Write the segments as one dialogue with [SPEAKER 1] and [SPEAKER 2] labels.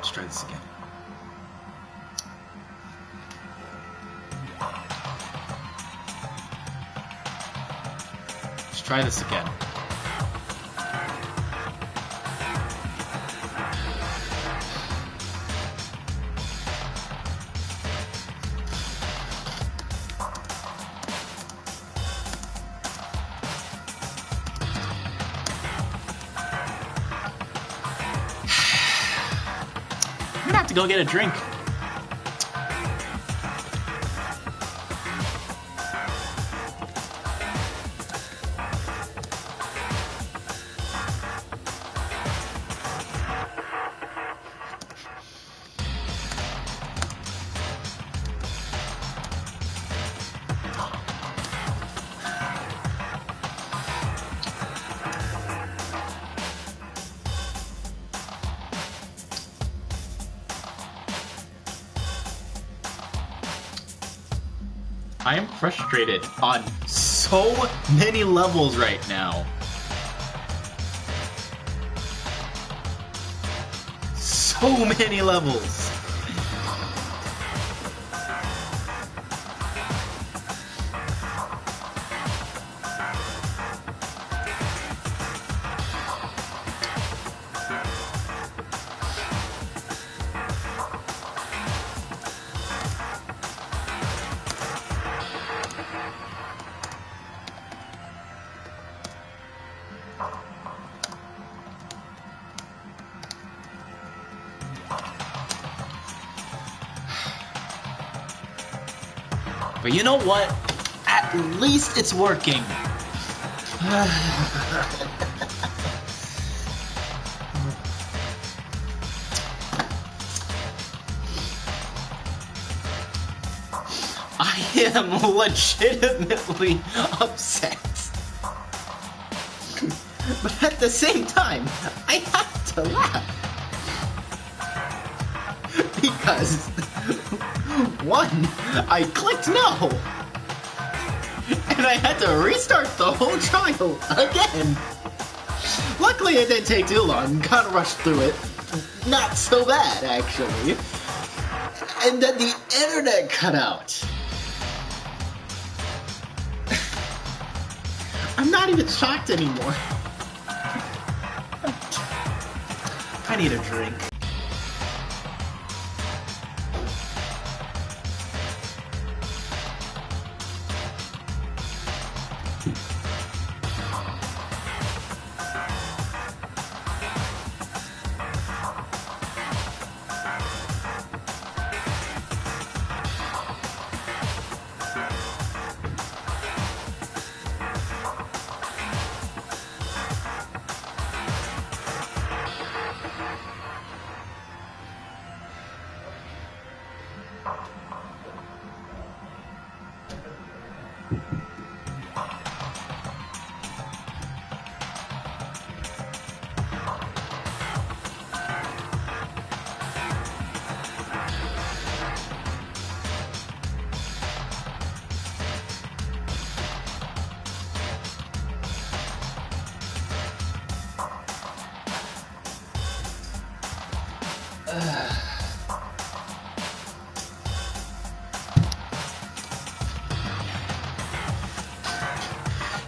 [SPEAKER 1] Let's try this again. Let's try this again. I'm gonna have to go get a drink. I am frustrated on so many levels right now. So many levels. But you know what? At least it's working. I am legitimately upset. But at the same time, I have to laugh. Because, one, I clicked no, and I had to restart the whole trial again. Luckily it didn't take too long, kinda rushed through it. Not so bad, actually. And then the internet cut out. I'm not even shocked anymore. I need a drink.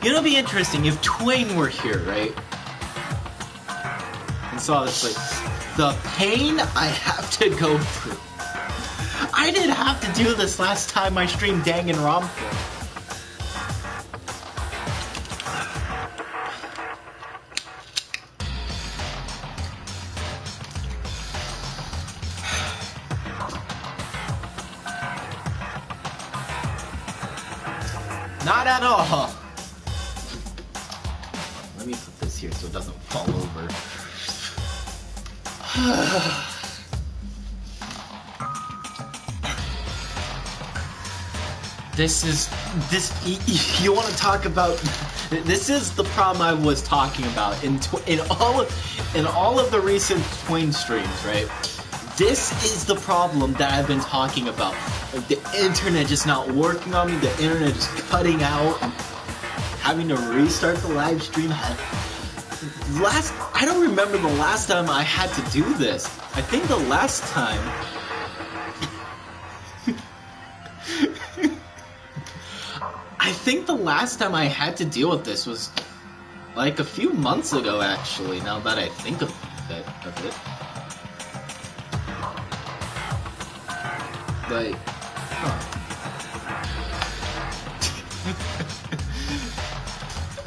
[SPEAKER 1] It'll be interesting if Twain were here, right? And saw this, like, the pain I have to go through. I didn't have to do this last time I streamed Danganronpa. Not at all. Let me put this here so it doesn't fall over. You want to talk about, this is the problem I was talking about in all of the recent Twain streams, right? This is the problem that I've been talking about. Like, the internet just not working on me, the internet just cutting out, having to restart the live stream. I don't remember the last time I had to do this. I think the last time... I think the last time I had to deal with this was like a few months ago, actually, now that I think of it. Like,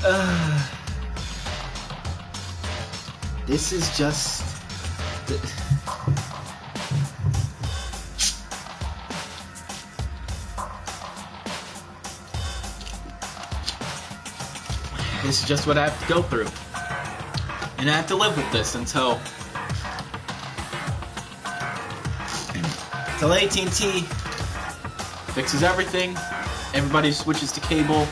[SPEAKER 1] huh. This is just... This is just what I have to go through. And I have to live with this until AT&T fixes everything, everybody switches to cable.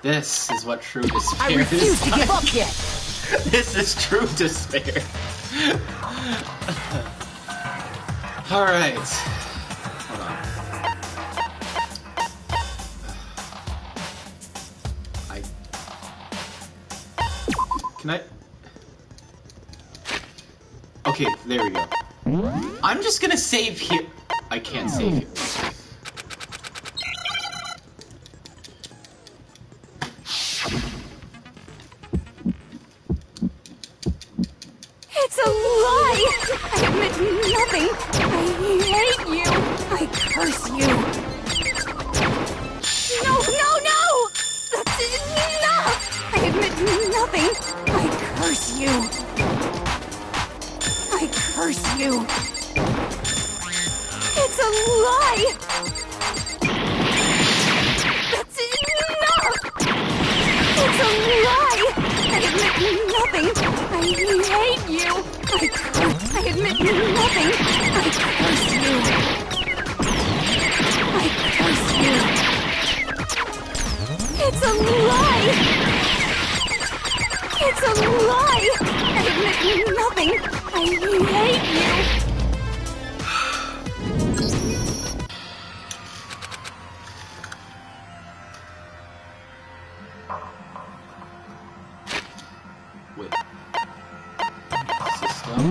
[SPEAKER 1] This is what true despair is. I refuse to give up yet. This is true despair. Alright. Hold on. Can I? Okay, there we go. I'm just gonna save here. I can't save here.
[SPEAKER 2] It's a lie! I admit nothing! I hate you! I curse you! No, no, no! That's enough! I admit nothing! I curse you! I curse you! It's a lie! That's enough! It's a lie! I admit nothing! I hate you! I admit nothing! I curse you! I curse you! It's a lie! It's a lie! I admit nothing! I hate you!
[SPEAKER 1] Wait. System.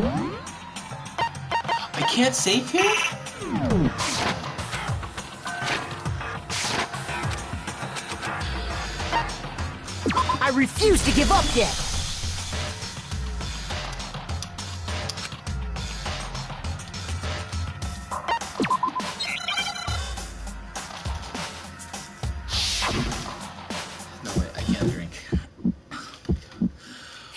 [SPEAKER 1] I can't save here?
[SPEAKER 2] I refuse to give up yet!
[SPEAKER 1] No, wait, I can't drink.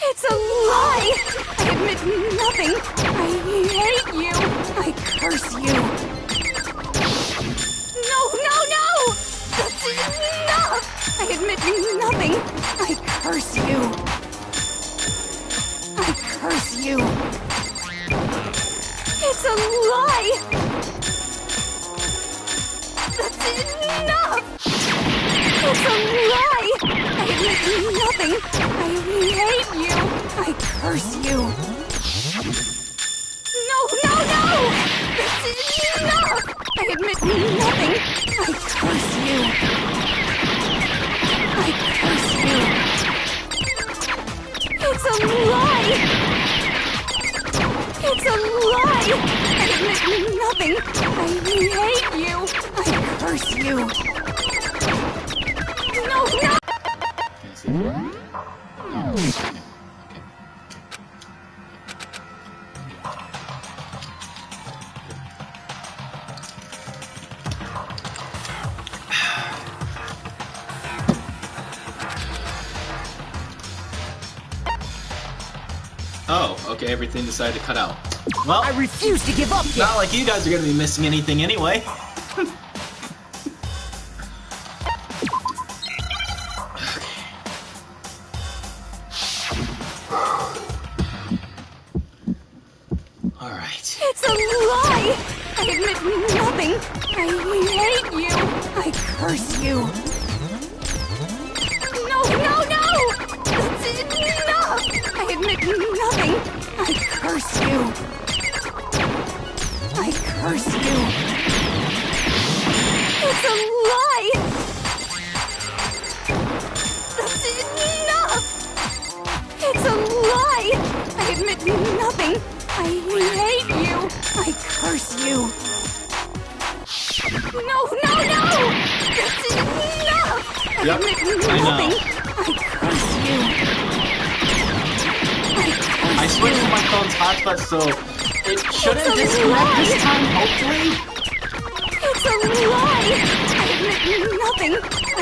[SPEAKER 2] It's a lie! I admit nothing! I hate you! I curse you! No, no, no! That's enough! I admit nothing! I curse you! I curse you! It's a lie! That's enough! It's a lie! I admit nothing! I hate you! I curse you! No, no, no! That's enough! I admit nothing! I curse you! I curse you! It's a lie! It's a lie! I admit nothing! I hate you! I curse you! No, no!
[SPEAKER 1] Can I save here? No. Okay. Oh, okay, everything decided to cut out. Well,
[SPEAKER 2] I refuse to give up yet!
[SPEAKER 1] not like you guys are gonna be missing anything anyway. Alright.
[SPEAKER 2] It's a lie! I admit nothing! I hate you! I curse you! No, no, no! That's enough! I admit nothing! I curse you! I curse you! It's a lie! That's enough! It's a lie! I admit nothing! I hate you! I curse you! No! That's enough! I admit nothing! I curse you!
[SPEAKER 1] I switched to my phone's hotspot, so it shouldn't disconnect this time, hopefully?
[SPEAKER 2] It's a lie! I admit nothing! I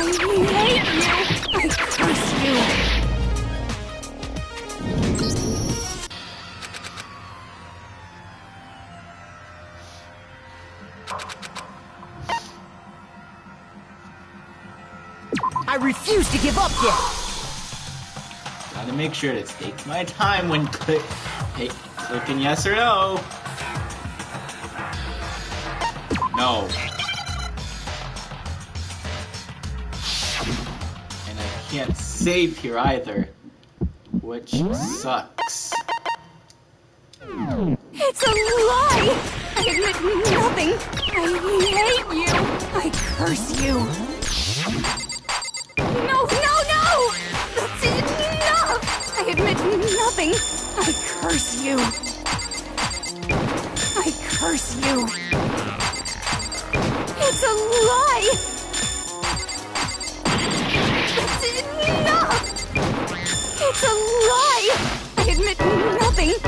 [SPEAKER 2] hate you! I curse you!
[SPEAKER 3] I refuse to give up yet!
[SPEAKER 1] Gotta make sure to take my time when clicking yes or no. No. And I can't save here either, which sucks.
[SPEAKER 2] It's a lie! I admit nothing! I hate you! I curse you! No! That's enough! I admit nothing! I curse you! I curse you! It's a lie! That's enough! It's a lie! I admit nothing! I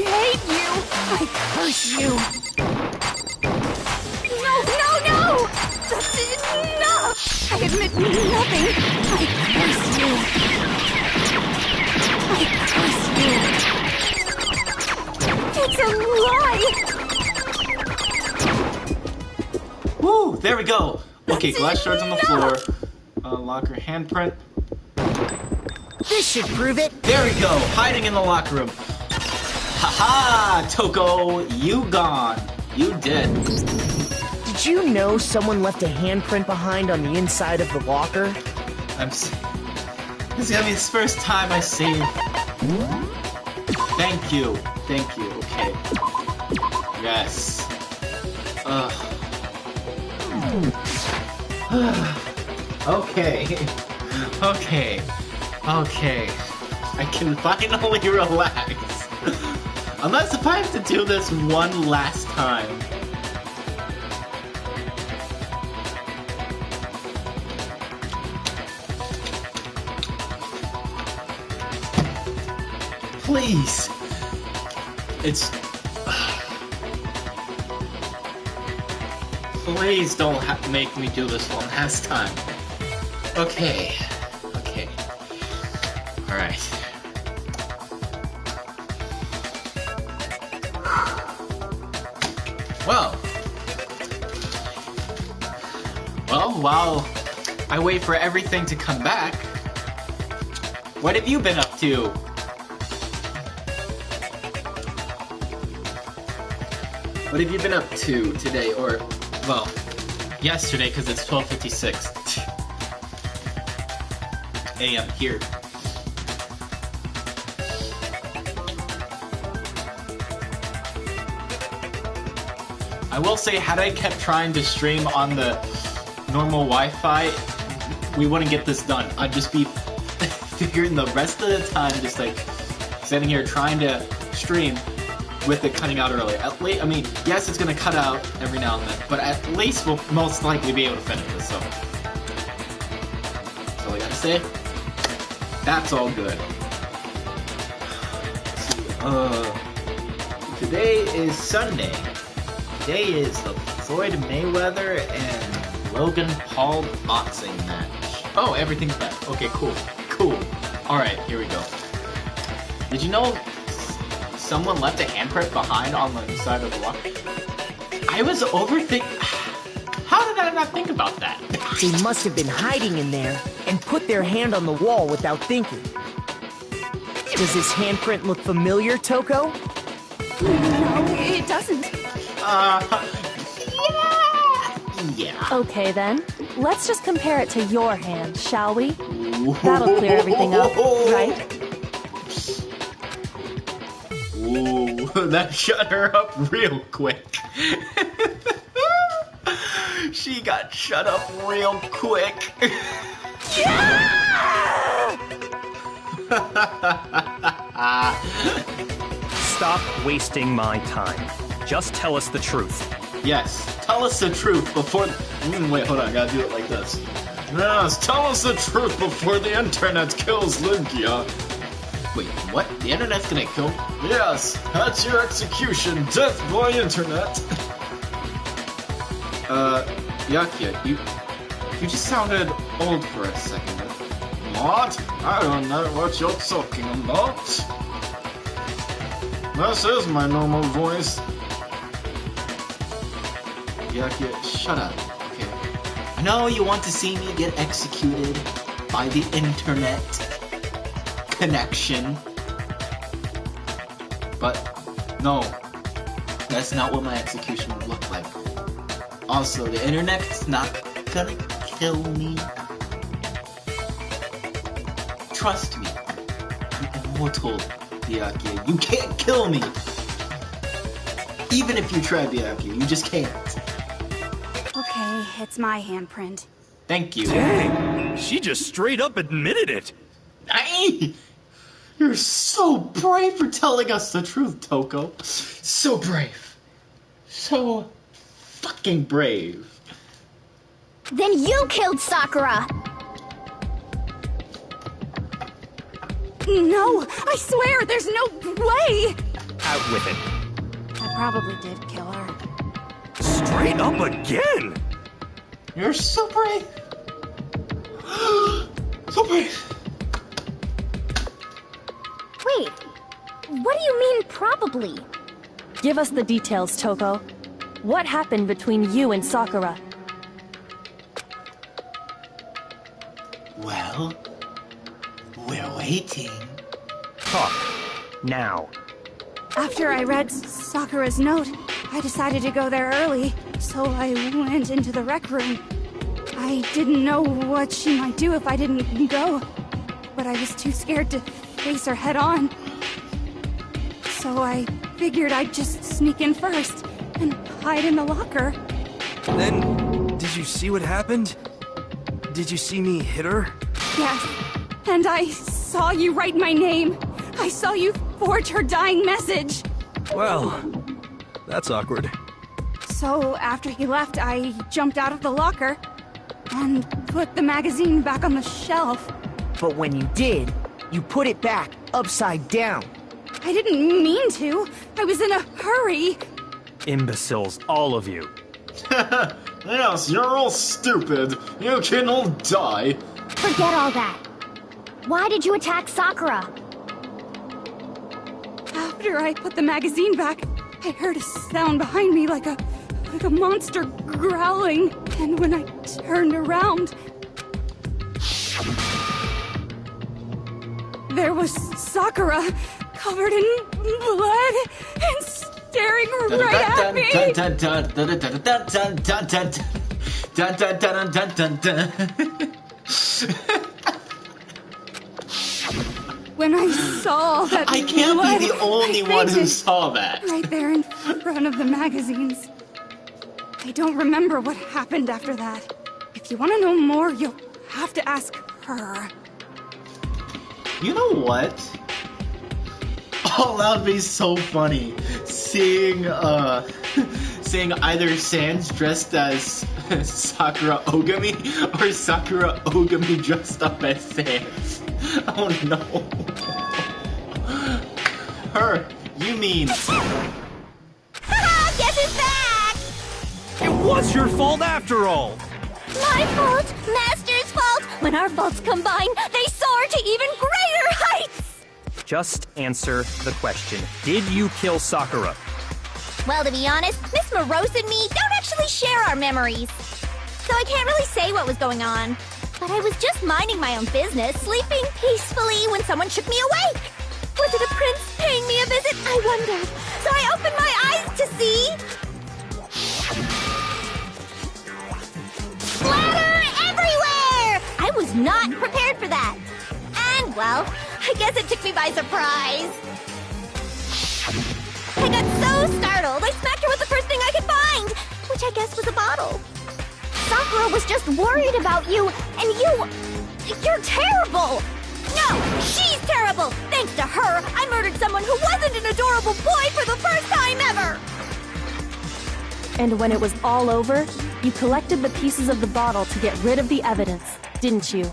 [SPEAKER 2] hate you! I curse you! No! That's enough! I admit nothing! I curse you! I curse you! It's a lie!
[SPEAKER 1] Woo! There we go! Okay, glass shards on the floor. Locker handprint.
[SPEAKER 3] This should prove it!
[SPEAKER 1] There we go! Hiding in the locker room. Haha! Toko, you gone. You dead.
[SPEAKER 3] Did you know someone left a handprint behind on the inside of the locker?
[SPEAKER 1] This is gonna be the first time I save. Thank you. Okay. Yes. Okay. I can finally relax. Unless if I have to do this one last time. Please. Please don't make me do this one last time. Okay. Alright. Well, while I wait for everything to come back, what have you been up to? What have you been up to today, or, well, yesterday, because it's 12:56 a.m. here. I will say, had I kept trying to stream on the normal Wi-Fi, we wouldn't get this done. I'd just be figuring the rest of the time, just like sitting here trying to stream with it cutting out early. At least, I mean, yes, it's gonna cut out every now and then, but at least we'll most likely be able to finish this. So, that's all I gotta say. That's all good. Let's see. Today is Sunday. Today is the Floyd Mayweather and Logan Paul boxing match. Oh, everything's back. Okay, cool. Alright, here we go. Did you know someone left a handprint behind on the side of the locker? I was overthinking. How did I not think about that?
[SPEAKER 3] They must have been hiding in there and put their hand on the wall without thinking. Does this handprint look familiar, Toko?
[SPEAKER 2] No, it doesn't.
[SPEAKER 1] Yeah.
[SPEAKER 4] Okay then, let's just compare it to your hand, shall we? That'll clear everything up, right? Ooh,
[SPEAKER 1] that shut her up real quick. She got shut up real quick.
[SPEAKER 5] Stop wasting my time. Just tell us the truth.
[SPEAKER 1] Yes, tell us the truth before... wait, hold on, I gotta do it like this. Yes, tell us the truth before the internet kills Lugia. Wait, what? The internet's gonna kill? Yes, that's your execution. Death by internet. Yakia, you just sounded old for a second. What? I don't know what you're talking about. This is my normal voice. Yakia, shut up, okay? I know you want to see me get executed by the internet connection. But, no. That's not what my execution would look like. Also, the internet's not gonna kill me. Trust me. I'm immortal, Byakuya. You can't kill me! Even if you try, Byakuya, you just can't.
[SPEAKER 2] Okay, it's my handprint.
[SPEAKER 1] Thank you.
[SPEAKER 5] Dang, she just straight up admitted it.
[SPEAKER 1] Aye. You're so brave for telling us the truth, Toko. So brave. So fucking brave.
[SPEAKER 6] Then you killed Sakura!
[SPEAKER 2] No, I swear, there's no way!
[SPEAKER 5] Out with it.
[SPEAKER 2] I probably did kill her.
[SPEAKER 5] Straight up again!
[SPEAKER 1] You're so brave. So brave.
[SPEAKER 6] Wait, what do you mean probably?
[SPEAKER 4] Give us the details, Toko. What happened between you and Sakura?
[SPEAKER 1] Well, we're waiting.
[SPEAKER 5] Talk. Now.
[SPEAKER 2] After I read Sakura's note, I decided to go there early, so I went into the rec room. I didn't know what she might do if I didn't go, but I was too scared to face her head on. So I figured I'd just sneak in first and hide in the locker.
[SPEAKER 7] Then, did you see what happened? Did you see me hit her?
[SPEAKER 2] Yes, and I saw you write my name. I saw you forge her dying message.
[SPEAKER 7] Well, that's awkward.
[SPEAKER 2] So after he left, I jumped out of the locker and put the magazine back on the shelf.
[SPEAKER 3] But when you did, you put it back upside down.
[SPEAKER 2] I didn't mean to. I was in a hurry.
[SPEAKER 5] Imbeciles, all of you.
[SPEAKER 1] Yes, you're all stupid. You can all die.
[SPEAKER 6] Forget all that. Why did you attack Sakura?
[SPEAKER 2] After I put the magazine back, I heard a sound behind me like a monster growling. And when I turned around, there was Sakura, covered in blood and staring right at me. When I saw that
[SPEAKER 1] I can't
[SPEAKER 2] blood,
[SPEAKER 1] be the only
[SPEAKER 2] I
[SPEAKER 1] one who
[SPEAKER 2] fainted
[SPEAKER 1] saw that.
[SPEAKER 2] right there in front of the magazines. I don't remember what happened after that. If you want to know more, you'll have to ask her.
[SPEAKER 1] You know what? Oh, that would be so funny. Seeing either Sans dressed as Sakura Ogami or Sakura Ogami dressed up as Sans. Oh no. Her, you mean...
[SPEAKER 6] Haha, guess who's back?
[SPEAKER 5] It was your fault after all!
[SPEAKER 6] My fault, Master's fault. When our faults combine, they soar to even greater heights!
[SPEAKER 5] Just answer the question. Did you kill Sakura?
[SPEAKER 6] Well, to be honest, Miss Morose and me don't actually share our memories. So I can't really say what was going on. But I was just minding my own business, sleeping peacefully when someone shook me awake. Was it a prince paying me a visit? I wondered. So I opened my eyes to see... splatter everywhere! I was not prepared for that. And, well, I guess it took me by surprise. I got so startled, I smacked her with the first thing I could find, which I guess was a bottle. Sakura was just worried about you, and you're terrible! No, she's terrible! Thanks to her, I murdered someone who wasn't an adorable boy for the first time ever!
[SPEAKER 4] And when it was all over, you collected the pieces of the bottle to get rid of the evidence, didn't you?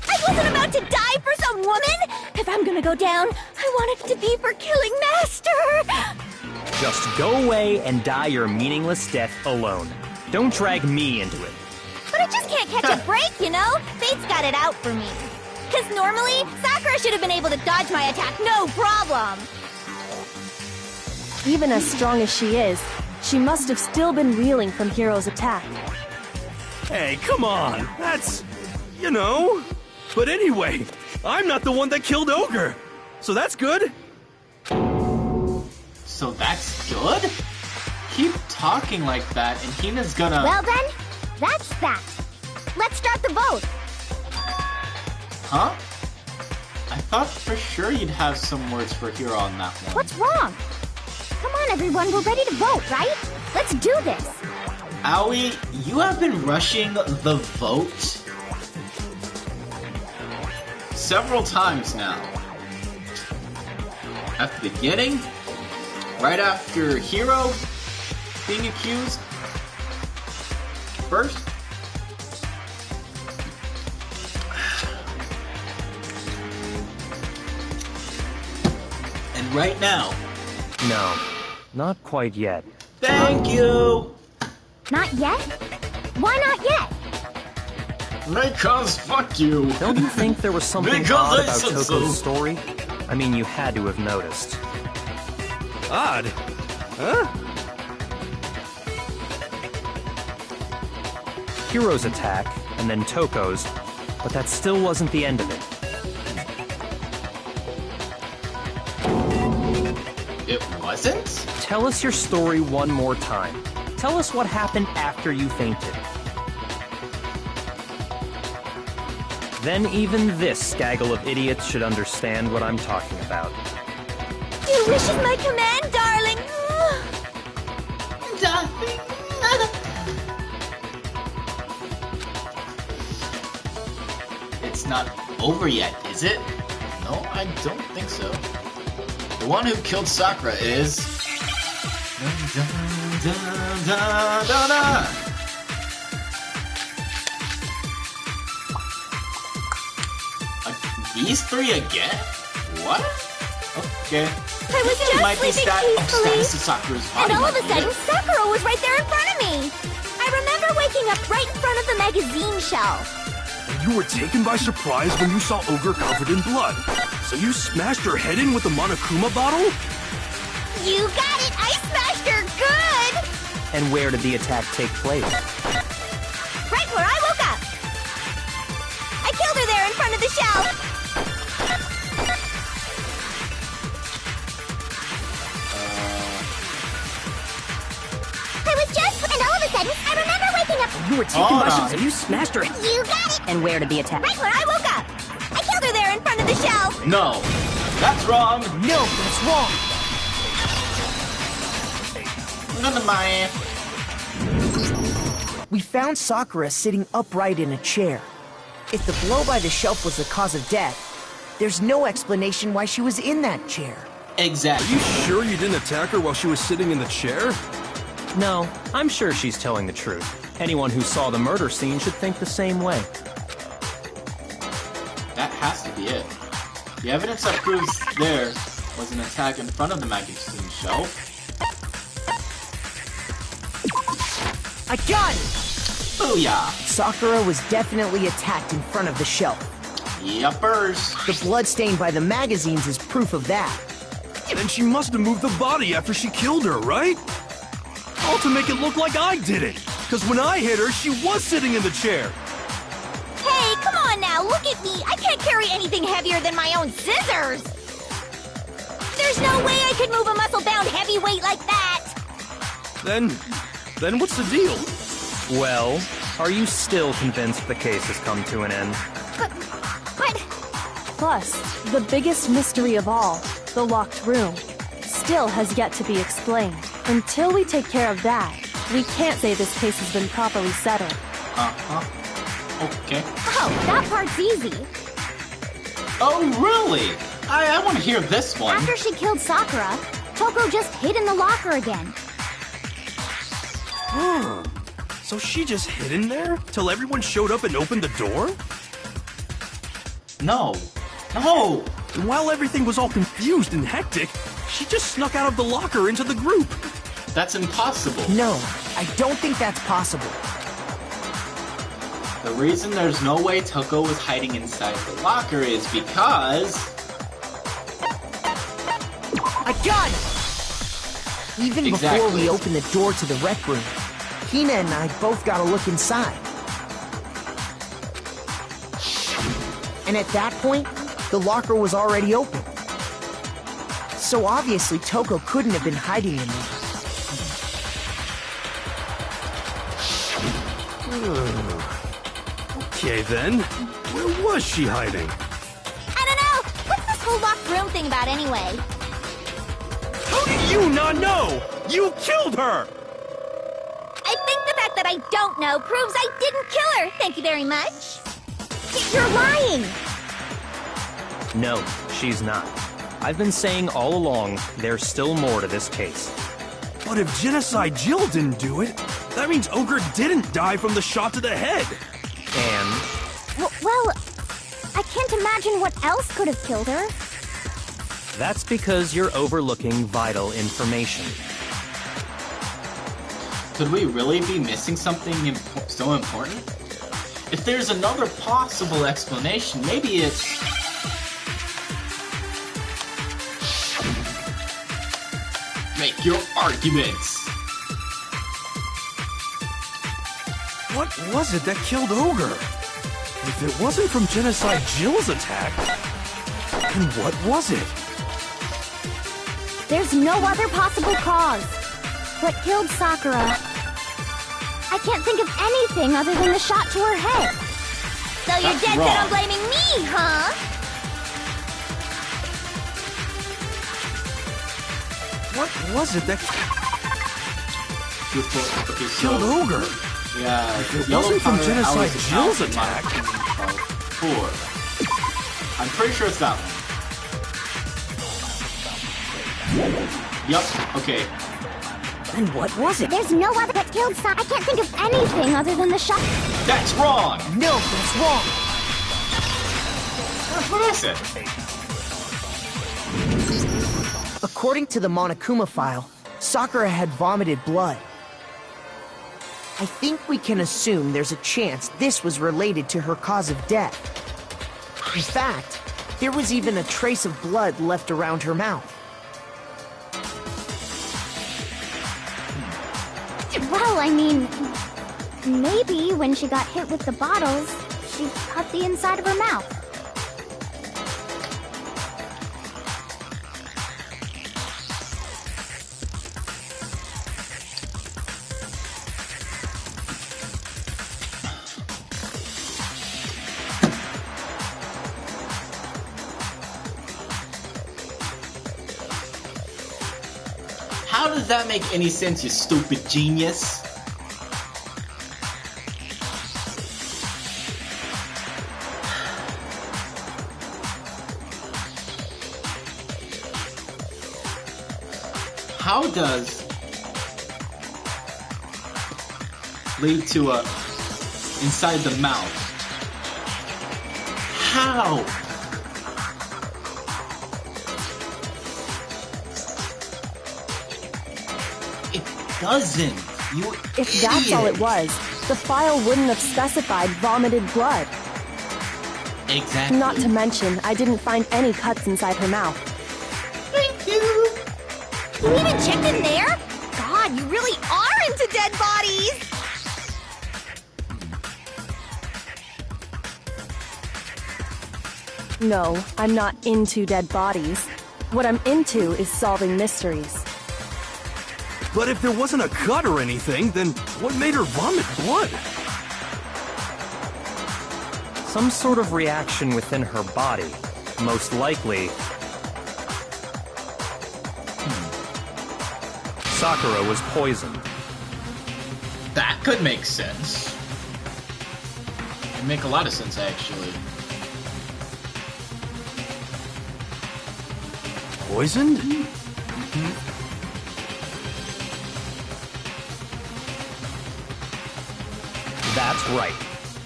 [SPEAKER 6] I wasn't about to die for some woman! If I'm gonna go down, I want it to be for killing Master!
[SPEAKER 5] Just go away and die your meaningless death alone. Don't drag me into it.
[SPEAKER 6] But I just can't catch a break, you know? Fate's got it out for me. Because normally, Sakura should have been able to dodge my attack, no problem!
[SPEAKER 4] Even as strong as she is, she must have still been reeling from Hiro's attack.
[SPEAKER 7] Hey, come on. That's... you know... But anyway, I'm not the one that killed Ogre. So that's good.
[SPEAKER 1] So that's good? Keep talking like that and Hina's gonna...
[SPEAKER 6] Well then, that's that. Let's start the vote.
[SPEAKER 1] Huh? I thought for sure you'd have some words for Hiro on that one.
[SPEAKER 6] What's wrong? Come on everyone, we're ready to vote, right? Let's do this.
[SPEAKER 1] Aoi, you have been rushing the vote several times now. At the beginning, right after Hiro being accused, first. And right now.
[SPEAKER 5] No, not quite yet.
[SPEAKER 1] Thank you!
[SPEAKER 6] Not yet? Why not yet?
[SPEAKER 1] Because fuck you!
[SPEAKER 5] Don't you think there was something
[SPEAKER 1] Because
[SPEAKER 5] odd
[SPEAKER 1] I
[SPEAKER 5] about
[SPEAKER 1] said
[SPEAKER 5] Toko's
[SPEAKER 1] so.
[SPEAKER 5] story? I mean, you had to have noticed.
[SPEAKER 7] Odd. Huh?
[SPEAKER 5] Hiro's attack, and then Toko's, but that still wasn't the end of it.
[SPEAKER 1] It wasn't?
[SPEAKER 5] Tell us your story one more time. Tell us what happened after you fainted. Then even this gaggle of idiots should understand what I'm talking about.
[SPEAKER 6] Your wish is my command, darling.
[SPEAKER 1] Darling. It's not over yet, is it? No, I don't think so. The one who killed Sakura is... These three again? What? Okay.
[SPEAKER 6] I was just
[SPEAKER 1] Might be
[SPEAKER 6] sleeping
[SPEAKER 1] status
[SPEAKER 6] peacefully,
[SPEAKER 1] of Sakura's
[SPEAKER 6] and
[SPEAKER 1] body.
[SPEAKER 6] all of a
[SPEAKER 1] might be
[SPEAKER 6] sudden,
[SPEAKER 1] it.
[SPEAKER 6] Sakura was right there in front of me. I remember waking up right in front of the magazine shelf.
[SPEAKER 7] You were taken by surprise when you saw Ogre covered in blood. So you smashed her head in with the Monokuma bottle?
[SPEAKER 6] You got it! I smashed her good!
[SPEAKER 5] And where did the attack take place?
[SPEAKER 6] Right where I woke up. I killed her there in front of the shelf. I was just... And all of a sudden, I remember waking up...
[SPEAKER 3] You were taken by surprise. You smashed her.
[SPEAKER 6] You got it!
[SPEAKER 3] And where did the attack?
[SPEAKER 6] Right where I woke up. I killed her there in front of the shelf.
[SPEAKER 1] No, that's wrong.
[SPEAKER 3] No, that's wrong.
[SPEAKER 1] None of my...
[SPEAKER 3] We found Sakura sitting upright in a chair. If the blow by the shelf was the cause of death, there's no explanation why she was in that chair.
[SPEAKER 1] Exactly.
[SPEAKER 7] Are you sure you didn't attack her while she was sitting in the chair?
[SPEAKER 5] No, I'm sure she's telling the truth. Anyone who saw the murder scene should think the same way.
[SPEAKER 1] That has to be it. The evidence that proves there was an attack in front of the magazine shelf.
[SPEAKER 3] I got it!
[SPEAKER 1] Booyah!
[SPEAKER 3] Sakura was definitely attacked in front of the shelf.
[SPEAKER 1] Yuppers.
[SPEAKER 3] The blood stain by the magazines is proof of that.
[SPEAKER 7] Then she must have moved the body after she killed her, right? All to make it look like I did it. Because when I hit her, she was sitting in the chair.
[SPEAKER 6] Hey, come on now, look at me. I can't carry anything heavier than my own scissors. There's no way I could move a muscle-bound heavyweight like that.
[SPEAKER 7] Then what's the deal?
[SPEAKER 5] Well, are you still convinced the case has come to an end?
[SPEAKER 6] But...
[SPEAKER 4] Plus, the biggest mystery of all, the locked room, still has yet to be explained. Until we take care of that, we can't say this case has been properly settled.
[SPEAKER 1] Okay.
[SPEAKER 6] Oh, that part's easy.
[SPEAKER 1] Oh, really? I want to hear this one.
[SPEAKER 6] After she killed Sakura, Toko just hid in the locker again.
[SPEAKER 7] So she just hid in there till everyone showed up and opened the door?
[SPEAKER 1] No. No!
[SPEAKER 7] And while everything was all confused and hectic, she just snuck out of the locker into the group.
[SPEAKER 1] That's impossible.
[SPEAKER 3] No, I don't think that's possible.
[SPEAKER 1] The reason there's no way Toko was hiding inside the locker is because...
[SPEAKER 3] I got it! Even before we opened the door to the rec room, Hina and I both got a look inside. And at that point, the locker was already open. So obviously Toko couldn't have been hiding in there.
[SPEAKER 7] Okay then, where was she hiding?
[SPEAKER 6] I don't know. What's this whole locked room thing about anyway?
[SPEAKER 7] How do you not know? You killed her!
[SPEAKER 6] I think the fact that I don't know proves I didn't kill her. Thank you very much. You're lying.
[SPEAKER 5] No, she's not. I've been saying all along, there's still more to this case.
[SPEAKER 7] But if Genocide Jill didn't do it, that means Ogre didn't die from the shot to the head.
[SPEAKER 5] And?
[SPEAKER 6] Well, I can't imagine what else could have killed her.
[SPEAKER 5] That's because you're overlooking vital information.
[SPEAKER 1] Could we really be missing something so important? If there's another possible explanation, maybe it's... Make your arguments!
[SPEAKER 7] What was it that killed Ogre? If it wasn't from Genocide Jill's attack, then what was it?
[SPEAKER 6] There's no other possible cause. What killed Sakura? I can't think of anything other than the shot to her head. So you're dead set on blaming me, huh?
[SPEAKER 7] What was it that
[SPEAKER 1] killed
[SPEAKER 7] Ogre?
[SPEAKER 1] Yeah,
[SPEAKER 7] it wasn't from Genocide Jill's attack.
[SPEAKER 1] 4. I'm pretty sure it's that one. Yup, okay.
[SPEAKER 3] And what was it?
[SPEAKER 6] There's no other that killed Sakura. I can't think of anything other than the shot.
[SPEAKER 1] That's wrong!
[SPEAKER 3] No, that's wrong!
[SPEAKER 1] What is it?
[SPEAKER 3] According to the Monokuma file, Sakura had vomited blood. I think we can assume there's a chance this was related to her cause of death. In fact, there was even a trace of blood left around her mouth.
[SPEAKER 6] Well, I mean, maybe when she got hit with the bottles, she cut the inside of her mouth.
[SPEAKER 1] How does that make any sense, you stupid genius? How does lead to a inside the mouth? How? Doesn't. You
[SPEAKER 4] If that's all it was, the file wouldn't have specified vomited blood.
[SPEAKER 1] Exactly.
[SPEAKER 4] Not to mention, I didn't find any cuts inside her mouth.
[SPEAKER 1] Thank you.
[SPEAKER 6] You even checked in there? God, you really are into dead bodies!
[SPEAKER 4] No, I'm not into dead bodies. What I'm into is solving mysteries.
[SPEAKER 7] But if there wasn't a cut or anything, then what made her vomit blood?
[SPEAKER 5] Some sort of reaction within her body. Most likely... Sakura was poisoned.
[SPEAKER 1] That could make sense. They make a lot of sense, actually.
[SPEAKER 7] Poisoned?
[SPEAKER 5] That's right.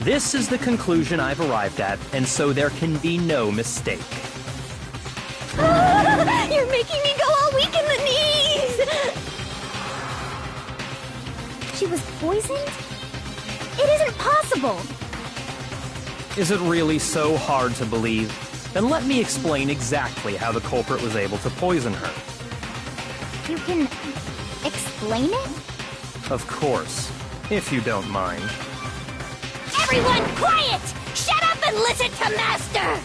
[SPEAKER 5] This is the conclusion I've arrived at, and so there can be no mistake.
[SPEAKER 6] You're making me go all weak in the knees! She was poisoned? It isn't possible!
[SPEAKER 5] Is it really so hard to believe? Then let me explain exactly how the culprit was able to poison her.
[SPEAKER 6] You can explain it?
[SPEAKER 5] Of course, if you don't mind.
[SPEAKER 6] Everyone quiet! Shut up and listen to Master!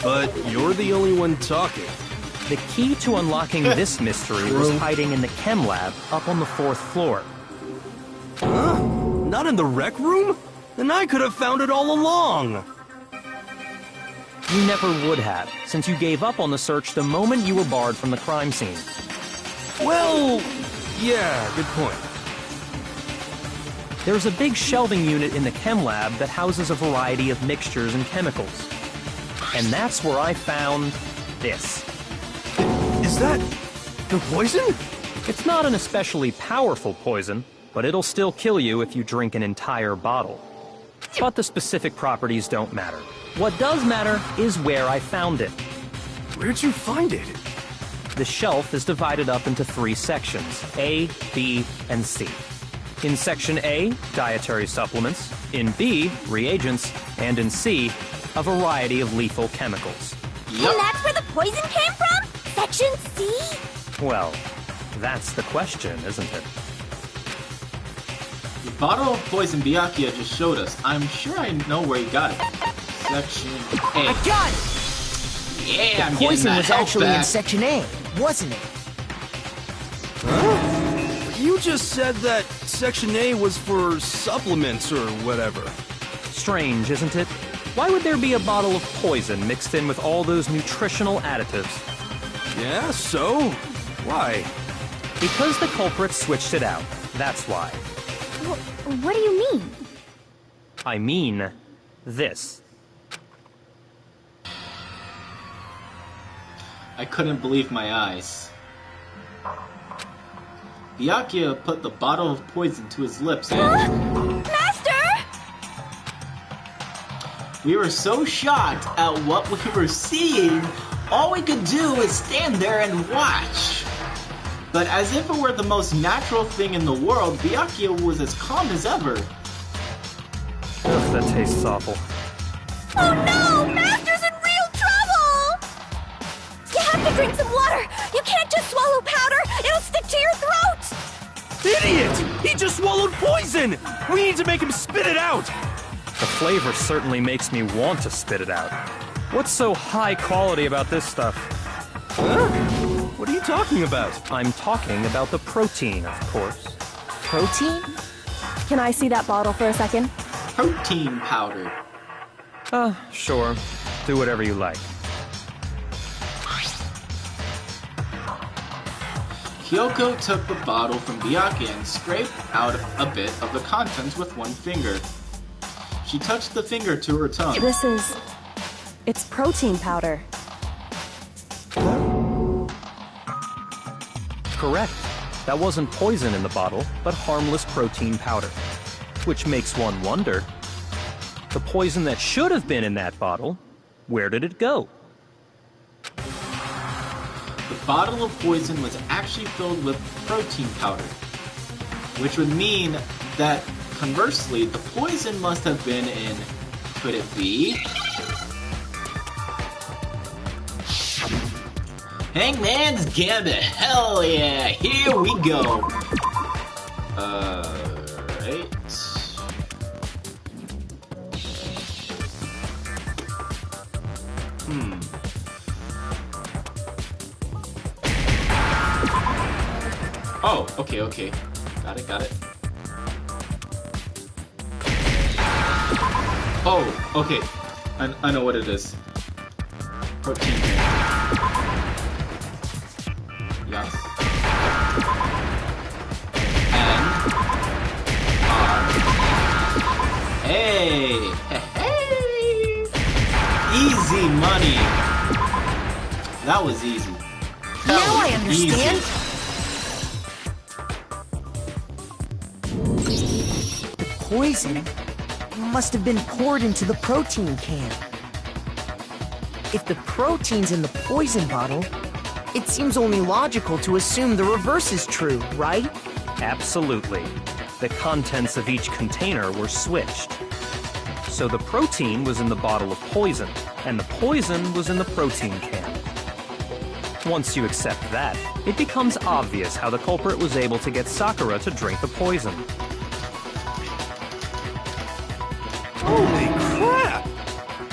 [SPEAKER 7] But you're the only one talking.
[SPEAKER 5] The key to unlocking this mystery was hiding in the chem lab up on the 4th floor.
[SPEAKER 7] Huh? Not in the rec room? Then I could have found it all along.
[SPEAKER 5] You never would have, since you gave up on the search the moment you were barred from the crime scene.
[SPEAKER 7] Well, yeah, good point.
[SPEAKER 5] There's a big shelving unit in the chem lab that houses a variety of mixtures and chemicals. And that's where I found this.
[SPEAKER 7] Is that the poison?
[SPEAKER 5] It's not an especially powerful poison, but it'll still kill you if you drink an entire bottle. But the specific properties don't matter. What does matter is where I found it.
[SPEAKER 7] Where'd you find it?
[SPEAKER 5] The shelf is divided up into 3 sections, A, B, and C. In Section A, dietary supplements. In B, reagents. And in C, a variety of lethal chemicals.
[SPEAKER 6] Yep. And that's where the poison came from? Section C?
[SPEAKER 5] Well, that's the question, isn't it?
[SPEAKER 1] The bottle of poison Byakuya just showed us. I'm sure I know where he got it. Section A.
[SPEAKER 3] I got it!
[SPEAKER 1] Yeah, I'm getting
[SPEAKER 3] Poison
[SPEAKER 1] that
[SPEAKER 3] was
[SPEAKER 1] health
[SPEAKER 3] actually
[SPEAKER 1] back.
[SPEAKER 3] in Section A, wasn't it?
[SPEAKER 7] Huh? You just said that Section A was for supplements or whatever.
[SPEAKER 5] Strange, isn't it? Why would there be a bottle of poison mixed in with all those nutritional additives?
[SPEAKER 7] Yeah, so? Why?
[SPEAKER 5] Because the culprit switched it out. That's why.
[SPEAKER 6] What do you mean?
[SPEAKER 5] I mean, this.
[SPEAKER 1] I couldn't believe my eyes. Byakuya put the bottle of poison to his lips and...
[SPEAKER 6] Master!
[SPEAKER 1] We were so shocked at what we were seeing, all we could do was stand there and watch. But as if it were the most natural thing in the world, Byakuya was as calm as ever.
[SPEAKER 5] Ugh, that tastes awful.
[SPEAKER 6] Oh no! Master's in real trouble! You have to drink some water! You can't just swallow powder! It'll stick to your throat!
[SPEAKER 7] Idiot! He just swallowed poison! We need to make him spit it out!
[SPEAKER 5] The flavor certainly makes me want to spit it out. What's so high quality about this stuff?
[SPEAKER 7] Huh? What are you talking about?
[SPEAKER 5] I'm talking about the protein, of course.
[SPEAKER 3] Protein?
[SPEAKER 4] Can I see that bottle for a second?
[SPEAKER 1] Protein powder.
[SPEAKER 5] Sure. Do whatever you like.
[SPEAKER 1] Kyoko took the bottle from Byakuya and scraped out a bit of the contents with one finger. She touched the finger to her tongue.
[SPEAKER 4] It's protein powder.
[SPEAKER 5] Correct. That wasn't poison in the bottle, but harmless protein powder. Which makes one wonder, the poison that should have been in that bottle, where did it go?
[SPEAKER 1] The bottle of poison was actually filled with protein powder, which would mean that, conversely, the poison must have been in, could it be? Hangman's Gambit, hell yeah, here we go! Right. Oh, okay. Got it. Oh, okay. I know what it is. Protein. Yes. And R. Hey! money. That was easy.
[SPEAKER 3] Now I understand. The poison must have been poured into the protein can. If the protein's in the poison bottle, it seems only logical to assume the reverse is true, right?
[SPEAKER 5] Absolutely. The contents of each container were switched. So the protein was in the bottle of poison, and the poison was in the protein can. Once you accept that, it becomes obvious how the culprit was able to get Sakura to drink the poison.
[SPEAKER 7] Holy crap!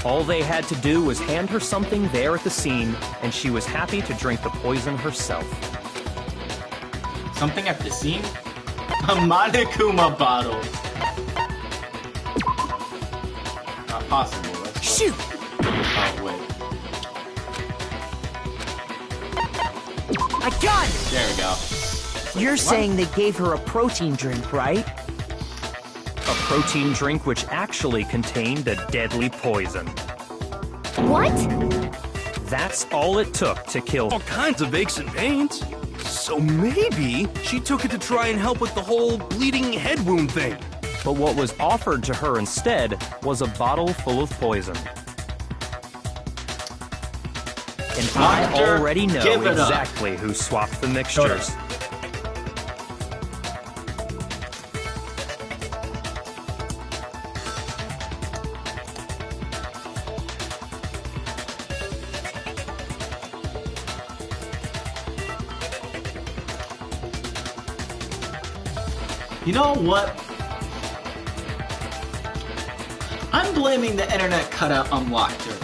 [SPEAKER 5] All they had to do was hand her something there at the scene, and she was happy to drink the poison herself.
[SPEAKER 1] Something at the scene? A Monokuma bottle. Not possible. Let's
[SPEAKER 3] Shoot!
[SPEAKER 1] Oh, wait.
[SPEAKER 3] I got it!
[SPEAKER 1] There we go.
[SPEAKER 3] You're saying they gave her a protein drink, right?
[SPEAKER 5] A protein drink which actually contained a deadly poison.
[SPEAKER 6] What?
[SPEAKER 5] That's all it took to kill.
[SPEAKER 7] All kinds of aches and pains. So maybe she took it to try and help with the whole bleeding head wound thing.
[SPEAKER 5] But what was offered to her instead was a bottle full of poison. And I
[SPEAKER 1] Doctor,
[SPEAKER 5] already know
[SPEAKER 1] give it up.
[SPEAKER 5] exactly who swapped the mixtures.
[SPEAKER 1] You know what? I'm blaming the internet cutout on Lochter.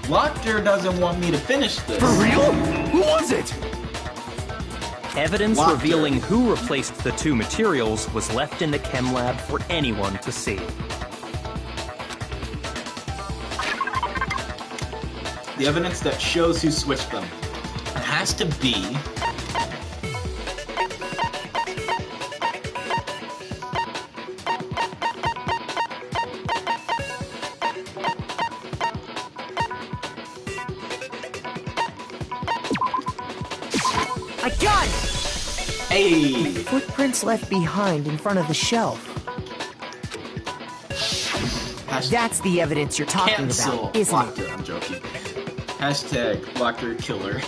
[SPEAKER 1] Lochter doesn't want me to finish this.
[SPEAKER 7] For real? Who was it?
[SPEAKER 5] Evidence
[SPEAKER 1] Lochter.
[SPEAKER 5] revealing who replaced the two materials was left in the chem lab for anyone to see.
[SPEAKER 1] The evidence that shows who switched them. It has to be...
[SPEAKER 3] I got it!
[SPEAKER 1] Hey!
[SPEAKER 3] Footprints left behind in front of the shelf. That's the evidence you're talking
[SPEAKER 1] Cancel
[SPEAKER 3] about, isn't
[SPEAKER 1] Lochter.
[SPEAKER 3] it?
[SPEAKER 1] I'm joking. Hashtag Lochter killer.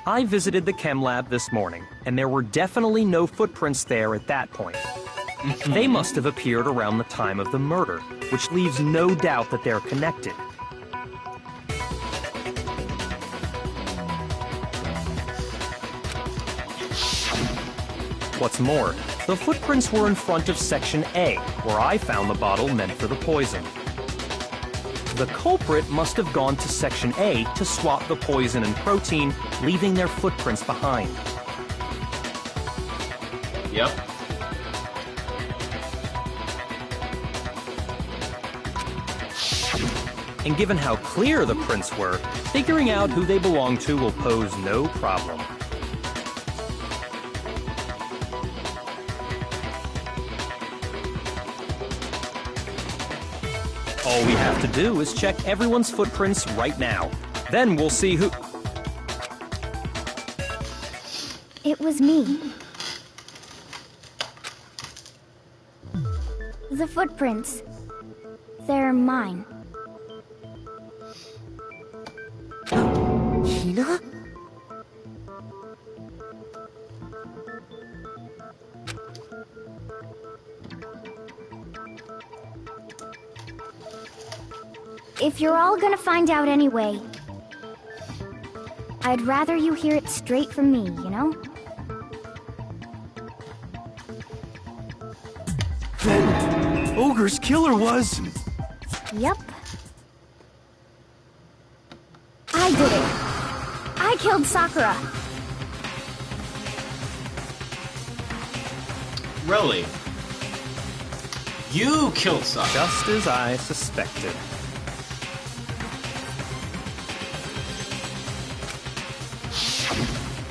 [SPEAKER 5] I visited the chem lab this morning, and there were definitely no footprints there at that point. They must have appeared around the time of the murder, which leaves no doubt that they're connected. What's more, the footprints were in front of Section A, where I found the bottle meant for the poison. The culprit must have gone to Section A to swap the poison and protein, leaving their footprints behind.
[SPEAKER 1] Yep.
[SPEAKER 5] And given how clear the prints were, figuring out who they belong to will pose no problem. All we have to do is check everyone's footprints right now. Then we'll see who...
[SPEAKER 6] It was me. The footprints. They're mine.
[SPEAKER 3] Hina?
[SPEAKER 6] If you're all gonna find out anyway, I'd rather you hear it straight from me, you know?
[SPEAKER 7] Then Ogre's killer was...
[SPEAKER 6] Yep. I did it. I killed Sakura.
[SPEAKER 1] Really? You killed Sakura.
[SPEAKER 5] Just as I suspected.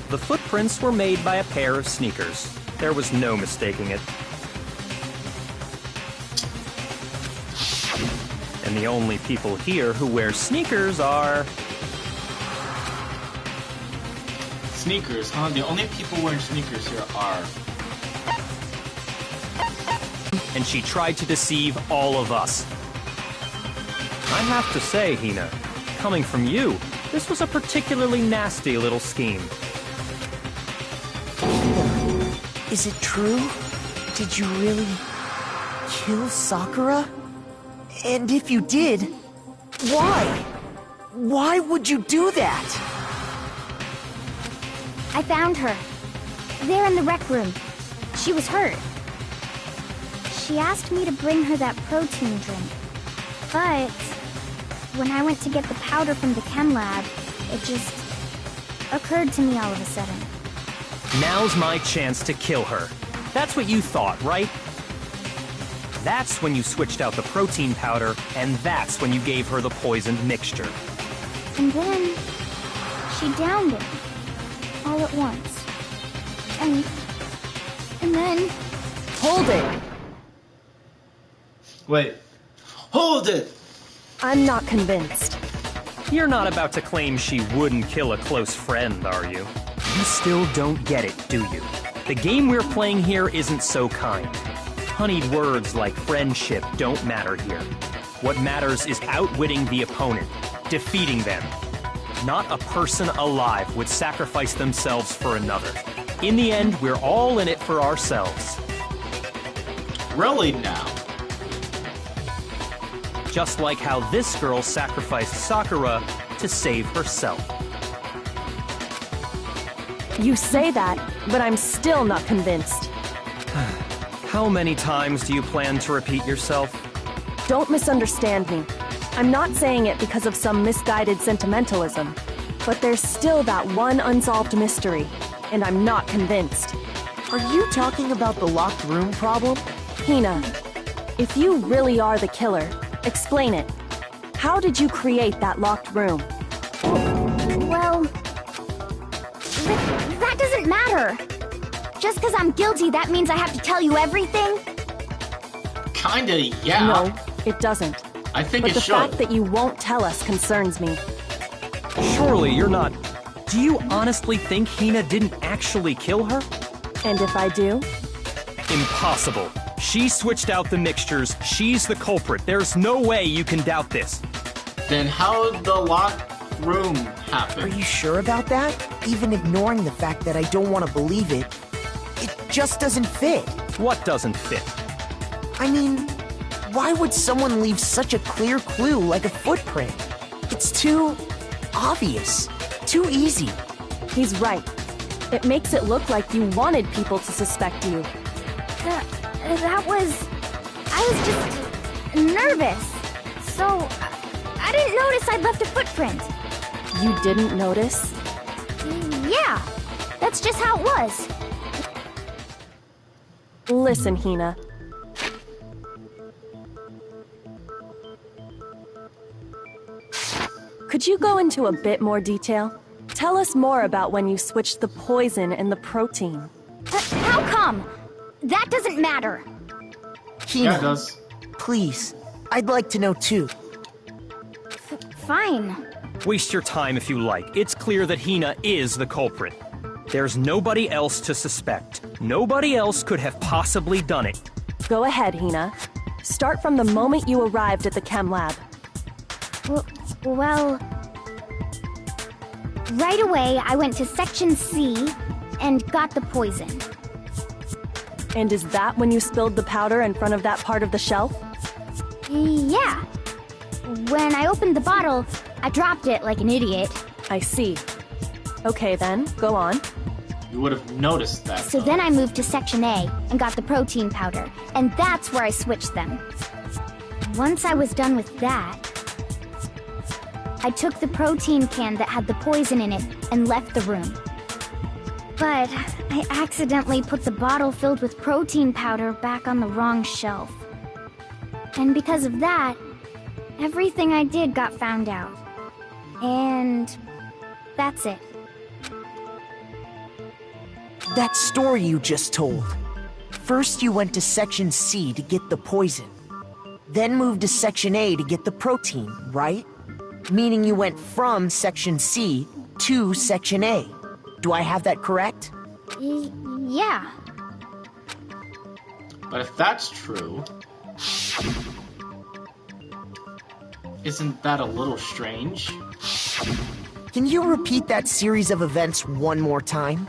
[SPEAKER 5] The footprints were made by a pair of sneakers. There was no mistaking it. And the only people here who wear sneakers are...
[SPEAKER 1] Sneakers, huh? The only people wearing sneakers here are...
[SPEAKER 5] And she tried to deceive all of us. I have to say, Hina, coming from you, this was a particularly nasty little scheme.
[SPEAKER 3] Is it true? Did you really kill Sakura? And if you did, why? Why would you do that?
[SPEAKER 6] I found her. There in the rec room. She was hurt. She asked me to bring her that protein drink. But when I went to get the powder from the chem lab, it just occurred to me all of a sudden.
[SPEAKER 5] Now's my chance to kill her. That's what you thought, right? That's when you switched out the protein powder, and that's when you gave her the poisoned mixture.
[SPEAKER 6] And then she downed it all at once. And then...
[SPEAKER 4] Hold it!
[SPEAKER 1] Wait. Hold it!
[SPEAKER 4] I'm not convinced.
[SPEAKER 5] You're not about to claim she wouldn't kill a close friend, are you? You still don't get it, do you? The game we're playing here isn't so kind. Honeyed words like friendship don't matter here. What matters is outwitting the opponent, defeating them. Not a person alive would sacrifice themselves for another. In the end, we're all in it for ourselves.
[SPEAKER 1] Really now?
[SPEAKER 5] Just like how this girl sacrificed Sakura to save herself.
[SPEAKER 4] You say that, but I'm still not convinced.
[SPEAKER 5] How many times do you plan to repeat yourself?
[SPEAKER 4] Don't misunderstand me. I'm not saying it because of some misguided sentimentalism. But there's still that one unsolved mystery, and I'm not convinced.
[SPEAKER 3] Are you talking about the locked room problem?
[SPEAKER 4] Hina, if you really are the killer, explain it. How did you create that locked room?
[SPEAKER 6] Well... that doesn't matter. Just because I'm guilty, that means I have to tell you everything?
[SPEAKER 1] Kinda, yeah.
[SPEAKER 4] No, it doesn't.
[SPEAKER 1] I think
[SPEAKER 4] But
[SPEAKER 1] it
[SPEAKER 4] the
[SPEAKER 1] should.
[SPEAKER 4] fact that you won't tell us concerns me.
[SPEAKER 5] Surely you're not... Do you honestly think Hina didn't actually kill her?
[SPEAKER 4] And if I do?
[SPEAKER 5] Impossible. She switched out the mixtures. She's the culprit. There's no way you can doubt this.
[SPEAKER 1] Then how did the locked room
[SPEAKER 3] Are
[SPEAKER 1] happen?
[SPEAKER 3] you sure about that? Even ignoring the fact that I don't want to believe it, it just doesn't fit.
[SPEAKER 5] What doesn't fit?
[SPEAKER 3] I mean, why would someone leave such a clear clue like a footprint? It's too obvious. Too easy.
[SPEAKER 4] He's right. It makes it look like you wanted people to suspect you.
[SPEAKER 6] I was just nervous. So, I didn't notice I'd left a footprint.
[SPEAKER 4] You didn't notice?
[SPEAKER 6] Yeah, that's just how it was.
[SPEAKER 4] Listen, Hina. Could you go into a bit more detail? Tell us more about when you switched the poison and the protein.
[SPEAKER 6] How come? That doesn't matter.
[SPEAKER 3] Hina,
[SPEAKER 1] Yeah, it does.
[SPEAKER 3] please, I'd like to know too.
[SPEAKER 6] Fine.
[SPEAKER 5] Waste your time if you like. It's clear that Hina is the culprit. There's nobody else to suspect. Nobody else could have possibly done it.
[SPEAKER 4] Go ahead, Hina. Start from the moment you arrived at the chem lab.
[SPEAKER 6] Well... Right away, I went to Section C and got the poison.
[SPEAKER 4] And is that when you spilled the powder in front of that part of the shelf?
[SPEAKER 6] Yeah. When I opened the bottle, I dropped it like an idiot.
[SPEAKER 4] I see. Okay then, go on.
[SPEAKER 1] You would have noticed that.
[SPEAKER 6] So then I moved to Section A and got the protein powder, and that's where I switched them. Once I was done with that, I took the protein can that had the poison in it and left the room. But I accidentally put the bottle filled with protein powder back on the wrong shelf. And because of that, everything I did got found out. And that's it.
[SPEAKER 3] That story you just told. First you went to Section C to get the poison. then moved to Section A to get the protein, right? Meaning you went from Section C to Section A. Do I have that correct?
[SPEAKER 6] Yeah.
[SPEAKER 1] But if that's true, isn't that a little strange?
[SPEAKER 3] Can you repeat that series of events one more time?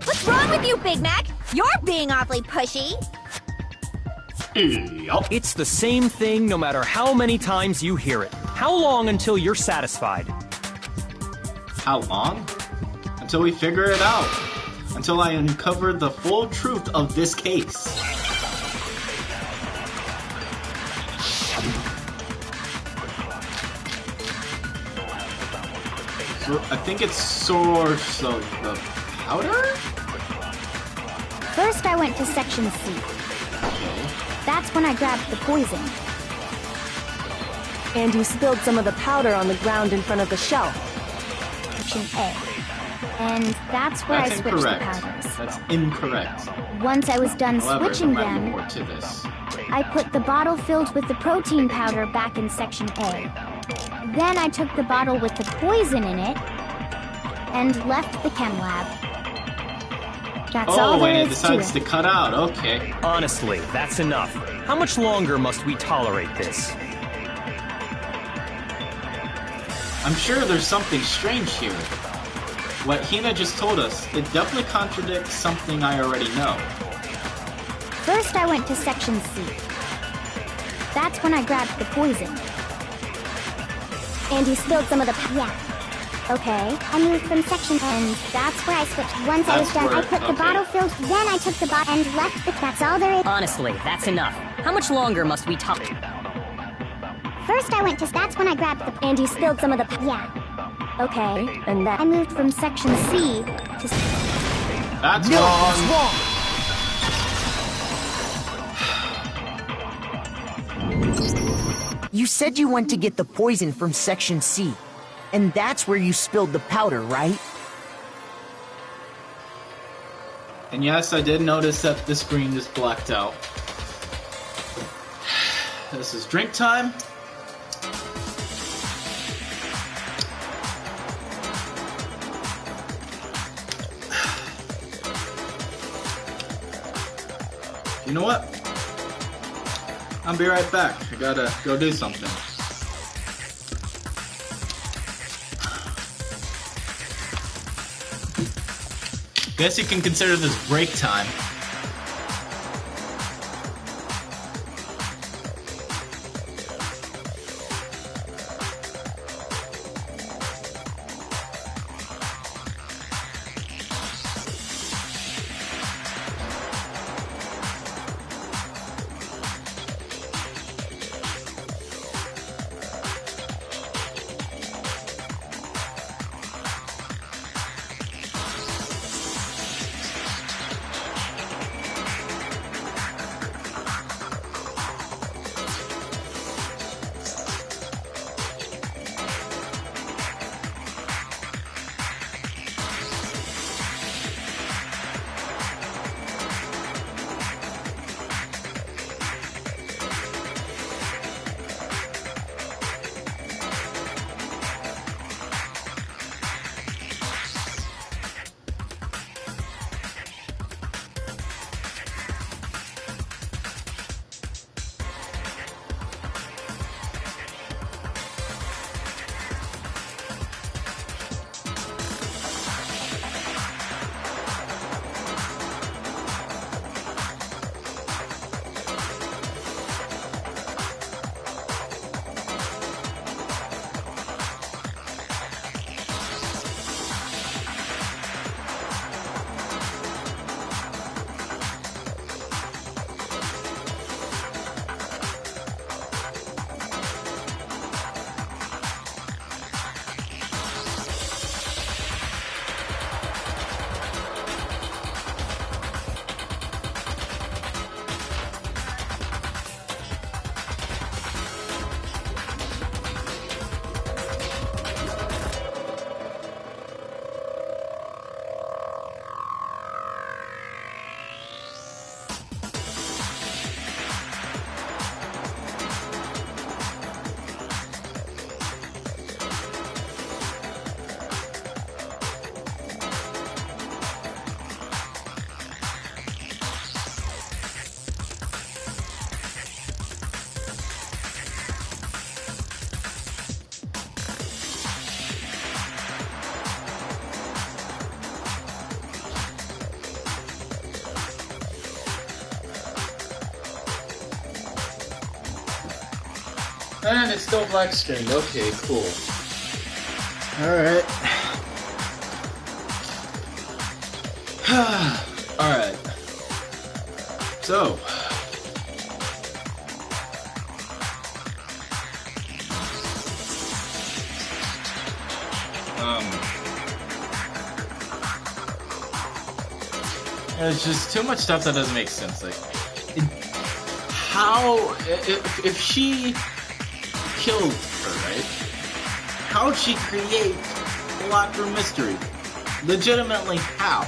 [SPEAKER 6] What's wrong with you, Big Mac? You're being awfully pushy.
[SPEAKER 1] Yup.
[SPEAKER 5] It's the same thing no matter how many times you hear it. How long until you're satisfied?
[SPEAKER 1] How long? Until we figure it out. Until I uncover the full truth of this case. So, I think it's source of the powder?
[SPEAKER 6] First, I went to Section C.
[SPEAKER 1] Okay.
[SPEAKER 6] That's when I grabbed the poison.
[SPEAKER 4] And you spilled some of the powder on the ground in front of the shelf.
[SPEAKER 6] Section A. And that's where
[SPEAKER 1] That's
[SPEAKER 6] I switched the
[SPEAKER 1] incorrect.
[SPEAKER 6] powders.
[SPEAKER 1] That's incorrect.
[SPEAKER 6] Once I was done
[SPEAKER 1] However,
[SPEAKER 6] switching
[SPEAKER 1] there might be
[SPEAKER 6] them,
[SPEAKER 1] more to this.
[SPEAKER 6] I put the bottle filled with the protein powder back in Section A. Then I took the bottle with the poison in it and left the chem lab. That's all
[SPEAKER 1] Oh,
[SPEAKER 6] there
[SPEAKER 1] and it
[SPEAKER 6] is to
[SPEAKER 1] decides
[SPEAKER 6] it.
[SPEAKER 1] to cut out. Okay.
[SPEAKER 5] Honestly, that's enough. How much longer must we tolerate this?
[SPEAKER 1] I'm sure there's something strange here. What Hina just told us, it definitely contradicts something I already know.
[SPEAKER 6] First, I went to Section C. That's when I grabbed the poison. And you spilled some of the yeah. Okay. I moved from Section and that's where I switched. Once I was
[SPEAKER 1] That's
[SPEAKER 6] done, I
[SPEAKER 1] where-
[SPEAKER 6] put the
[SPEAKER 1] okay.
[SPEAKER 6] bottle filled, then I took the bottle and left the... That's all there is.
[SPEAKER 8] Honestly, that's enough. How much longer must we tolerate?
[SPEAKER 6] First, I went to... That's when I grabbed the... And you spilled some of the... Yeah. Okay.
[SPEAKER 4] And
[SPEAKER 6] I
[SPEAKER 4] that...
[SPEAKER 6] moved from Section C to...
[SPEAKER 1] That's
[SPEAKER 3] No,
[SPEAKER 1] wrong.
[SPEAKER 3] it's wrong. You said you went to get the poison from Section C, and that's where you spilled the powder, right?
[SPEAKER 1] And yes, I did notice that the screen just blacked out. This is drink time. You know what? I'll be right back. I gotta go do something. Guess you can consider this break time. And it's still black screened. Okay, cool. Alright. Alright. So. There's just too much stuff that doesn't make sense. Like, how, if she killed her, right? How would she create a locker room mystery? Legitimately, how?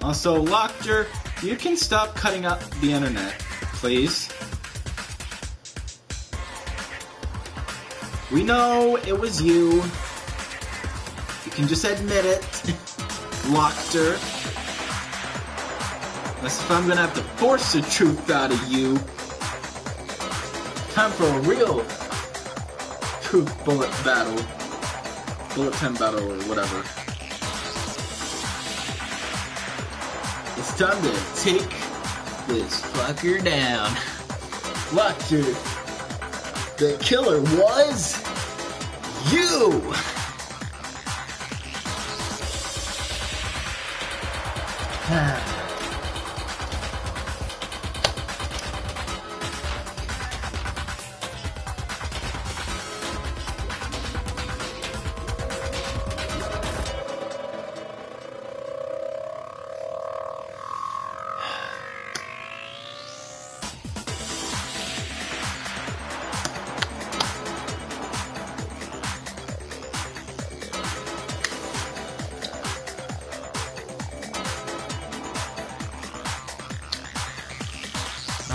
[SPEAKER 1] Also, Locker, you can stop cutting out the internet, please. We know it was you. You can just admit it. Locker. Unless if I'm gonna have to force the truth out of you. Time for a real truth bullet battle. Bullet pen battle or whatever. It's time to take this fucker down. Locker. The killer was you!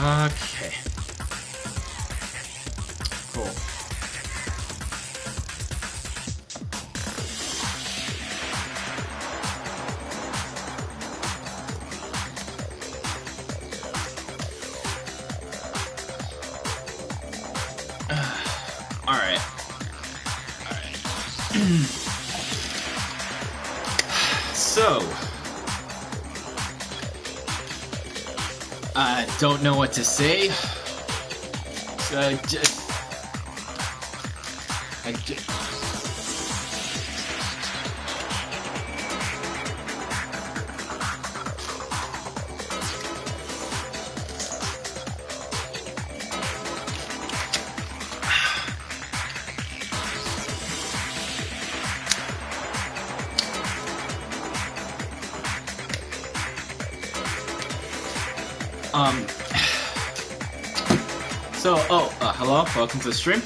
[SPEAKER 1] Okay. Cool. Alright. So, I don't know what to say. So I just hello, welcome to the stream.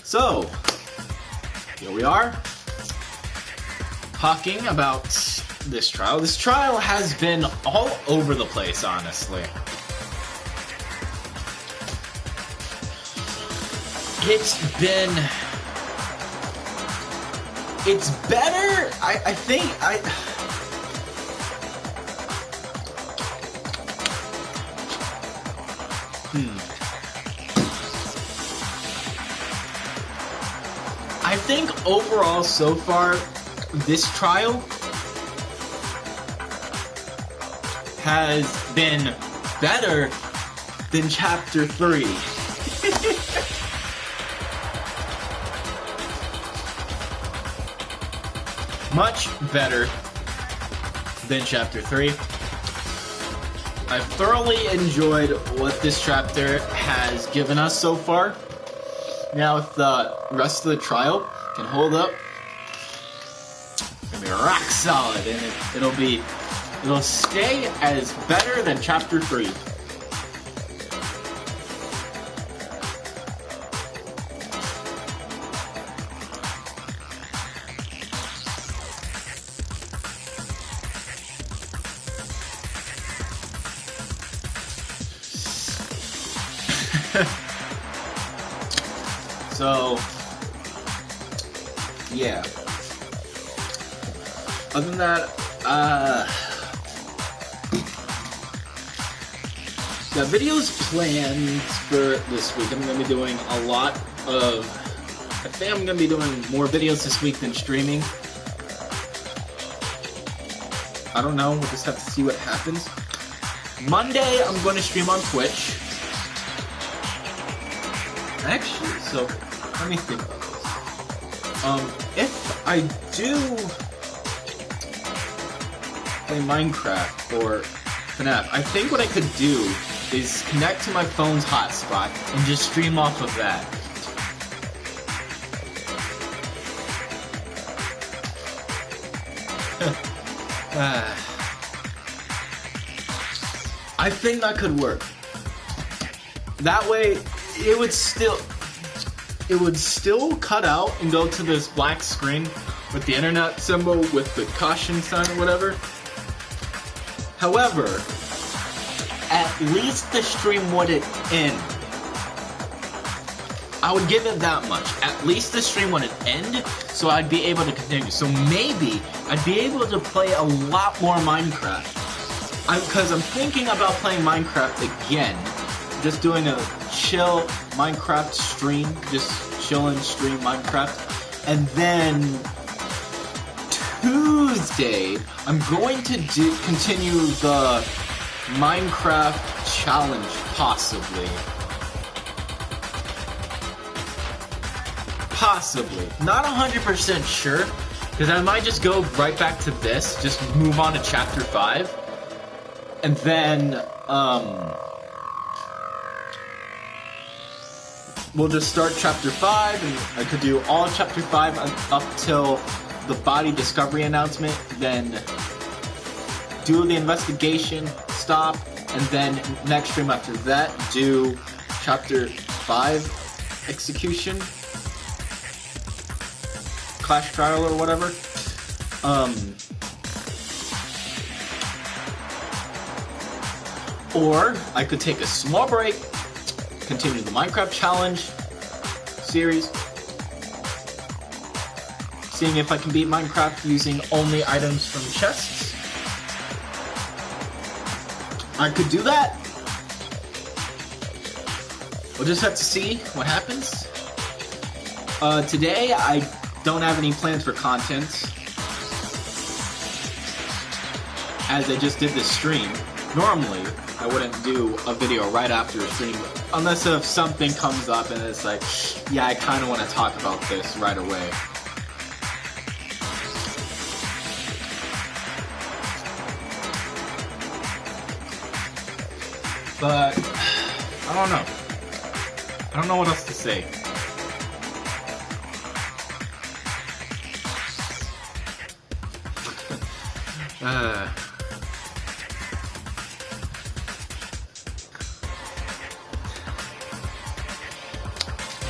[SPEAKER 1] So, here we are, talking about this trial. This trial has been all over the place, honestly. It's better, I think, I think overall so far, this trial has been better than Chapter 3. Much better than Chapter 3. I've thoroughly enjoyed what this chapter has given us so far. Now, if the rest of the trial can hold up, it's gonna be rock solid, and it'll stay as better than Chapter 3. So, yeah. Other than that, the videos planned for this week. I'm going to be doing a lot of... I think I'm going to be doing more videos this week than streaming. I don't know. We'll just have to see what happens. Monday, I'm going to stream on Twitch. Actually, so let me think about this. If I do play Minecraft or FNAF, I think what I could do is connect to my phone's hotspot and just stream off of that. I think that could work. That way, it would still cut out and go to this black screen with the internet symbol with the caution sign or whatever. However, at least the stream wouldn't end. I would give it that much. At least the stream wouldn't end, so I'd be able to continue. So maybe I'd be able to play a lot more Minecraft. Because I'm thinking about playing Minecraft again. Just doing a chill Minecraft stream. Just chill and stream Minecraft. And then Tuesday, I'm going to continue the Minecraft challenge, possibly. Possibly. Not 100% sure, because I might just go right back to this, just move on to Chapter 5, and then, we'll just start Chapter 5, and I could do all Chapter 5 up till the body discovery announcement, then do the investigation, stop, and then next stream after that, do Chapter 5 execution, Clash Trial or whatever. Or I could take a small break, continue the Minecraft challenge series, seeing if I can beat Minecraft using only items from chests. I could do that. We'll just have to see what happens. Today, I don't have any plans for content, as I just did this stream. Normally, I wouldn't do a video right after a stream, unless if something comes up and it's like, yeah, I kind of want to talk about this right away. But, I don't know. I don't know what else to say.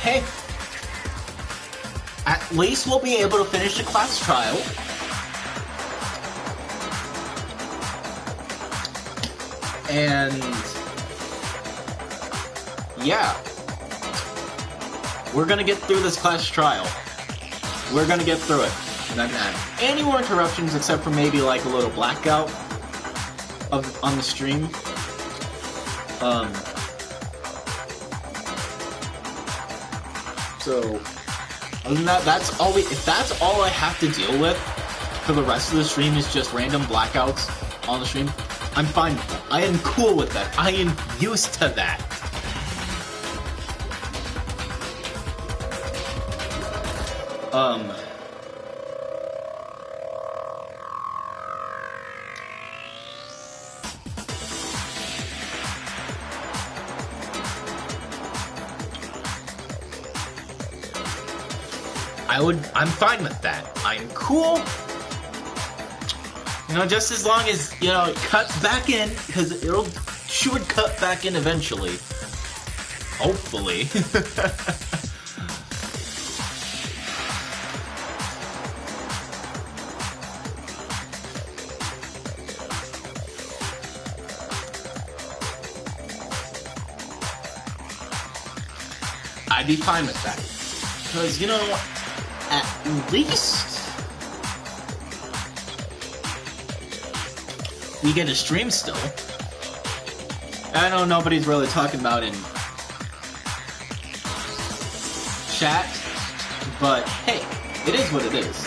[SPEAKER 1] Hey, at least we'll be able to finish the class trial. And yeah, we're gonna get through this class trial. We're gonna get through it. I'm not gonna have any more interruptions except for maybe like a little blackout on the stream. So other than that, that's all if that's all I have to deal with for the rest of the stream is just random blackouts on the stream, I'm fine with that. I am cool with that. I am used to that. I'm fine with that. I'm cool. You know, just as long as, you know, it cuts back in, because should cut back in eventually. Hopefully. I'd be fine with that. Because, you know, at least we get a stream still. I know nobody's really talking about in chat, but hey, it is what it is.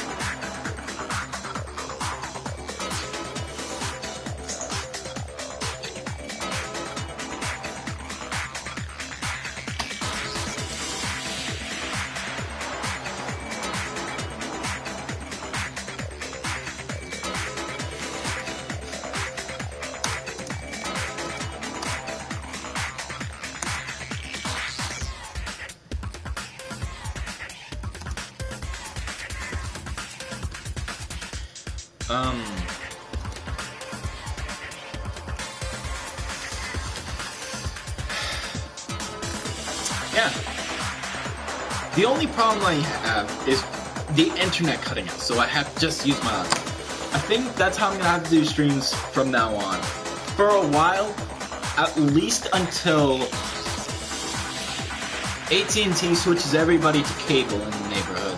[SPEAKER 1] Yeah. The only problem I have is the internet cutting out, so I have to just use my laptop. I think that's how I'm gonna have to do streams from now on. For a while, at least until AT&T switches everybody to cable in the neighborhood.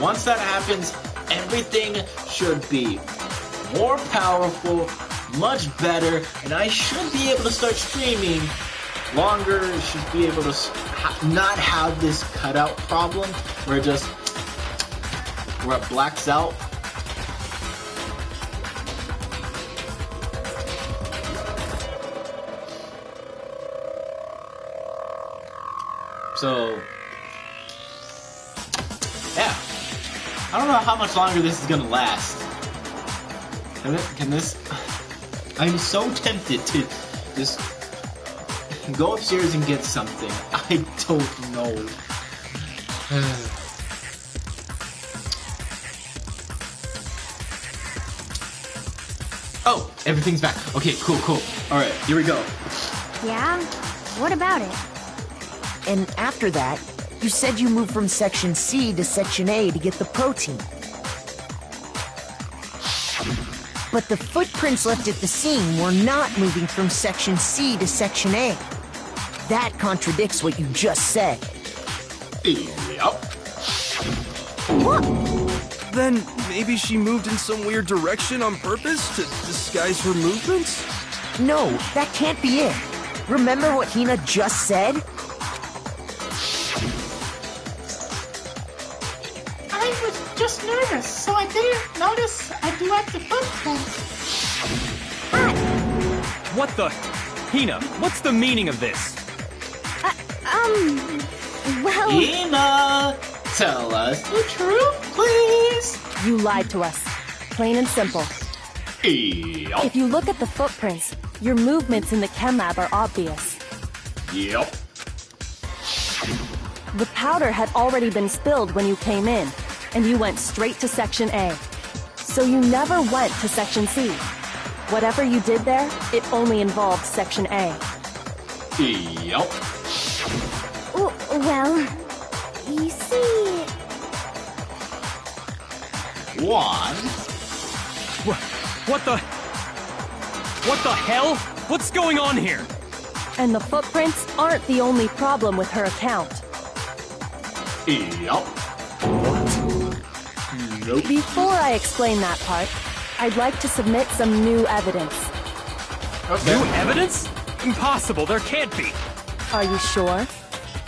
[SPEAKER 1] Once that happens, everything should be more powerful, much better, and I should be able to start streaming longer. Should be able to not have this cutout problem where it blacks out. So, yeah. I don't know how much longer this is gonna last. Can this... I'm so tempted to just go upstairs and get something. I don't know. Oh, everything's back. Okay, cool. Alright, here we go.
[SPEAKER 6] Yeah? What about it?
[SPEAKER 3] And after that, you said you moved from Section C to Section A to get the protein. But the footprints left at the scene were not moving from Section C to Section A. That contradicts what you just said.
[SPEAKER 1] Yep.
[SPEAKER 3] What?
[SPEAKER 7] Then maybe she moved in some weird direction on purpose to disguise her movements?
[SPEAKER 3] No, that can't be it. Remember what Hina just said?
[SPEAKER 1] I was just nervous, so I didn't notice I'd left the footprints.
[SPEAKER 5] What the? Hina, what's the meaning of this?
[SPEAKER 6] Well...
[SPEAKER 1] Hina, tell us the truth, please.
[SPEAKER 4] You lied to us. Plain and simple.
[SPEAKER 1] Yep.
[SPEAKER 4] If you look at the footprints, your movements in the chem lab are obvious.
[SPEAKER 1] Yep.
[SPEAKER 4] The powder had already been spilled when you came in, and you went straight to Section A. So you never went to Section C. Whatever you did there, it only involved Section A.
[SPEAKER 1] Yep.
[SPEAKER 6] Well, you see...
[SPEAKER 1] One.
[SPEAKER 5] What the hell? What's going on here?
[SPEAKER 4] And the footprints aren't the only problem with her account.
[SPEAKER 1] Yep. Nope.
[SPEAKER 4] Before I explain that part, I'd like to submit some new evidence.
[SPEAKER 1] Okay.
[SPEAKER 5] New evidence? Impossible, there can't be.
[SPEAKER 4] Are you sure?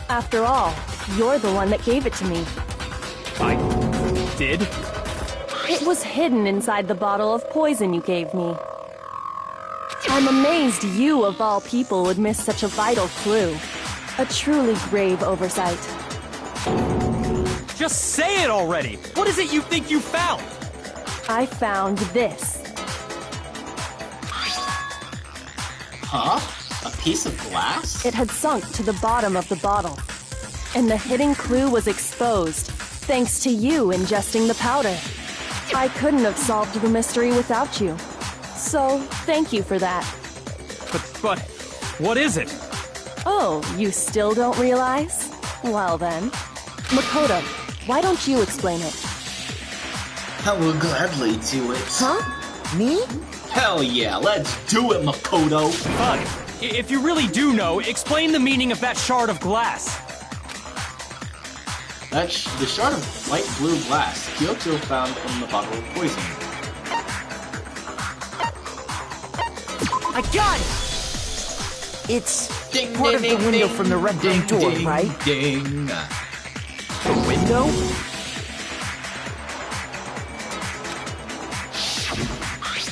[SPEAKER 4] After all, you're the one that gave it to me.
[SPEAKER 5] I did?
[SPEAKER 4] It was hidden inside the bottle of poison you gave me. I'm amazed you, of all people, would miss such a vital clue. A truly grave oversight.
[SPEAKER 5] Just say it already! What is it you think you found?
[SPEAKER 4] I found this.
[SPEAKER 1] Huh? A piece of glass?
[SPEAKER 4] It had sunk to the bottom of the bottle. And the hidden clue was exposed, thanks to you ingesting the powder. I couldn't have solved the mystery without you. So, thank you for that.
[SPEAKER 5] But, what is it?
[SPEAKER 4] Oh, you still don't realize? Well then. Makoto, why don't you explain it?
[SPEAKER 1] I will gladly do it.
[SPEAKER 3] Huh? Me?
[SPEAKER 1] Hell yeah, let's do it, Makoto.
[SPEAKER 5] Fine. If you really do know, explain the meaning of that shard of glass.
[SPEAKER 1] That's the shard of light blue glass Kyoto found in the bottle of poison.
[SPEAKER 3] I got it! It's
[SPEAKER 1] Ding,
[SPEAKER 3] part of
[SPEAKER 1] ding,
[SPEAKER 3] the window
[SPEAKER 1] ding,
[SPEAKER 3] from the red
[SPEAKER 1] ding,
[SPEAKER 3] room door,
[SPEAKER 1] ding,
[SPEAKER 3] right?
[SPEAKER 1] Ding.
[SPEAKER 3] The window?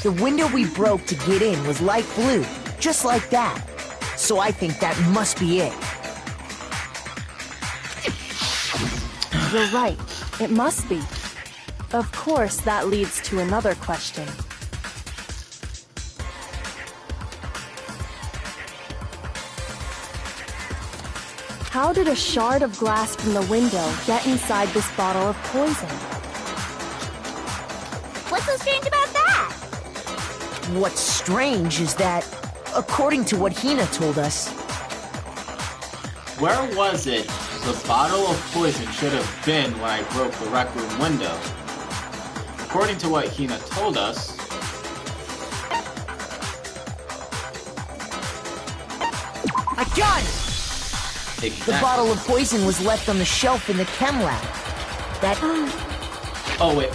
[SPEAKER 3] The window we broke to get in was light blue, just like that. So I think that must be it.
[SPEAKER 4] You're right. It must be. Of course, that leads to another question. How did a shard of glass from the window get inside this bottle of poison?
[SPEAKER 6] What's so strange about that?
[SPEAKER 3] What's strange is that, according to what Hina told us,
[SPEAKER 1] Where was it the bottle of poison should have been when I broke the rec room window? According to what Hina told us,
[SPEAKER 3] I got it!
[SPEAKER 1] exactly.
[SPEAKER 3] The bottle of poison was left on the shelf in the chem lab. That...
[SPEAKER 1] Oh wait,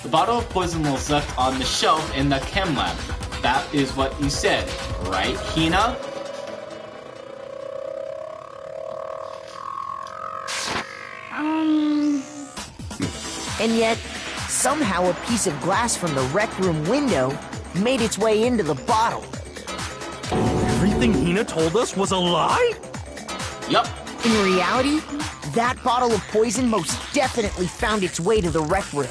[SPEAKER 1] the bottle of poison was left on the shelf in the chem lab. That is what you said, right, Hina?
[SPEAKER 3] And yet, somehow a piece of glass from the rec room window made its way into the bottle.
[SPEAKER 7] Everything Hina told us was a lie?
[SPEAKER 1] Yup.
[SPEAKER 3] In reality, that bottle of poison most definitely found its way to the rec room.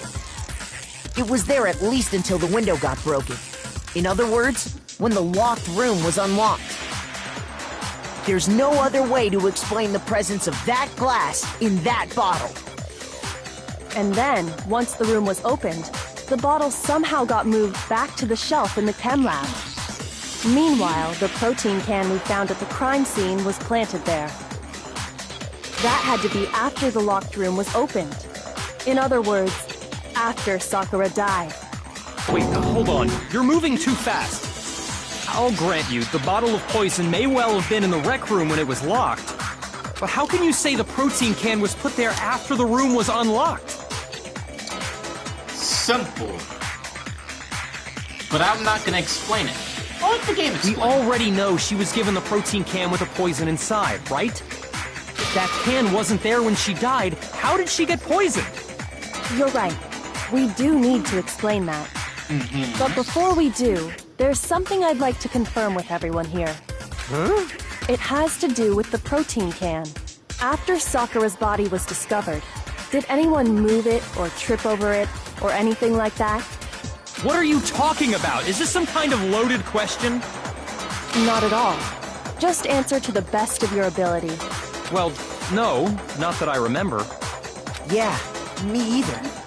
[SPEAKER 3] It was there at least until the window got broken. In other words, when the locked room was unlocked. There's no other way to explain the presence of that glass in that bottle.
[SPEAKER 4] And then, once the room was opened, the bottle somehow got moved back to the shelf in the chem lab. Meanwhile, the protein can we found at the crime scene was planted there. That had to be after the locked room was opened. In other words, after Sakura died.
[SPEAKER 5] Wait, hold on. You're moving too fast. I'll grant you, the bottle of poison may well have been in the rec room when it was locked. But how can you say the protein can was put there after the room was unlocked?
[SPEAKER 1] Simple. But I'm not gonna explain it. I'll let the game explain.
[SPEAKER 5] We already know she was given the protein can with the poison inside, right? If that can wasn't there when she died, how did she get poisoned?
[SPEAKER 4] You're right. We do need to explain that. But before we do, there's something I'd like to confirm with everyone here.
[SPEAKER 7] Huh?
[SPEAKER 4] It has to do with the protein can. After Sakura's body was discovered, did anyone move it or trip over it or anything like that?
[SPEAKER 5] What are you talking about? Is this some kind of loaded question?
[SPEAKER 4] Not at all. Just answer to the best of your ability.
[SPEAKER 5] Well, no, not that I remember.
[SPEAKER 3] Yeah, me either.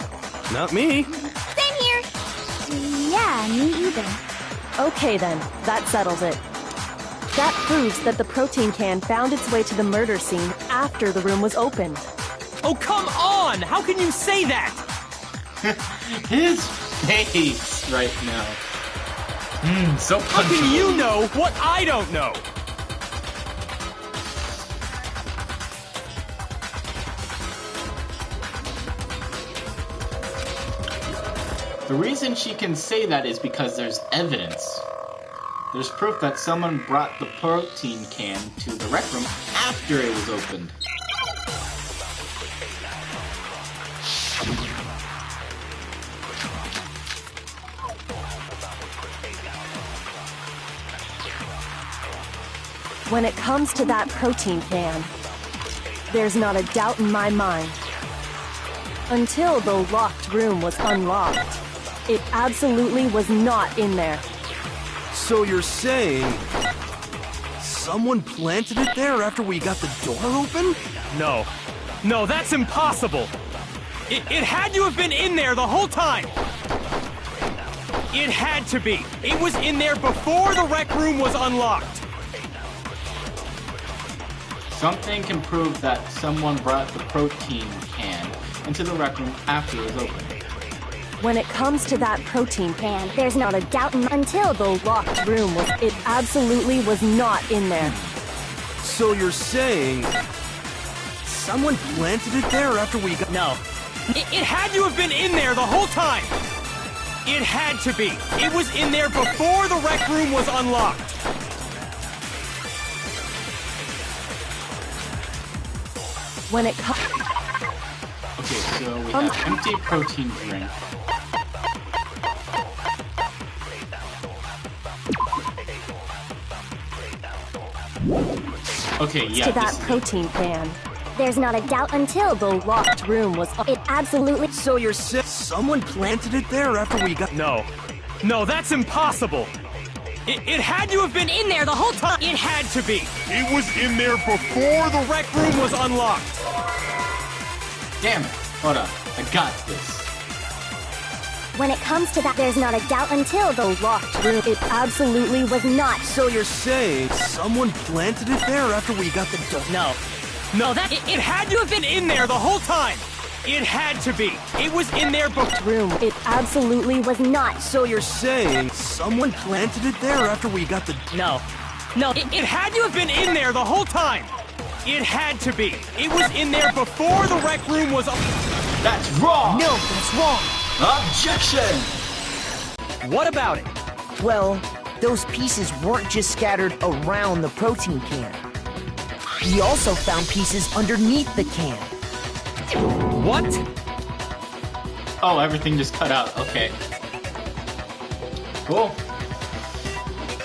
[SPEAKER 7] Not me.
[SPEAKER 6] Same here. Yeah, me either.
[SPEAKER 4] Okay then, that settles it. That proves that the protein can found its way to the murder scene after the room was opened.
[SPEAKER 5] Oh, come on! How can you say that?
[SPEAKER 1] His face right now. So
[SPEAKER 5] How can
[SPEAKER 1] punchable.
[SPEAKER 5] you know what I don't know?
[SPEAKER 1] The reason she can say that is because there's evidence. There's proof that someone brought the protein can to the rec room after it was opened.
[SPEAKER 4] When it comes to that protein can, there's not a doubt in my mind. Until the locked room was unlocked, it absolutely was not in there.
[SPEAKER 7] So you're saying someone planted it there after we got the door open?
[SPEAKER 5] No. No, that's impossible. It had to have been in there the whole time. It had to be. It was in there before the rec room was unlocked.
[SPEAKER 1] Something can prove that someone brought the protein can into the rec room after it was opened.
[SPEAKER 4] When it comes to that protein can, there's not a doubt until the locked room was. It absolutely was not in there.
[SPEAKER 7] So you're saying someone planted it there after we got...
[SPEAKER 5] No. It had to have been in there the whole time. It had to be. It was in there before the rec room was unlocked.
[SPEAKER 4] When it comes...
[SPEAKER 1] Okay, so we have empty protein drink. Okay, yeah.
[SPEAKER 4] to that protein can, there's not a doubt until the locked room was. It absolutely.
[SPEAKER 7] So you're saying someone planted it there after we got...
[SPEAKER 5] No. No, that's impossible. It had to have been in there the whole time. It had to be. It was in there before the rec room was unlocked.
[SPEAKER 1] Damn it. Hold on. I got this.
[SPEAKER 6] When it comes to that, there's not a doubt until the
[SPEAKER 4] Locked room. It absolutely was not.
[SPEAKER 7] So you're saying someone planted it there after we got the
[SPEAKER 5] No, it had to have been in there the whole time. It had to be. It was in there before.
[SPEAKER 4] Room. It absolutely was not.
[SPEAKER 7] So you're saying someone planted it there after we got the
[SPEAKER 5] No, it had to have been in there the whole time. It had to be. It was in there before the rec room was up.
[SPEAKER 1] That's wrong!
[SPEAKER 3] No, that's wrong.
[SPEAKER 1] Objection!
[SPEAKER 5] What about it?
[SPEAKER 3] Well, those pieces weren't just scattered around the protein can. We also found pieces underneath the can.
[SPEAKER 5] What?
[SPEAKER 1] Oh, everything just cut out. Okay. Cool.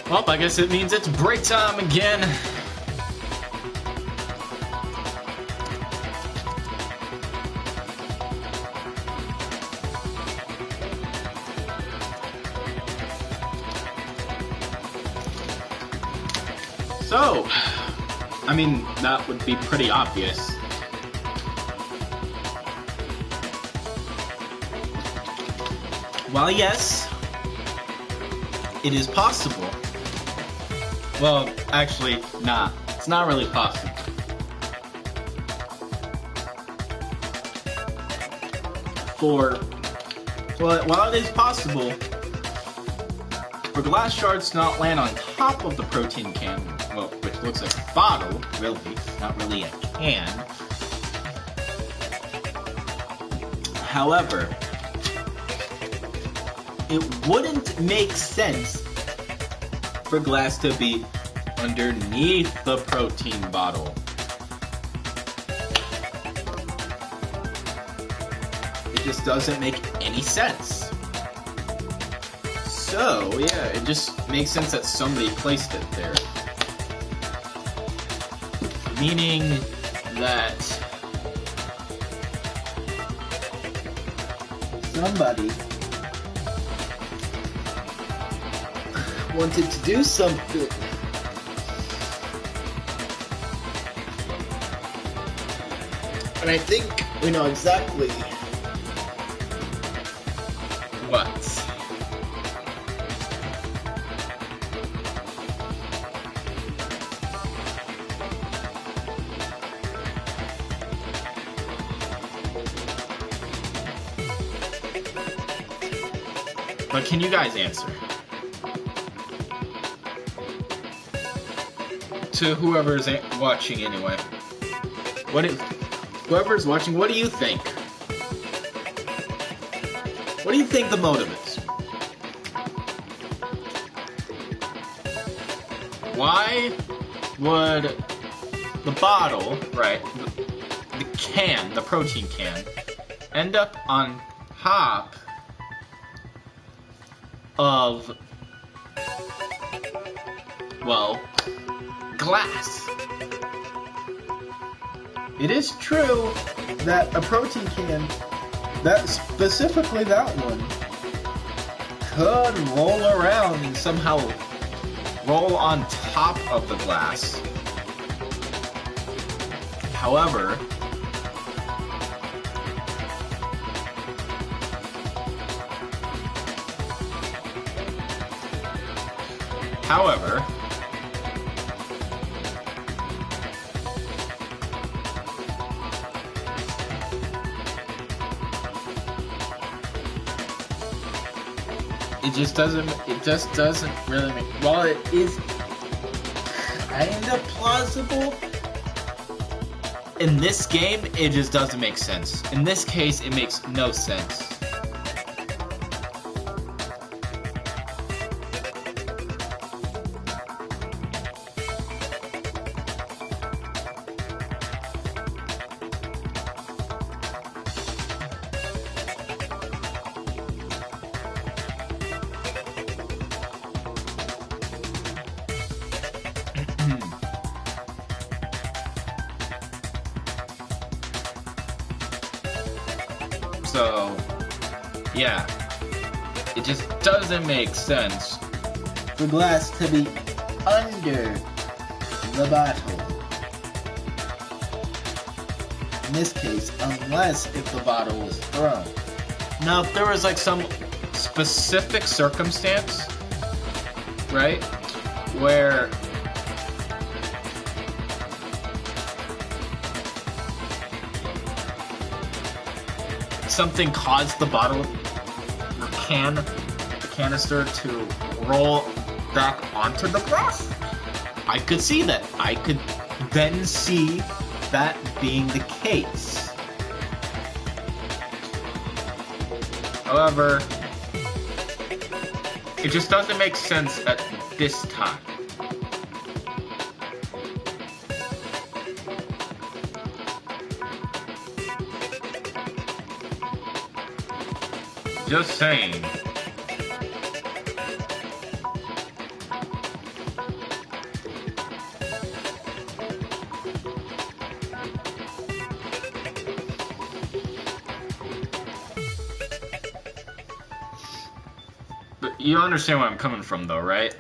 [SPEAKER 1] Well, I guess it means it's break time again. So, I mean, that would be pretty obvious. Well, yes, it is possible. Well, actually, nah, it's not really possible. While it is possible for glass shards to not land on top of the protein can, well, which looks like a bottle, really, not really a can. However, it wouldn't make sense for glass to be underneath the protein bottle. It just doesn't make any sense. So, yeah, it just makes sense that somebody placed it there. Meaning that somebody wanted to do something. And I think we know exactly what. But can you guys answer? To whoever's watching anyway. Whoever's watching, what do you think? What do you think the motive is? Why would the bottle, right, the can, the protein can, end up on top of, well, glass? It is true that a protein can, that specifically that one, could roll around and somehow roll on top of the glass. However, it just doesn't really make, while it is kind of plausible, in this game, it just doesn't make sense. In this case, it makes no sense. So, yeah, it just doesn't make sense for glass to be under the bottle. in this case, unless if the bottle was thrown. Now, if there was like some specific circumstance, right, where something caused the bottle or canister to roll back onto the glass, I could see that. I could then see that being the case. However, it just doesn't make sense at this time. Just saying. But you understand where I'm coming from, though, right?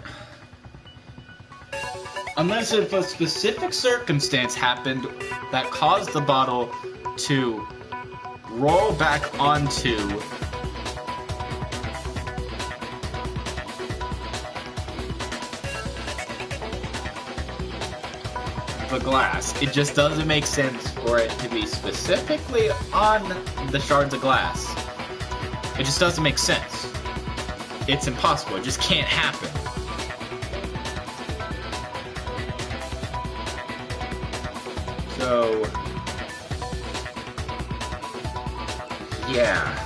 [SPEAKER 1] Unless if a specific circumstance happened that caused the bottle to roll back onto the glass, it just doesn't make sense for it to be specifically on the shards of glass. It just doesn't make sense. It's impossible. It just can't happen. So, yeah.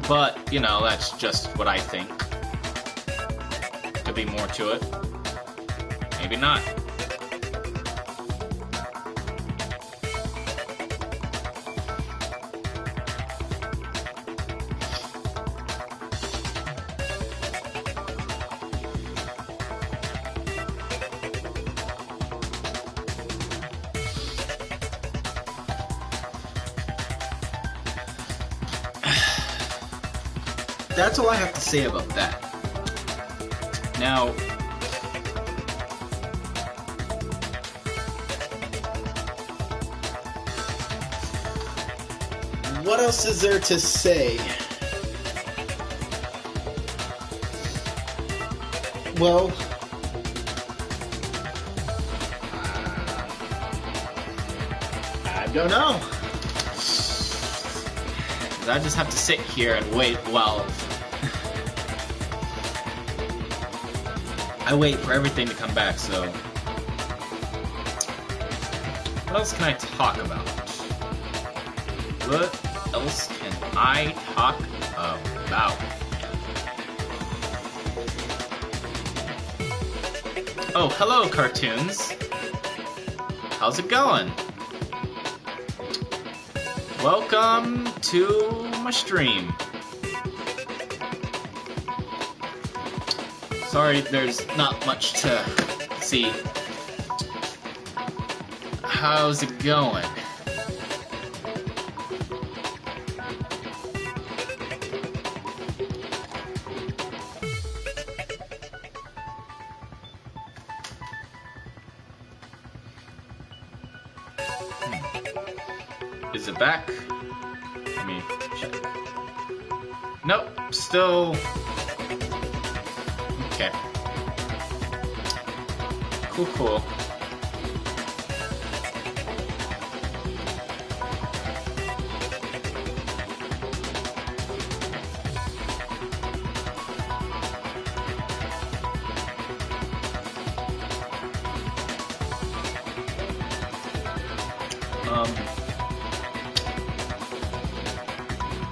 [SPEAKER 1] But, you know, that's just what I think. Could be more to it. Maybe not. That's all I have to say about that. Now, what else is there to say? Well, I don't know. I just have to sit here and wait while I wait for everything to come back, so what else can I talk about? What else can I talk about? Oh, hello, cartoons. How's it going? Welcome to my stream. Sorry, there's not much to see. How's it going? Is it back? Let me check. Nope, still... Okay. Cool, cool.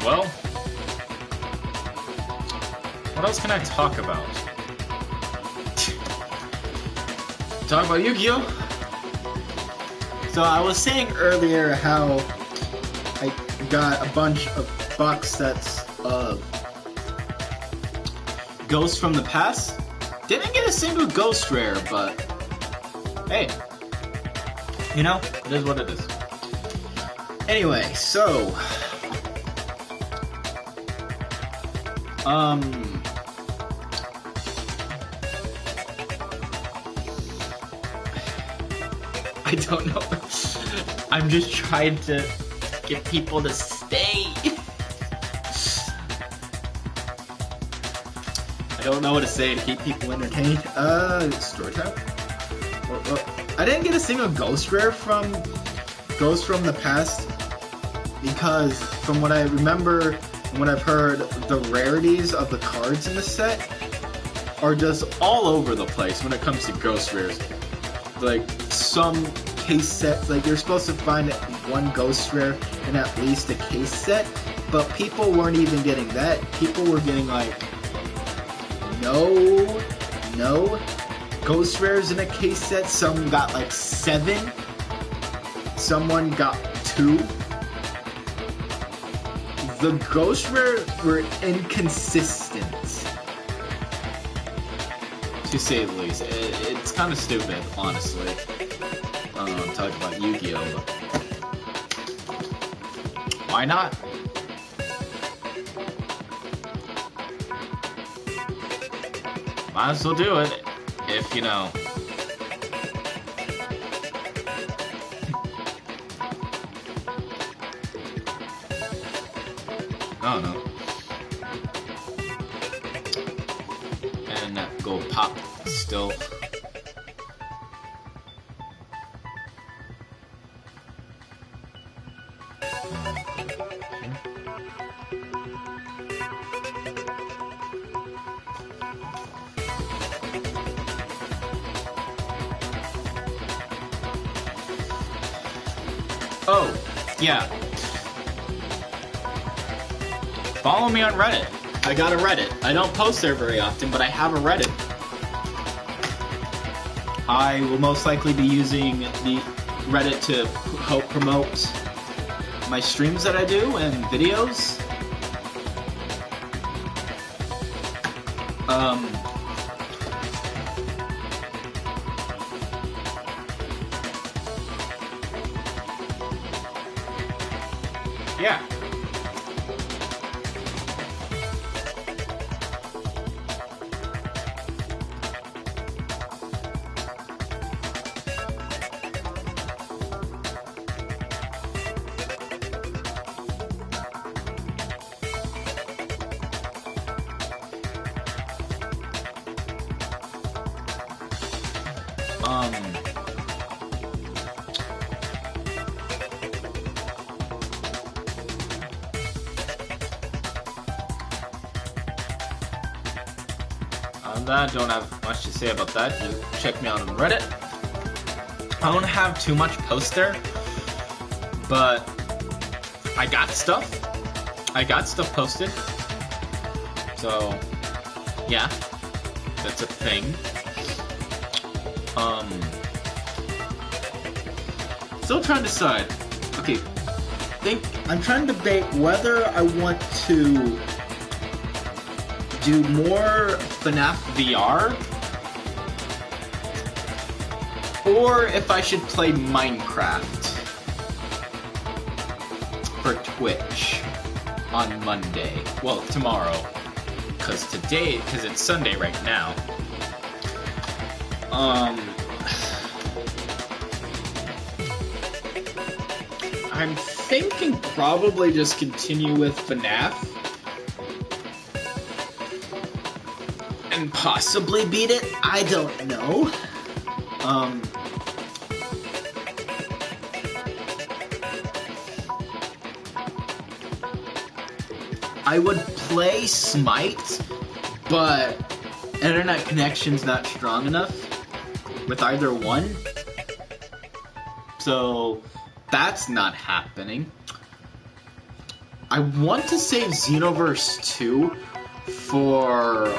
[SPEAKER 1] Well, what else can I talk about? Talk about Yu-Gi-Oh! So I was saying earlier how I got a bunch of box sets of Ghosts from the Past. Didn't get a single Ghost Rare, but hey, you know, it is what it is. Anyway, so I don't know. I'm just trying to get people to stay. I don't know what to say to keep people entertained. Story time? I didn't get a single ghost rare from Ghosts from the Past because from what I remember and what I've heard, the rarities of the cards in the set are just all over the place when it comes to ghost rares. Like, some case sets, like, you're supposed to find one ghost rare in at least a case set, but people weren't even getting that. People were getting, like, no ghost rares in a case set. Some got, like, 7. Someone got 2. The ghost rares were inconsistent, to say the least. It's kind of stupid, honestly. I'm talking about Yu-Gi-Oh, but why not? Might as well do it, if you know. I don't know. And go pop still. Oh, yeah. Follow me on Reddit. I got a Reddit. I don't post there very often, but I have a Reddit. I will most likely be using the Reddit to help promote my streams that I do and videos. Yeah. I don't have much to say about that. Just check me out on Reddit. I don't have too much post there, but I got stuff. I got stuff posted. So, yeah, that's a thing. Still trying to decide. Okay, I'm trying to debate whether I want to do more FNAF VR, or if I should play Minecraft for Twitch on Monday. Well, tomorrow, because it's Sunday right now. I'm thinking probably just continue with FNAF. And possibly beat it? I don't know. I would play Smite, but internet connection's not strong enough with either one. So that's not happening. I want to save Xenoverse 2 for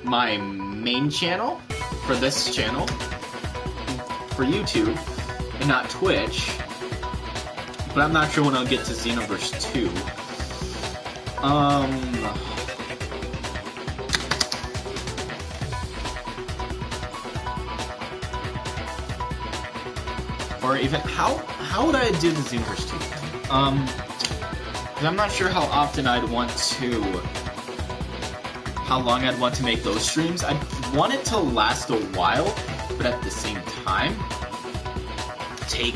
[SPEAKER 1] my main channel, for this channel, for YouTube, and not Twitch. But I'm not sure when I'll get to Xenoverse 2. Or even, how would I do the Xenoverse 2 thing? 'Cause I'm not sure how often I'd want to... How long I'd want to make those streams. I'd want it to last a while, but at the same time, take...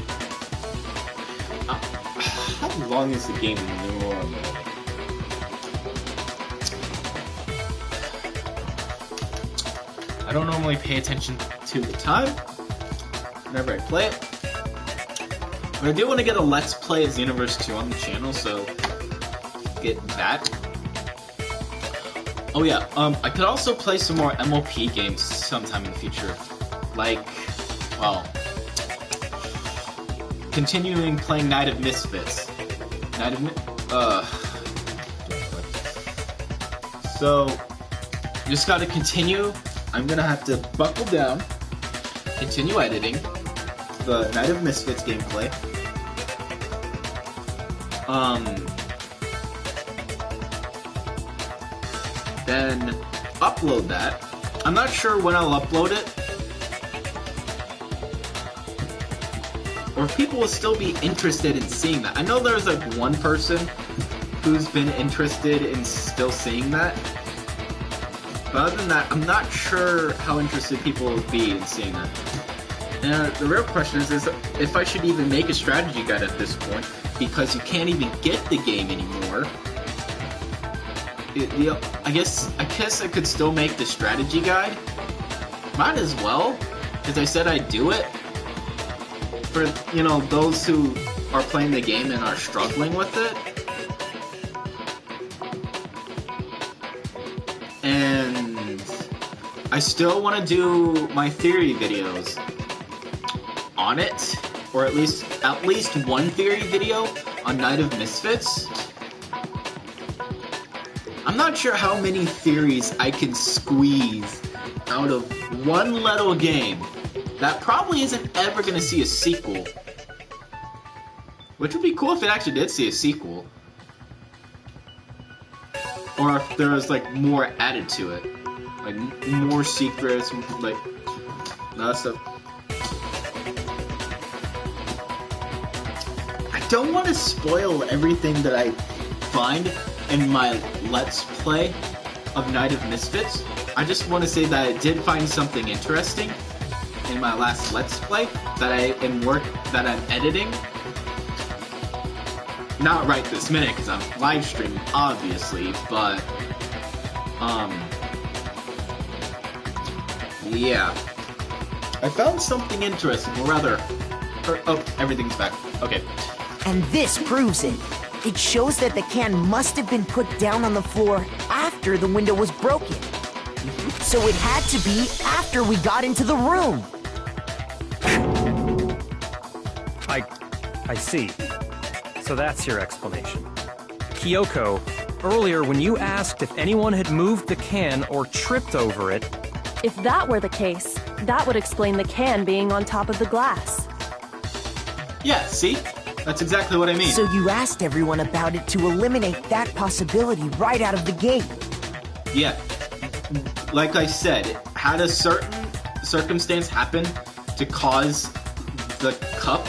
[SPEAKER 1] how long is the game normally? I don't normally pay attention to the time whenever I play it. But I do want to get a Let's Play of Xenoverse 2 on the channel, so get that. Oh yeah, I could also play some more MLP games sometime in the future. Like, well, continuing playing Night of Misfits. So, just gotta continue. I'm gonna have to buckle down, continue editing the Night of Misfits gameplay. Then upload that. I'm not sure when I'll upload it, or if people will still be interested in seeing that. I know there's like one person who's been interested in still seeing that. But other than that, I'm not sure how interested people will be in seeing that. And the real question is if I should even make a strategy guide at this point, because you can't even get the game anymore. I guess I could still make the strategy guide. Might as well, because I said I'd do it. For, you know, those who are playing the game and are struggling with it. And I still want to do my theory videos on it, or at least one theory video on Night of Misfits. I'm not sure how many theories I can squeeze out of one little game that probably isn't ever going to see a sequel. Which would be cool if it actually did see a sequel. Or if there was, like, more added to it. Like, more secrets, like, that stuff. I don't want to spoil everything that I find in my Let's Play of Night of Misfits. I just want to say that I did find something interesting in my last Let's Play that I'm editing. Not right this minute, because I'm live streaming, obviously, but, yeah. I found something interesting, or rather, oh, everything's back. Okay.
[SPEAKER 3] And this proves it. It shows that the can must have been put down on the floor after the window was broken. So it had to be after we got into the room.
[SPEAKER 5] I see. So that's your explanation. Kyoko, earlier when you asked if anyone had moved the can or tripped over it...
[SPEAKER 4] If that were the case, that would explain the can being on top of the glass.
[SPEAKER 1] Yeah, see? That's exactly what I mean.
[SPEAKER 3] So you asked everyone about it to eliminate that possibility right out of the gate.
[SPEAKER 1] Yeah. Like I said, had a certain circumstance happen to cause the cup,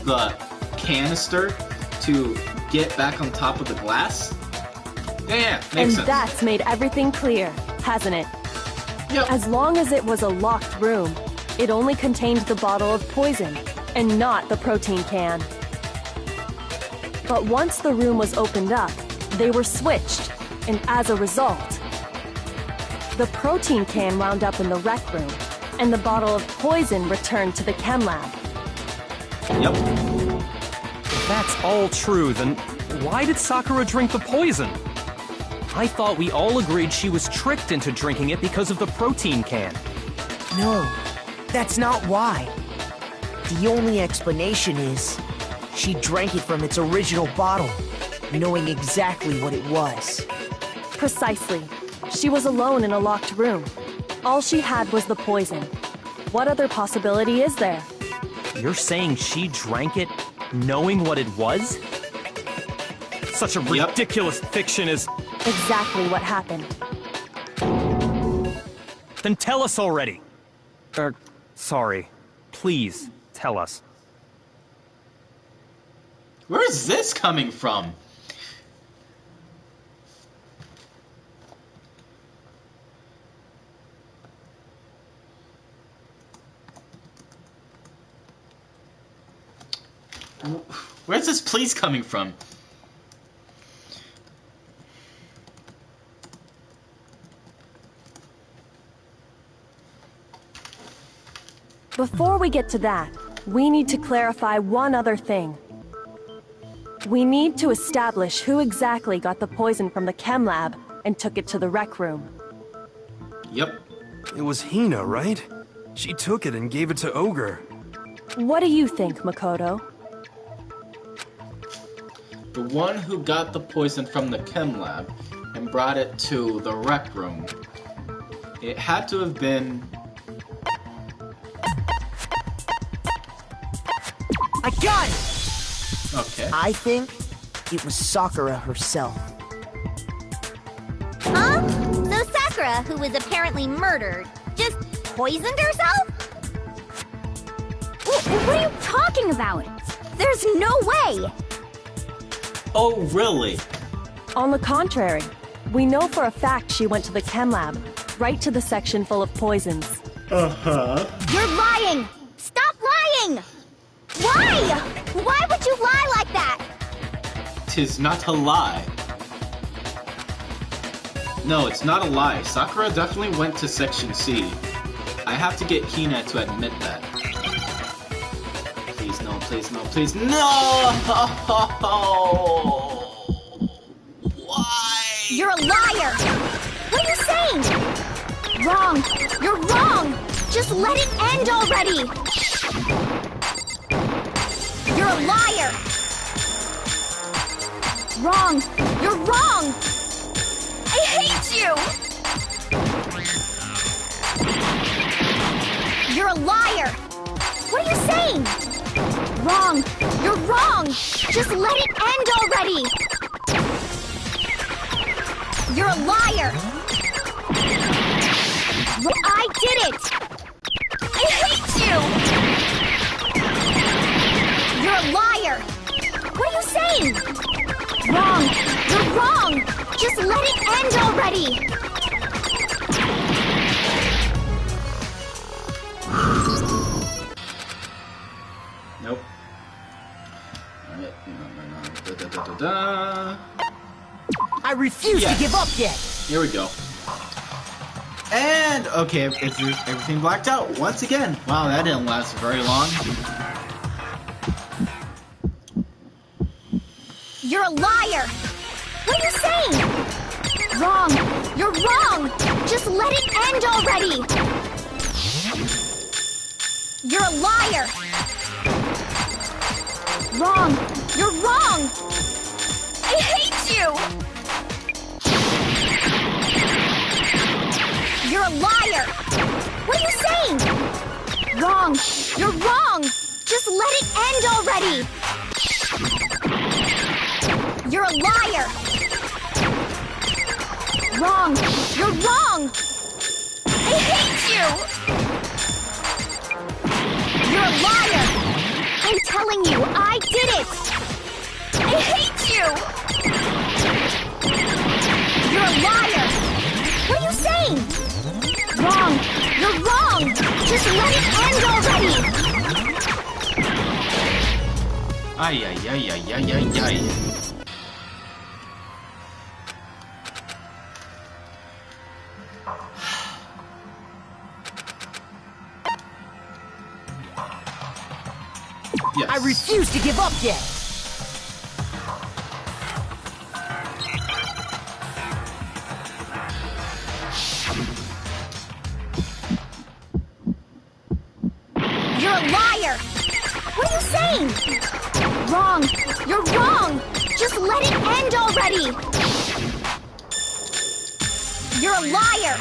[SPEAKER 1] the canister, to get back on top of the glass. Yeah, makes sense.
[SPEAKER 4] That's made everything clear, hasn't it?
[SPEAKER 1] Yep.
[SPEAKER 4] As long as it was a locked room, it only contained the bottle of poison, and not the protein can. But once the room was opened up, they were switched, and as a result, the protein can wound up in the rec room, and the bottle of poison returned to the chem lab.
[SPEAKER 1] Yep.
[SPEAKER 5] If that's all true, then why did Sakura drink the poison? I thought we all agreed she was tricked into drinking it because of the protein can.
[SPEAKER 3] No, that's not why. The only explanation is she drank it from its original bottle, knowing exactly what it was.
[SPEAKER 4] Precisely. She was alone in a locked room. All she had was the poison. What other possibility is there?
[SPEAKER 5] You're saying she drank it knowing what it was? Such a ridiculous fiction is...
[SPEAKER 4] Exactly what happened.
[SPEAKER 5] Then tell us already. Sorry. Please, tell us.
[SPEAKER 1] Where's this coming from? Where's this please coming from?
[SPEAKER 4] Before we get to that, we need to clarify one other thing. We need to establish who exactly got the poison from the chem lab and took it to the rec room.
[SPEAKER 1] Yep.
[SPEAKER 7] It was Hina, right? She took it and gave it to Ogre.
[SPEAKER 4] What do you think, Makoto?
[SPEAKER 1] The one who got the poison from the chem lab and brought it to the rec room. It had to have been...
[SPEAKER 3] I got it!
[SPEAKER 1] Okay.
[SPEAKER 3] I think it was Sakura herself.
[SPEAKER 6] Huh? So Sakura, who was apparently murdered, just poisoned herself?
[SPEAKER 2] What are you talking about? There's no way!
[SPEAKER 1] Oh, really?
[SPEAKER 4] On the contrary, we know for a fact she went to the chem lab, right to the section full of poisons.
[SPEAKER 1] Uh-huh.
[SPEAKER 6] You're lying! Stop lying! Why? Why would you lie like that?
[SPEAKER 1] 'Tis not a lie. No, it's not a lie. Sakura definitely went to Section C. I have to get Hina to admit that. Please, no, please, no, please, no! Why?
[SPEAKER 6] You're a liar! What are you saying? Wrong! You're wrong! Just let it end already! You're a liar! Wrong! You're wrong! I hate you! You're a liar! What are you saying? Wrong! You're wrong! Just let it end already! You're a liar! I did it! I hate you! You're a liar! What are you saying? Wrong! You're wrong! Just let it end already!
[SPEAKER 1] Nope. Alright. Da-da-da-da-da.
[SPEAKER 3] I refuse
[SPEAKER 1] Yes.
[SPEAKER 3] to give up yet!
[SPEAKER 1] Here we go. And, okay, it's everything blacked out once again. Wow, that didn't last very long.
[SPEAKER 6] You're a liar! What are you saying? Wrong! You're wrong! Just let it end already! You're a liar! Wrong! You're wrong! I hate you! You're a liar! What are you saying? Wrong! You're wrong! Just let it end already! You're a liar! Wrong! You're wrong! I hate you! You're a liar! I'm telling you, I did it! I hate you! You're a liar! What are you saying? Wrong! You're wrong! Just let it end already!
[SPEAKER 1] Ay, ay, ay, ay, ay, ay, ay. Yes.
[SPEAKER 3] I refuse to give up yet!
[SPEAKER 6] You're a liar! What are you saying? Wrong! You're wrong! Just let it end already! You're a liar!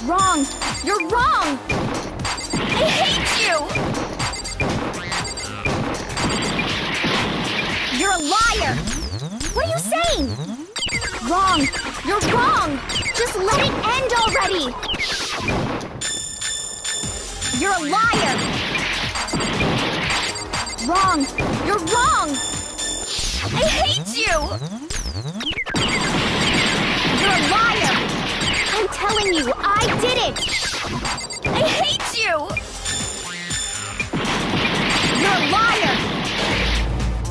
[SPEAKER 6] Wrong! You're wrong! I hate you! You're a liar! What are you saying? Wrong! You're wrong! Just let it end already! You're a liar! Wrong! You're wrong! I hate you! You're a liar! I'm telling you, I did it! I hate you! You're a liar!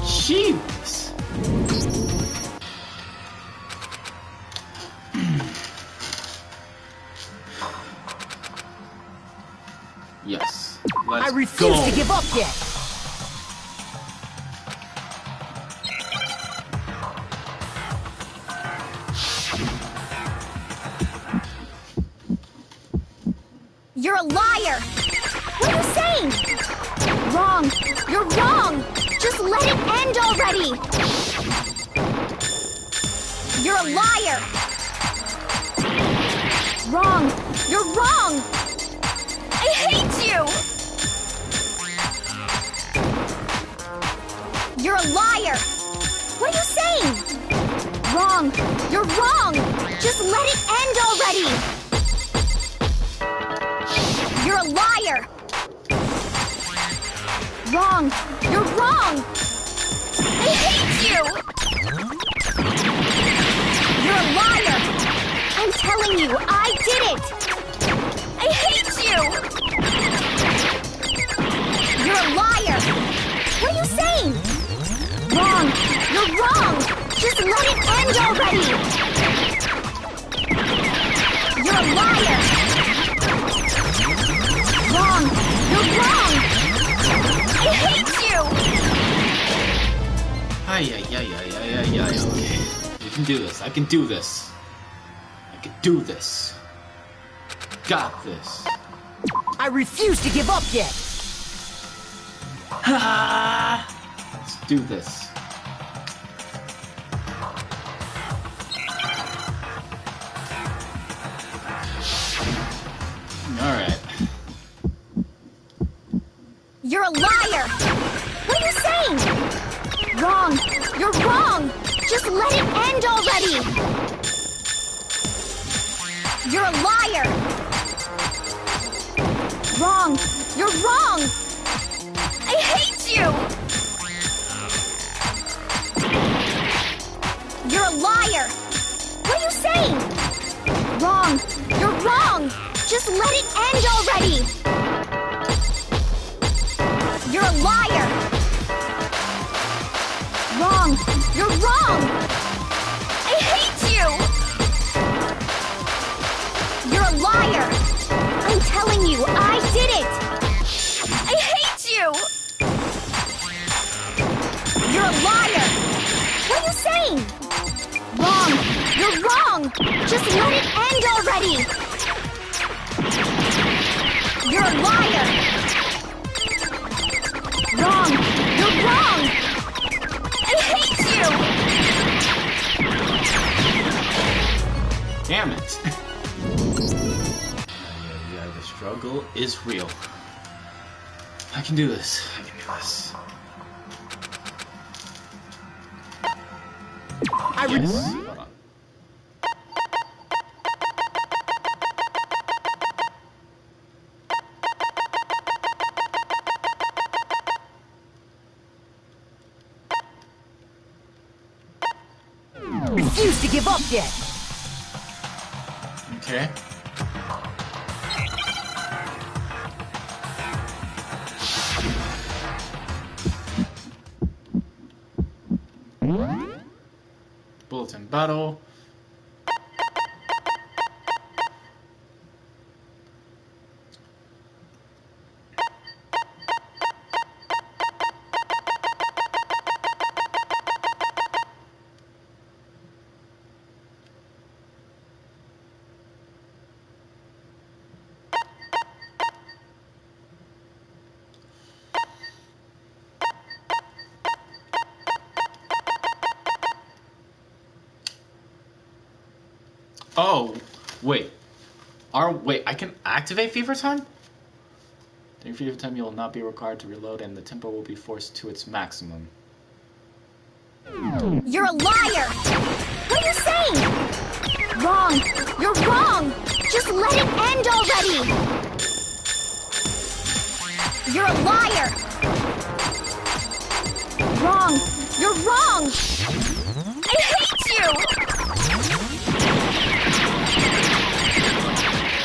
[SPEAKER 1] Jeez. Yes. Let's
[SPEAKER 3] I refuse
[SPEAKER 1] go.
[SPEAKER 3] to give up yet.
[SPEAKER 6] You're a liar! What are you saying? Wrong! You're wrong! Just let it end already! You're a liar! Wrong! You're wrong! I hate you! You're a liar! What are you saying? Wrong! You're wrong! Just let it end already! You're a liar! Wrong! You're wrong! I hate you! You're a liar! I'm telling you, I did it! I hate you! You're a liar! What are you saying? Wrong! You're wrong! Just let it end already! You're a liar! Wrong! You're wrong! I hate you!
[SPEAKER 1] Ay. Okay. We can do this. I can do this. I can do this. Got this.
[SPEAKER 3] I refuse to give up yet.
[SPEAKER 1] Let's do this. Alright.
[SPEAKER 6] You're a liar! What are you saying? Wrong! You're wrong! Just let it end already! You're a liar! Wrong! You're wrong! I hate you! You're a liar! What are you saying? Wrong! You're wrong! Just let it end already! You're a liar! Wrong! You're wrong! I hate you! You're a liar! I'm telling you, I did it! I hate you! You're a liar! What are you saying? Wrong! You're wrong! Just let it end already! You're a liar! Wrong! You're wrong! I hate you!
[SPEAKER 1] Damn it. The struggle is real. I can do this. I can do this. Yes. Hold on.
[SPEAKER 3] Refuse to give up yet.
[SPEAKER 1] Okay. Bulletin battle. Oh, wait. Wait, I can activate Fever Time? During Fever Time, you will not be required to reload, and the tempo will be forced to its maximum.
[SPEAKER 6] You're a liar! What are you saying? Wrong! You're wrong! Just let it end already! You're a liar! Wrong! You're wrong! I hate you!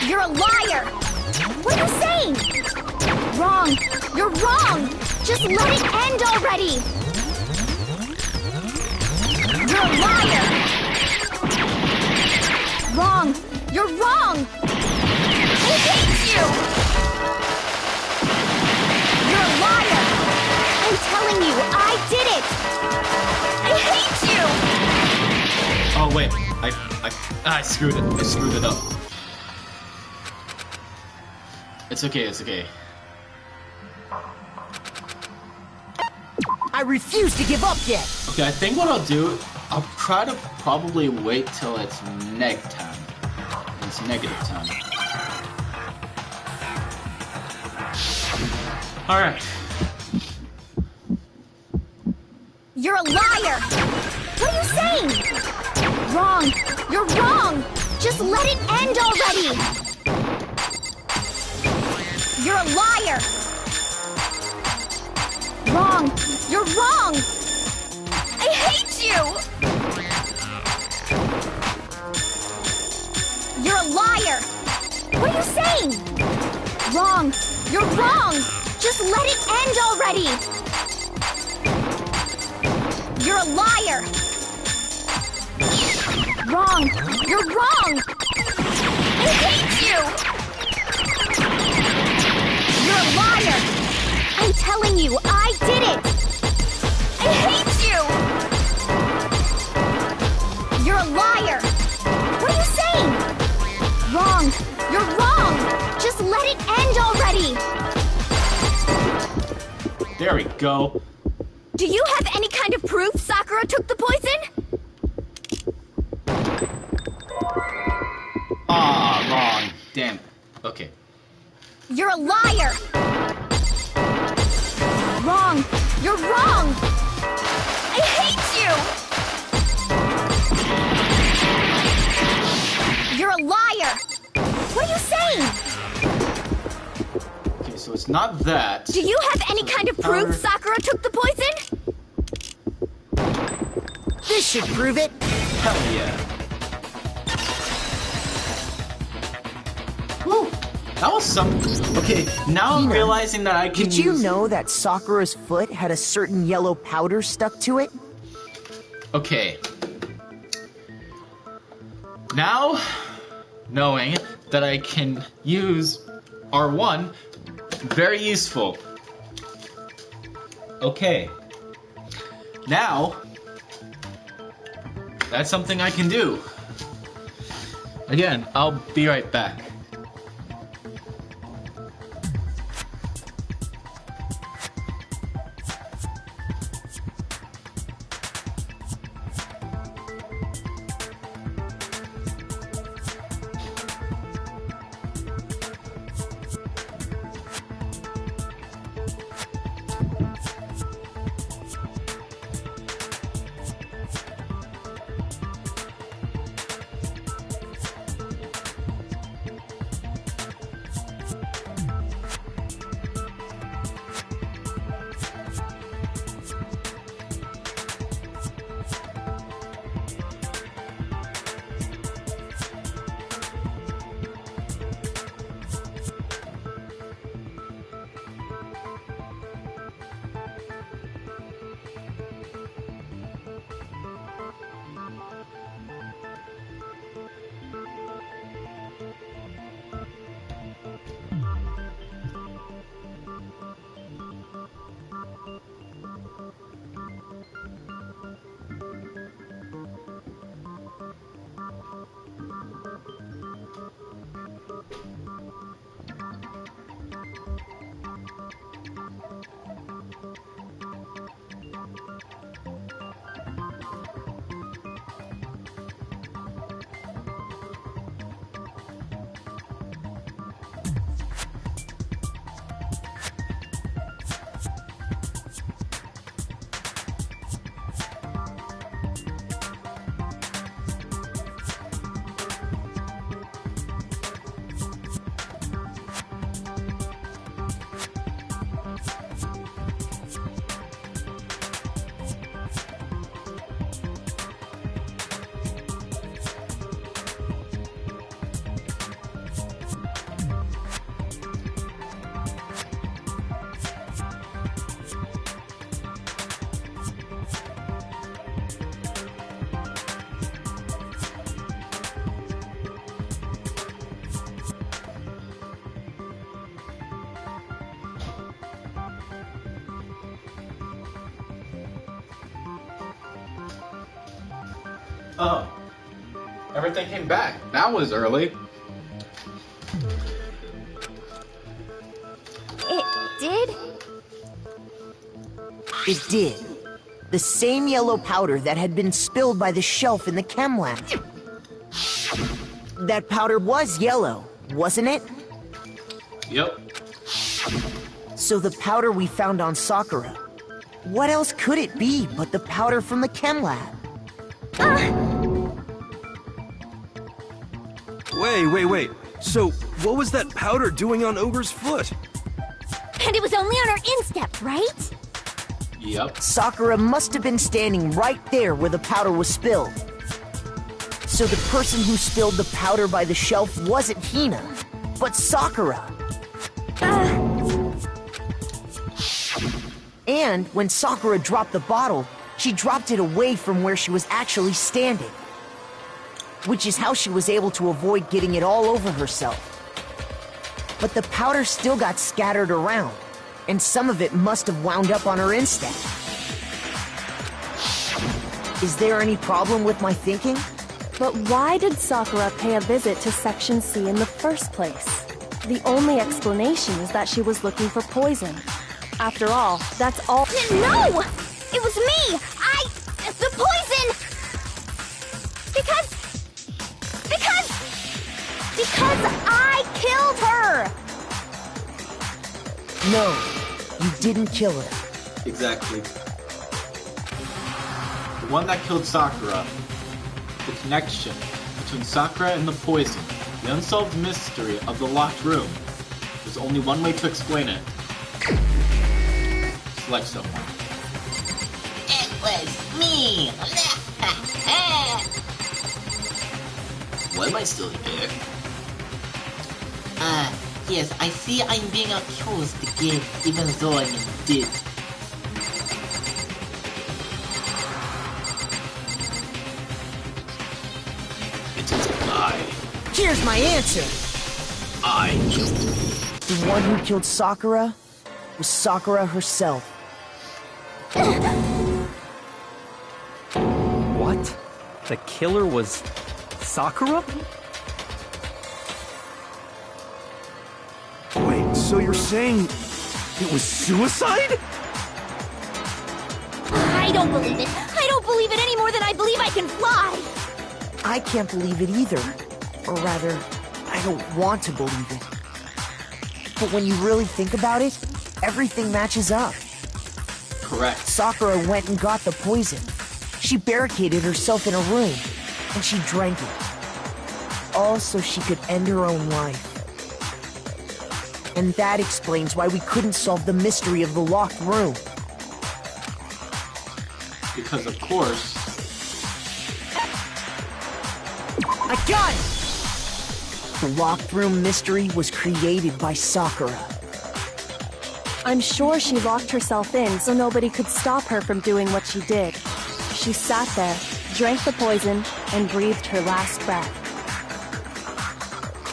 [SPEAKER 6] You're a liar! What are you saying? Wrong! You're wrong! Just let it end already! You're a liar! Wrong! You're wrong! I hate you! You're a liar! I'm telling you, I did it! I hate you!
[SPEAKER 1] Oh wait, I screwed it. I screwed it up. It's okay, it's okay.
[SPEAKER 3] I refuse to give up yet.
[SPEAKER 1] Okay, I think what I'll do, I'll try to probably wait till it's neg time. It's negative time. Alright.
[SPEAKER 6] You're a liar! What are you saying? Wrong! You're wrong! Just let it end already! You're a liar! Wrong! You're wrong! I hate you! You're a liar! What are you saying? Wrong! You're wrong! Just let it end already! You're a liar! Wrong! You're wrong! I hate you! You're a liar! I'm telling you, I did it! I hate you! You're a liar! What are you saying? Wrong! You're wrong! Just let it end already!
[SPEAKER 1] There we go.
[SPEAKER 6] Do you have any kind of proof Sakura took the poison?
[SPEAKER 1] Ah, wrong. Damn. Okay.
[SPEAKER 6] You're a liar! Wrong! You're wrong! I hate you! You're a liar! What are you saying?
[SPEAKER 1] Okay, so it's not that.
[SPEAKER 6] Do you have any kind of proof Sakura took the poison?
[SPEAKER 3] This should prove it.
[SPEAKER 1] Hell yeah. Woo! That was some. Okay, now I'm realizing that I can.
[SPEAKER 3] Did you know that Sakura's foot had a certain yellow powder stuck to it?
[SPEAKER 1] Okay. Now, knowing that I can use R1, very useful. Okay. Now, that's something I can do. Again, I'll be right back. Oh. Everything came back. That was early.
[SPEAKER 6] It did?
[SPEAKER 3] It did. The same yellow powder that had been spilled by the shelf in the chem lab. That powder was yellow, wasn't it?
[SPEAKER 1] Yep.
[SPEAKER 3] So the powder we found on Sakura. What else could it be but the powder from the chem lab?
[SPEAKER 7] Wait. So, what was that powder doing on Ogre's foot?
[SPEAKER 6] And it was only on her instep, right?
[SPEAKER 1] Yep.
[SPEAKER 3] Sakura must have been standing right there where the powder was spilled. So the person who spilled the powder by the shelf wasn't Hina, but Sakura. And when Sakura dropped the bottle, she dropped it away from where she was actually standing. Which is how she was able to avoid getting it all over herself. But the powder still got scattered around, and some of it must have wound up on her instep. Is there any problem with my thinking?
[SPEAKER 4] But why did Sakura pay a visit to Section C in the first place? The only explanation is that she was looking for poison. After all, that's all—
[SPEAKER 6] No! It was me! The poison! Because I killed her!
[SPEAKER 3] No, you didn't kill her.
[SPEAKER 1] Exactly. The one that killed Sakura. The connection between Sakura and the poison. The unsolved mystery of the locked room. There's only one way to explain it. Select someone.
[SPEAKER 9] It was me!
[SPEAKER 1] Why am I still here?
[SPEAKER 9] Yes, I see I'm being accused again, even though I'm dead.
[SPEAKER 1] It is I.
[SPEAKER 3] Here's my answer.
[SPEAKER 1] I killed him.
[SPEAKER 3] The one who killed Sakura was Sakura herself.
[SPEAKER 5] What? The killer was Sakura?
[SPEAKER 7] Wait, so you're saying it was suicide?
[SPEAKER 6] I don't believe it. I don't believe it any more than I believe I can fly.
[SPEAKER 3] I can't believe it either. Or rather, I don't want to believe it. But when you really think about it, everything matches up.
[SPEAKER 1] Correct.
[SPEAKER 3] Sakura went and got the poison. She barricaded herself in a room, and she drank it. All so she could end her own life. And that explains why we couldn't solve the mystery of the locked room.
[SPEAKER 1] Because of course.
[SPEAKER 3] I got it! The locked room mystery was created by Sakura.
[SPEAKER 4] I'm sure she locked herself in so nobody could stop her from doing what she did. She sat there, drank the poison, and breathed her last breath.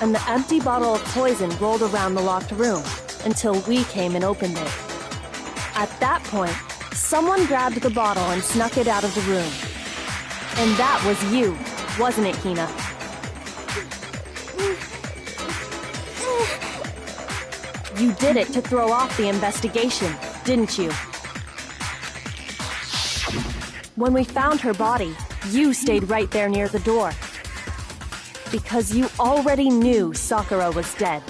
[SPEAKER 4] And the empty bottle of poison rolled around the locked room until we came and opened it. At that point, someone grabbed the bottle and snuck it out of the room. And that was you, wasn't it, Hina? You did it to throw off the investigation, didn't you? When we found her body, you stayed right there near the door. Because you already knew Sakura was dead.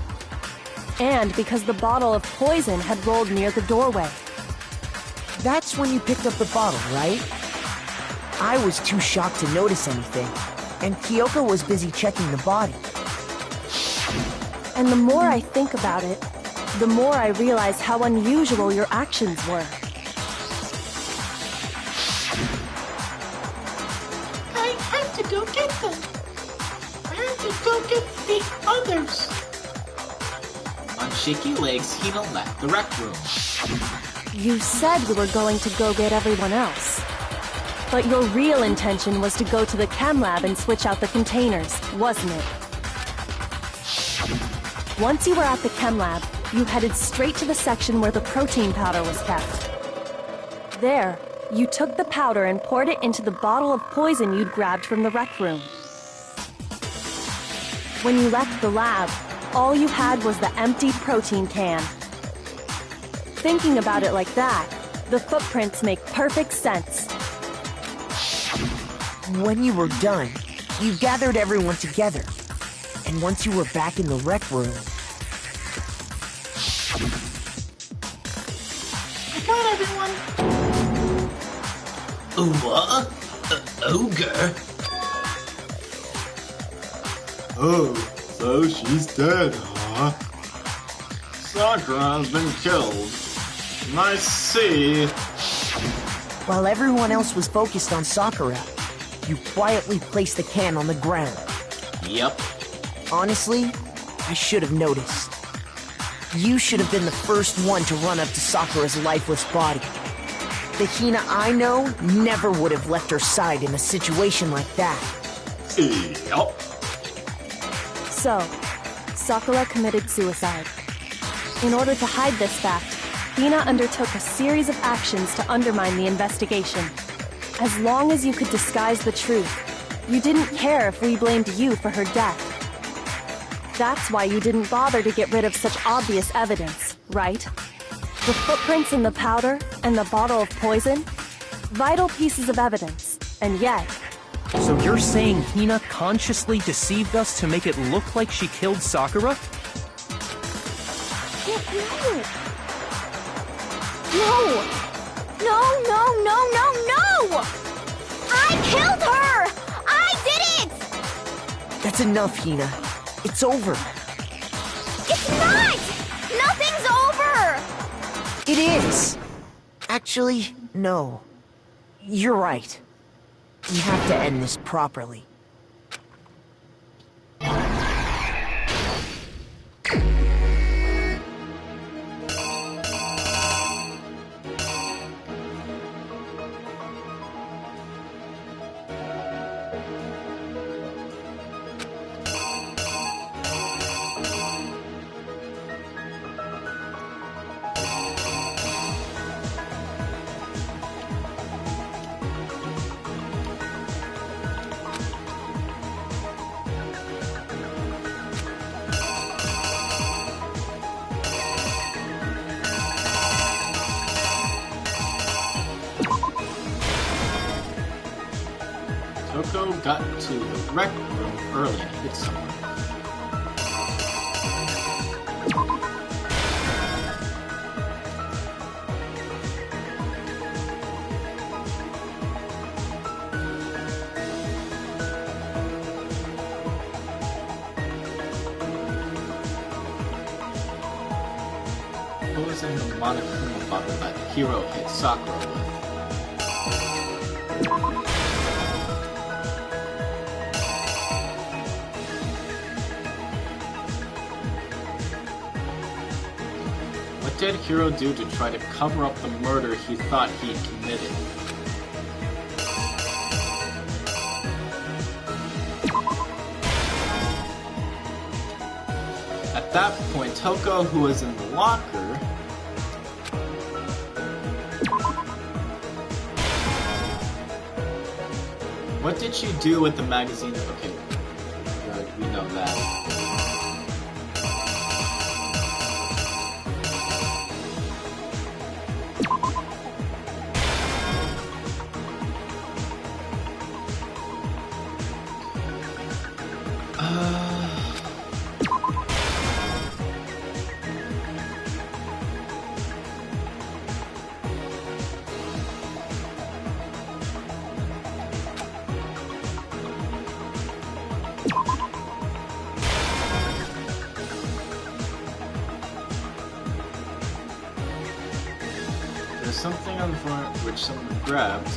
[SPEAKER 4] And because the bottle of poison had rolled near the doorway.
[SPEAKER 3] That's when you picked up the bottle, right? I was too shocked to notice anything, and Kyoko was busy checking the body.
[SPEAKER 4] And the more I think about it, the more I realize how unusual your actions were.
[SPEAKER 9] I have to go get them. I have to go get the others.
[SPEAKER 1] On shaky legs, Hina left the rec room.
[SPEAKER 4] You said we were going to go get everyone else. But your real intention was to go to the chem lab and switch out the containers, wasn't it? Once you were at the chem lab, you headed straight to the section where the protein powder was kept. There, You took the powder and poured it into the bottle of poison you'd grabbed from the rec room. When you left the lab, all you had was the empty protein can. Thinking about it like that, the footprints make perfect sense.
[SPEAKER 3] When you were done, you gathered everyone together. And once you were back in the rec room...
[SPEAKER 1] Come on, everyone! What? Ogre? Oh, so she's dead, huh? Sakura has been killed. I see.
[SPEAKER 3] While everyone else was focused on Sakura, you quietly placed the can on the ground.
[SPEAKER 1] Yep.
[SPEAKER 3] Honestly, I should have noticed. You should have been the first one to run up to Sakura's lifeless body. The Hina I know never would have left her side in a situation like that.
[SPEAKER 1] Yep.
[SPEAKER 4] So, Sakura committed suicide. In order to hide this fact, Hina undertook a series of actions to undermine the investigation. As long as you could disguise the truth, you didn't care if we blamed you for her death. That's why you didn't bother to get rid of such obvious evidence, right? The footprints in the powder and the bottle of poison? Vital pieces of evidence, and yet...
[SPEAKER 5] So you're saying Hina consciously deceived us to make it look like she killed Sakura?
[SPEAKER 6] No! No, no, no, no, no! I killed her! I did it!
[SPEAKER 3] That's enough, Hina. It's over.
[SPEAKER 6] It's not! Nothing's over!
[SPEAKER 3] It is! Actually, no. You're right. We have to end this properly.
[SPEAKER 1] Toko got to the rec room early and hid somewhere. What was in the Monokuma bottle that Hiro hit Sakura with? What did Hiro do to try to cover up the murder he thought he'd committed? At that point, Toko, who was in the locker, what did she do with the magazine? Okay, we know that. There's something on the floor which someone grabbed.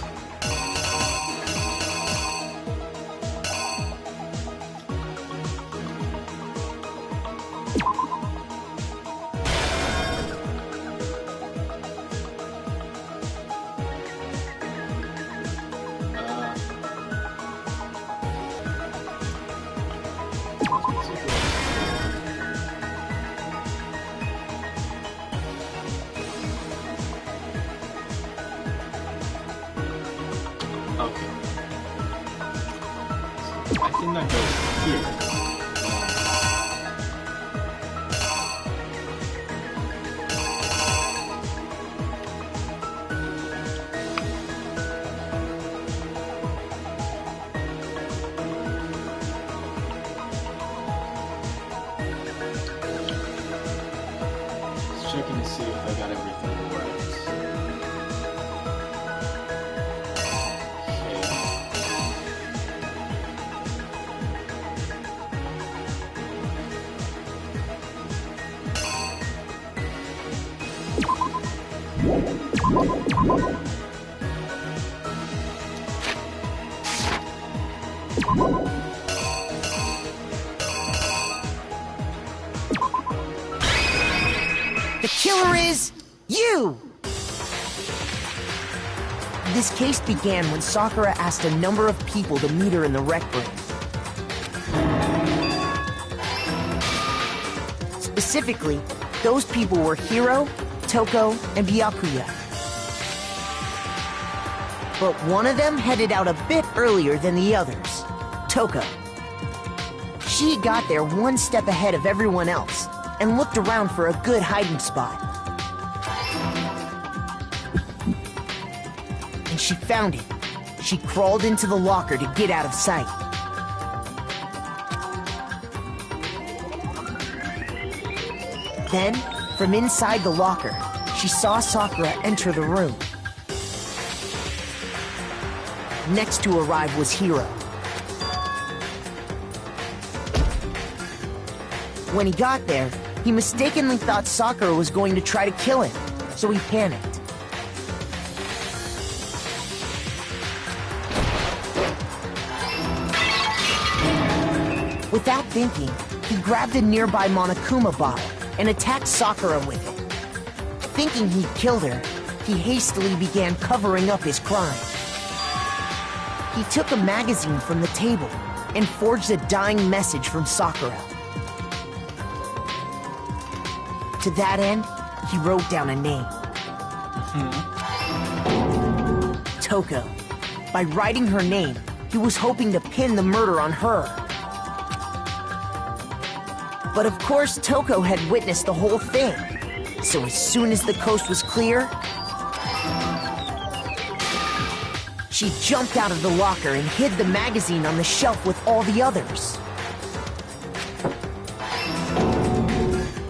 [SPEAKER 1] I think that goes here. Checking to see if I got everything right.
[SPEAKER 3] The killer is you! This case began when Sakura asked a number of people to meet her in the rec room. Specifically, those people were Hiro, Toko, and Byakuya. But one of them headed out a bit earlier than the others, Toko. She got there one step ahead of everyone else and looked around for a good hiding spot. And she found it. She crawled into the locker to get out of sight. Then, from inside the locker, she saw Sakura enter the room. Next to arrive was Hiro. When he got there, he mistakenly thought Sakura was going to try to kill him, so he panicked. Without thinking, he grabbed a nearby Monokuma bottle and attacked Sakura with it. Thinking he'd killed her, he hastily began covering up his crime. He took a magazine from the table and forged a dying message from Sakura. To that end, he wrote down a name. Toko. By writing her name, he was hoping to pin the murder on her. But of course, Toko had witnessed the whole thing. So as soon as the coast was clear, she jumped out of the locker and hid the magazine on the shelf with all the others.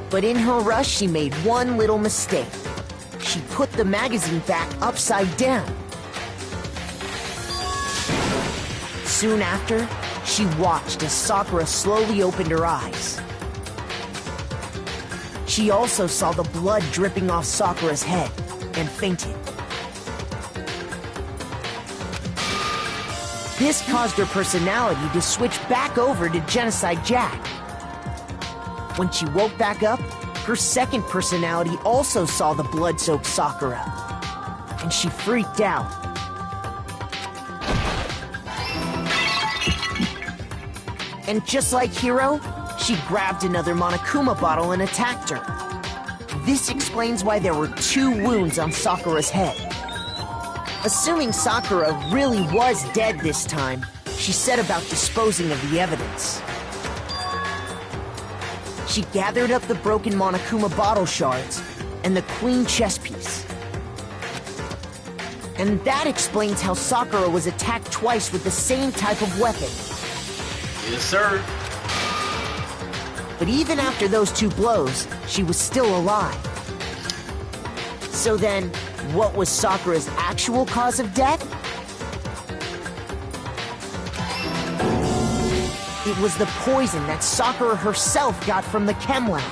[SPEAKER 3] But in her rush, she made one little mistake. She put the magazine back upside down. Soon after, she watched as Sakura slowly opened her eyes. She also saw the blood dripping off Sakura's head and fainted. This caused her personality to switch back over to Genocide Jack. When she woke back up, her second personality also saw the blood-soaked Sakura, and she freaked out. And just like Hiro, she grabbed another Monokuma bottle and attacked her. This explains why there were 2 wounds on Sakura's head. Assuming Sakura really was dead this time, she set about disposing of the evidence. She gathered up the broken Monokuma bottle shards and the queen chess piece. And that explains how Sakura was attacked twice with the same type of weapon.
[SPEAKER 1] Yes, sir.
[SPEAKER 3] But even after those 2 blows, she was still alive. So then, what was Sakura's actual cause of death? It was the poison that Sakura herself got from the chem lab.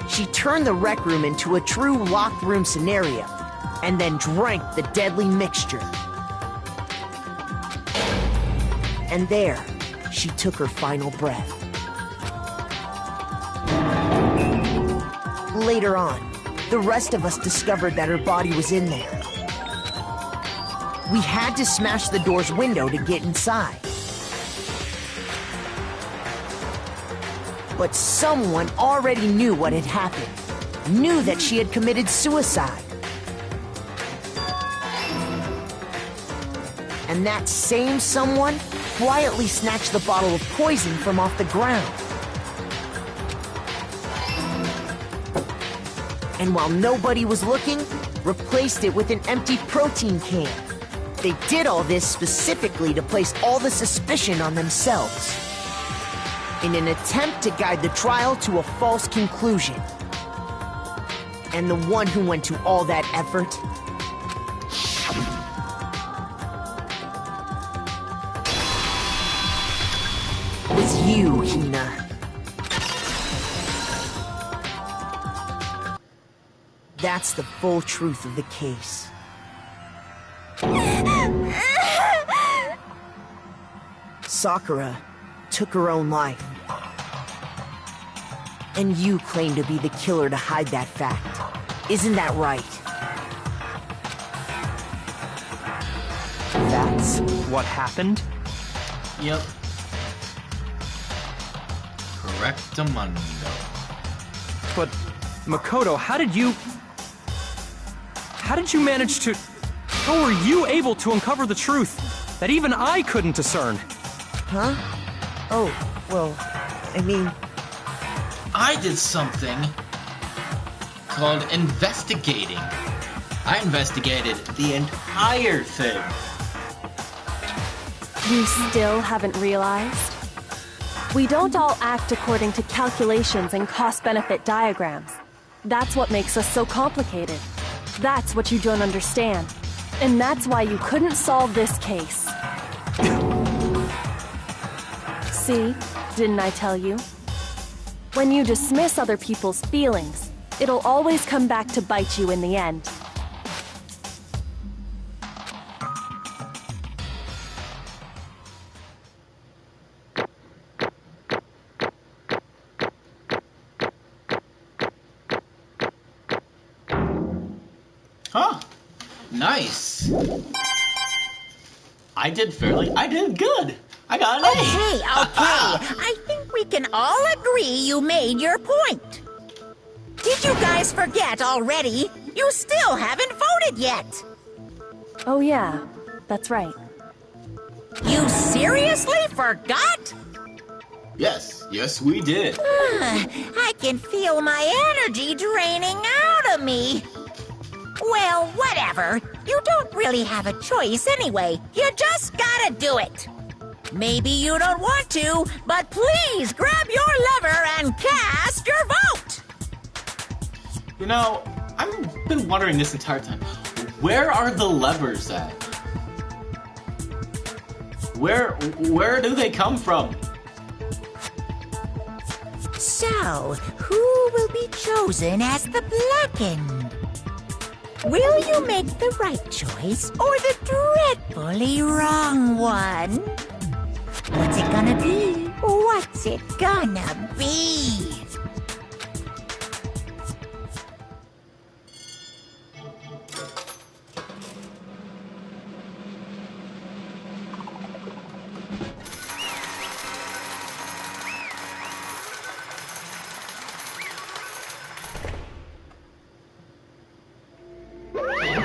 [SPEAKER 3] She turned the rec room into a true locked room scenario, and then drank the deadly mixture. And there, she took her final breath. Later on, the rest of us discovered that her body was in there. We had to smash the door's window to get inside. But someone already knew what had happened, knew that she had committed suicide. And that same someone quietly snatched the bottle of poison from off the ground. And while nobody was looking, replaced it with an empty protein can. They did all this specifically to place all the suspicion on themselves, in an attempt to guide the trial to a false conclusion. And the one who went to all that effort was you, Hina. That's the full truth of the case. Sakura took her own life. And you claim to be the killer to hide that fact. Isn't that right?
[SPEAKER 5] That's what happened?
[SPEAKER 1] Yep. Correctamundo.
[SPEAKER 5] But, Makoto, how did you manage to... How were you able to uncover the truth that even I couldn't discern?
[SPEAKER 3] Huh? Oh, well, I mean...
[SPEAKER 1] I did something called investigating. I investigated the entire thing.
[SPEAKER 4] You still haven't realized? We don't all act according to calculations and cost-benefit diagrams. That's what makes us so complicated. That's what you don't understand. And that's why you couldn't solve this case. See? Didn't I tell you? When you dismiss other people's feelings, it'll always come back to bite you in the end.
[SPEAKER 1] Huh. Nice. I did good. I got an A.
[SPEAKER 10] Okay. I think we can all agree you made your point. Did you guys forget already? You still haven't voted yet.
[SPEAKER 4] Oh yeah, that's right.
[SPEAKER 10] You seriously forgot?
[SPEAKER 1] Yes, we did.
[SPEAKER 10] I can feel my energy draining out of me. Well, whatever. You don't really have a choice anyway. You just gotta do it. Maybe you don't want to, but please grab your lever and cast your vote!
[SPEAKER 1] You know, I've been wondering this entire time. Where are the levers at? Where do they come from?
[SPEAKER 10] So, who will be chosen as the blackened? Will you make the right choice or the dreadfully wrong one? What's it gonna be? What's it gonna be?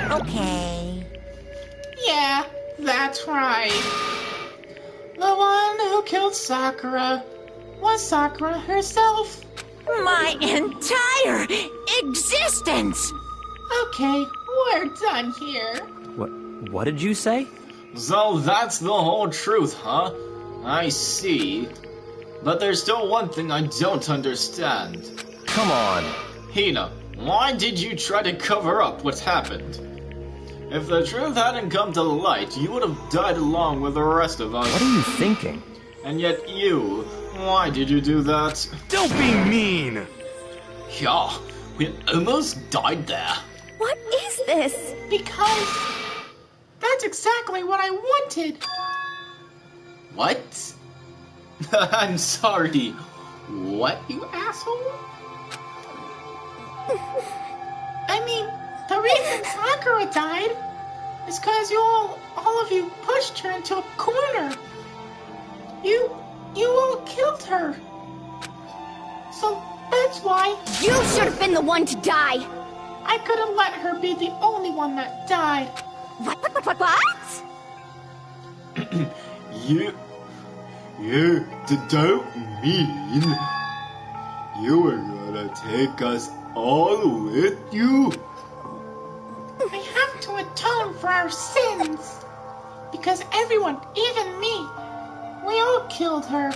[SPEAKER 10] Okay.
[SPEAKER 9] Yeah, that's right. The one who killed Sakura was Sakura herself.
[SPEAKER 10] My entire existence!
[SPEAKER 9] Okay, we're done here.
[SPEAKER 5] What did you say?
[SPEAKER 1] So that's the whole truth, huh? I see. But there's still one thing I don't understand.
[SPEAKER 5] Come on.
[SPEAKER 1] Hina, why did you try to cover up what happened? If the truth hadn't come to light, you would have died along with the rest of us.
[SPEAKER 5] What are you thinking?
[SPEAKER 1] And yet you, why did you do that?
[SPEAKER 7] Don't be mean!
[SPEAKER 1] Yeah, we almost died there.
[SPEAKER 2] What is this?
[SPEAKER 9] Because that's exactly what I wanted.
[SPEAKER 1] What? I'm sorry. What, you asshole?
[SPEAKER 9] I mean, the reason Sakura died is because all of you pushed her into a corner. You all killed her. So that's why
[SPEAKER 2] You should have been the one to die.
[SPEAKER 9] I could have let her be the only one that died.
[SPEAKER 2] What?
[SPEAKER 1] You don't mean you were gonna take us all with you?
[SPEAKER 9] We have to atone for our sins. Because everyone, even me, we all killed her.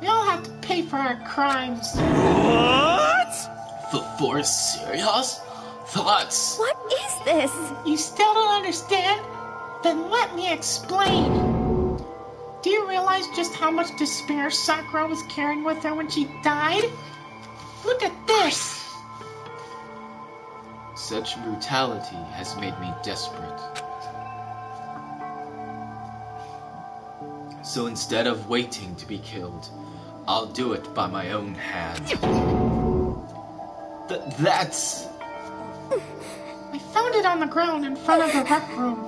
[SPEAKER 9] We all have to pay for our crimes.
[SPEAKER 7] What?
[SPEAKER 11] For serious? That's...
[SPEAKER 6] What is this?
[SPEAKER 9] You still don't understand? Then let me explain. Do you realize just how much despair Sakura was carrying with her when she died? Look at this.
[SPEAKER 11] Such brutality has made me desperate. So instead of waiting to be killed, I'll do it by my own hand. That's...
[SPEAKER 9] I found it on the ground in front of the rec room.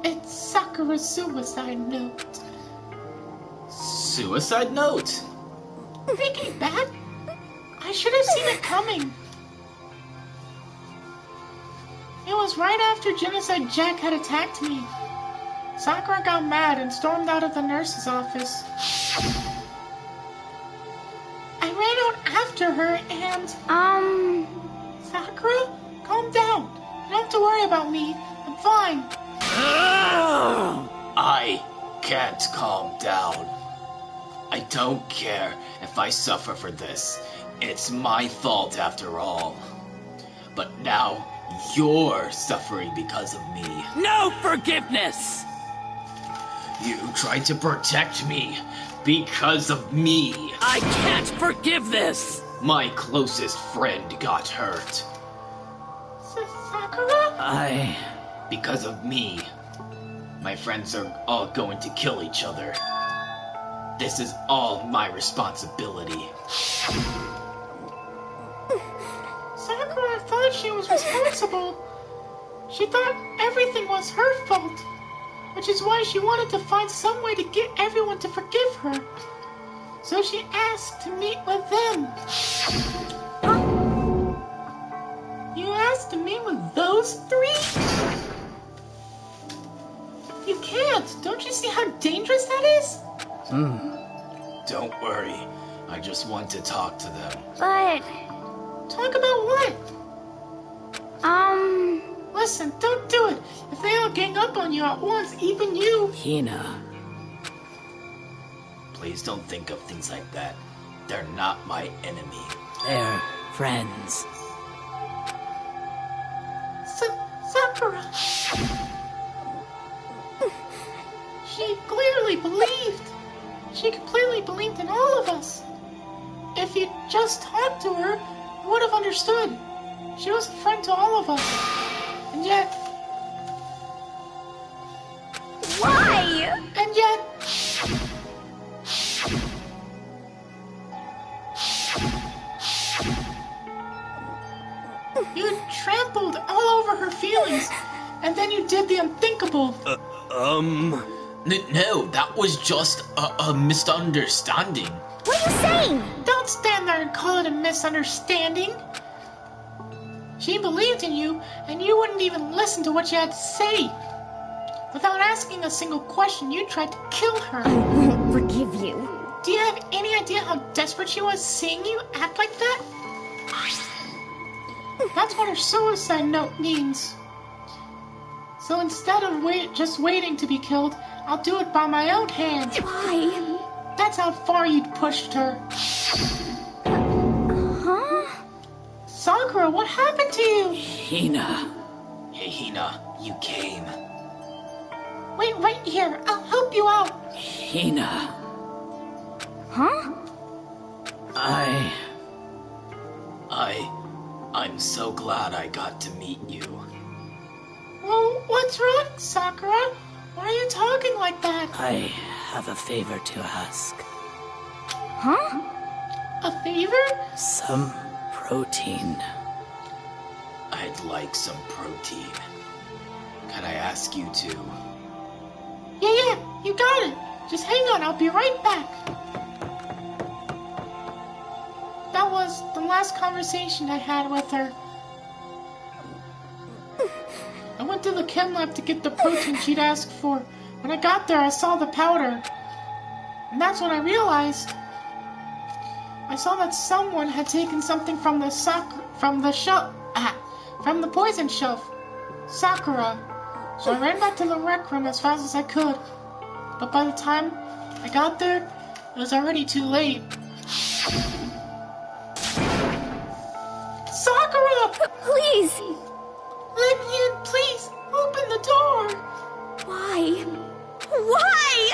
[SPEAKER 9] It's Sakura's suicide note.
[SPEAKER 11] Suicide note?
[SPEAKER 9] Thinking back, I should have seen it coming. It was right after Genocide Jack had attacked me. Sakura got mad and stormed out of the nurse's office. I ran out after her and... Sakura, calm down. You don't have to worry about me. I'm fine.
[SPEAKER 11] I can't calm down. I don't care if I suffer for this. It's my fault after all. But now you're suffering because of me.
[SPEAKER 8] No forgiveness!
[SPEAKER 11] You tried to protect me because of me.
[SPEAKER 8] I can't forgive this!
[SPEAKER 11] My closest friend got hurt.
[SPEAKER 9] Sakura?
[SPEAKER 11] Because of me. My friends are all going to kill each other. This is all my responsibility.
[SPEAKER 9] Sakura thought she was responsible. She thought everything was her fault. Which is why she wanted to find some way to get everyone to forgive her. So she asked to meet with them. You asked to meet with those three? You can't. Don't you see how dangerous that is?
[SPEAKER 11] Don't worry. I just want to talk to them.
[SPEAKER 2] But...
[SPEAKER 9] Talk about what? Listen, don't do it. If they all gang up on you at once, even you...
[SPEAKER 8] Hina.
[SPEAKER 11] Please don't think of things like that. They're not my enemy.
[SPEAKER 8] They're friends.
[SPEAKER 9] Sakura. She clearly believed. She completely believed in all of us. If you just talked to her, you would have understood. She was a friend to all of us. And yet...
[SPEAKER 6] Why?
[SPEAKER 9] And yet... You trampled all over her feelings, and then you did the unthinkable.
[SPEAKER 11] No, that was just a misunderstanding.
[SPEAKER 6] What are you saying?
[SPEAKER 9] Don't stand there and call it a misunderstanding. She believed in you, and you wouldn't even listen to what she had to say. Without asking a single question, you tried to kill her.
[SPEAKER 6] I won't forgive you.
[SPEAKER 9] Do you have any idea how desperate she was seeing you act like that? That's what her suicide note means. So instead of just waiting to be killed, I'll do it by my own hand.
[SPEAKER 6] Why?
[SPEAKER 9] That's how far you'd pushed her.
[SPEAKER 6] Huh?
[SPEAKER 9] Sakura, what happened to you?
[SPEAKER 8] Hina.
[SPEAKER 11] Hey, Hina, you came.
[SPEAKER 9] Wait right here. I'll help you out.
[SPEAKER 8] Hina.
[SPEAKER 6] Huh?
[SPEAKER 11] I'm so glad I got to meet you.
[SPEAKER 9] Well, what's wrong, Sakura? Why are you talking like that?
[SPEAKER 8] I have a favor to ask.
[SPEAKER 6] Huh?
[SPEAKER 9] A favor?
[SPEAKER 8] Some protein.
[SPEAKER 11] I'd like some protein. Can I ask you to?
[SPEAKER 9] Yeah, you got it. Just hang on, I'll be right back. That was the last conversation I had with her. I went to the chem lab to get the protein she'd asked for, When I got there, I saw the powder. And that's when I realized I saw that someone had taken something from the poison shelf. Sakura. So I ran back to the rec room as fast as I could. But by the time I got there, it was already too late. Sakura!
[SPEAKER 2] Please!
[SPEAKER 9] Let me in, please! Open the door!
[SPEAKER 2] Why?
[SPEAKER 6] Why?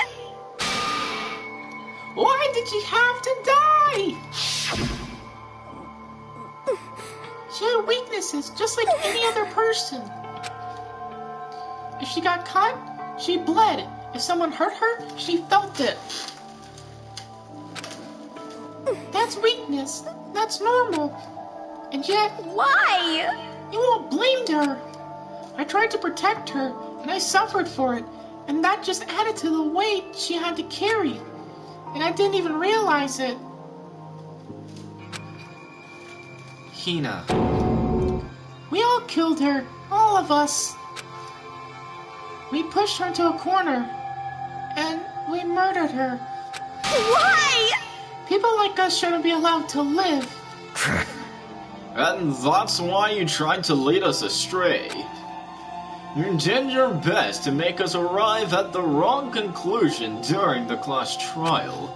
[SPEAKER 9] Why did she have to die? She had weaknesses, just like any other person. If she got caught, she bled. If someone hurt her, she felt it. That's weakness. That's normal. And yet...
[SPEAKER 6] Why?
[SPEAKER 9] You all blamed her. I tried to protect her, and I suffered for it. And that just added to the weight she had to carry. And I didn't even realize it.
[SPEAKER 1] Hina.
[SPEAKER 9] We all killed her. All of us. We pushed her into a corner. And we murdered her.
[SPEAKER 6] Why?
[SPEAKER 9] People like us shouldn't be allowed to live.
[SPEAKER 11] And that's why you tried to lead us astray. You did your best to make us arrive at the wrong conclusion during the class trial.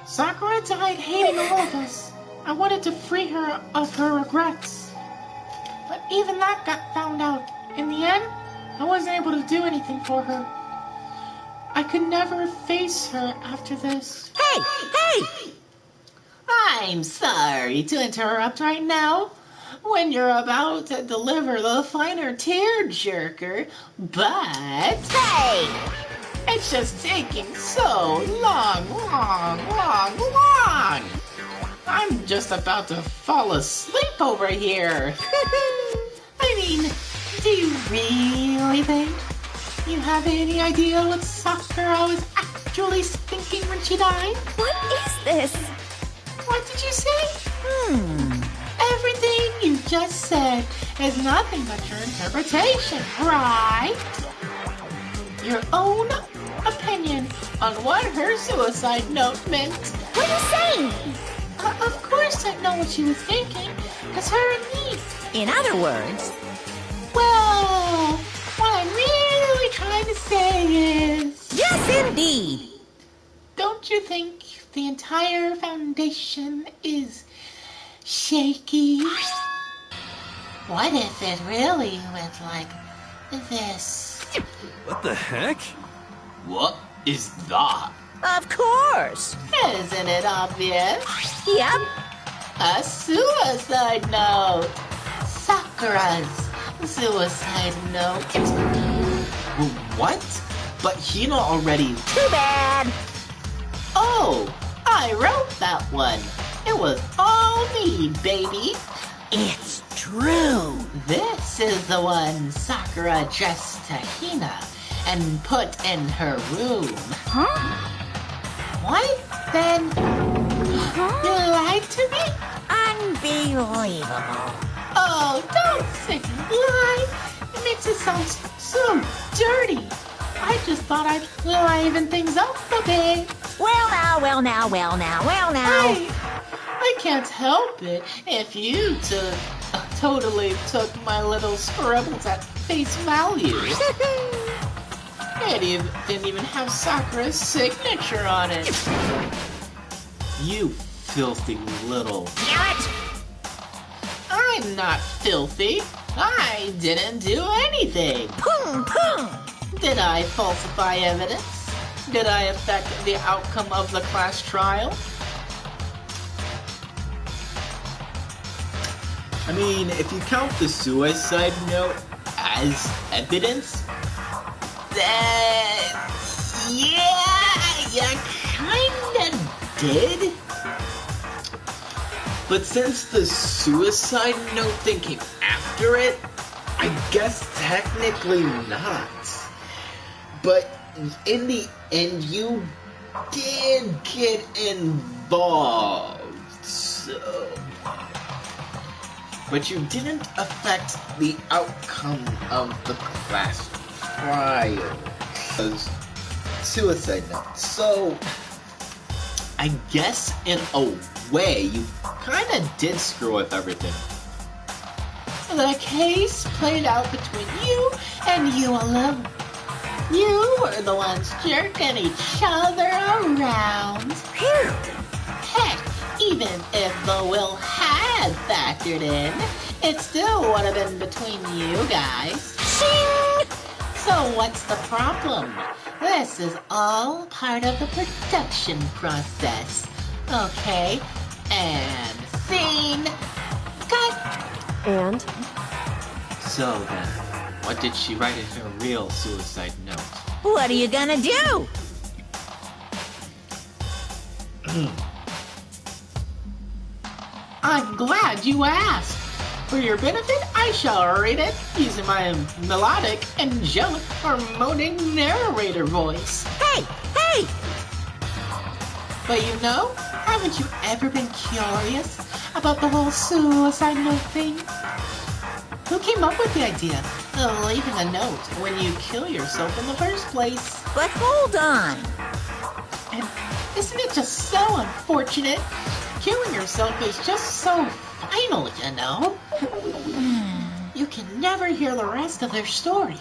[SPEAKER 9] Sakura died hating all of us. I wanted to free her of her regrets. But even that got found out. In the end, I wasn't able to do anything for her. I could never face her after this.
[SPEAKER 10] Hey!
[SPEAKER 1] I'm sorry to interrupt right now when you're about to deliver the finer tearjerker, but...
[SPEAKER 10] Hey!
[SPEAKER 1] It's just taking so long. I'm just about to fall asleep over here. I mean, do you really think you have any idea what Sakura was actually thinking when she died?
[SPEAKER 2] What is this?
[SPEAKER 1] What did you say? Everything you just said is nothing but your interpretation, right? Your own opinion on what her suicide note meant.
[SPEAKER 6] What are you saying?
[SPEAKER 9] Of course I know what she was thinking. It's her and me.
[SPEAKER 10] In other words,
[SPEAKER 9] Well, what I'm really trying to say is...
[SPEAKER 10] yes, indeed.
[SPEAKER 9] Don't you think the entire foundation is shaky? What if it really went like this?
[SPEAKER 7] What the heck?
[SPEAKER 11] What is that?
[SPEAKER 10] Of course.
[SPEAKER 1] Isn't it obvious?
[SPEAKER 10] Yep.
[SPEAKER 1] A suicide note. Sakura's suicide note. What? But Hina already...
[SPEAKER 10] Too bad.
[SPEAKER 1] Oh, I wrote that one. It was all me, baby.
[SPEAKER 10] It's true.
[SPEAKER 1] This is the one Sakura addressed to Hina and put in her room.
[SPEAKER 2] Huh?
[SPEAKER 1] What? Then you lied to me?
[SPEAKER 10] Unbelievable.
[SPEAKER 9] Oh, don't say lie. It makes it sound so dirty. I just thought I'd liven things up a bit.
[SPEAKER 10] Well now.
[SPEAKER 9] I can't help it if you totally took my little scribbles at face value. It didn't even have Sakura's signature on it.
[SPEAKER 1] You filthy little...
[SPEAKER 10] Damn it.
[SPEAKER 1] I'm not filthy. I didn't do anything.
[SPEAKER 10] Pum.
[SPEAKER 1] Did I falsify evidence? Did I affect the outcome of the class trial? I mean, if you count the suicide note as evidence, then yeah, you kinda did. But since the suicide note thing came after it, I guess technically not. But in the end, you did get involved, so... But you didn't affect the outcome of the class trial. Suicide note. So, I guess in a way, you kind of did screw with everything. The case played out between you and you alone. You were the ones jerking each other around. Heck, even if the will had factored in, it still would have been between you guys. Shing! So what's the problem? This is all part of the production process. Okay, and scene. Cut!
[SPEAKER 4] And?
[SPEAKER 1] So then, what did she write in her real suicide note?
[SPEAKER 10] What are you gonna do?
[SPEAKER 9] I'm glad you asked. For your benefit, I shall read it using my melodic, angelic, harmonic narrator voice.
[SPEAKER 10] Hey! Hey!
[SPEAKER 9] But you know, haven't you ever been curious about the whole suicide note thing? Who came up with the idea of leaving a note when you kill yourself in the first place?
[SPEAKER 10] But hold on.
[SPEAKER 9] And isn't it just so unfortunate? Killing yourself is just so final, you know? You can never hear the rest of their story.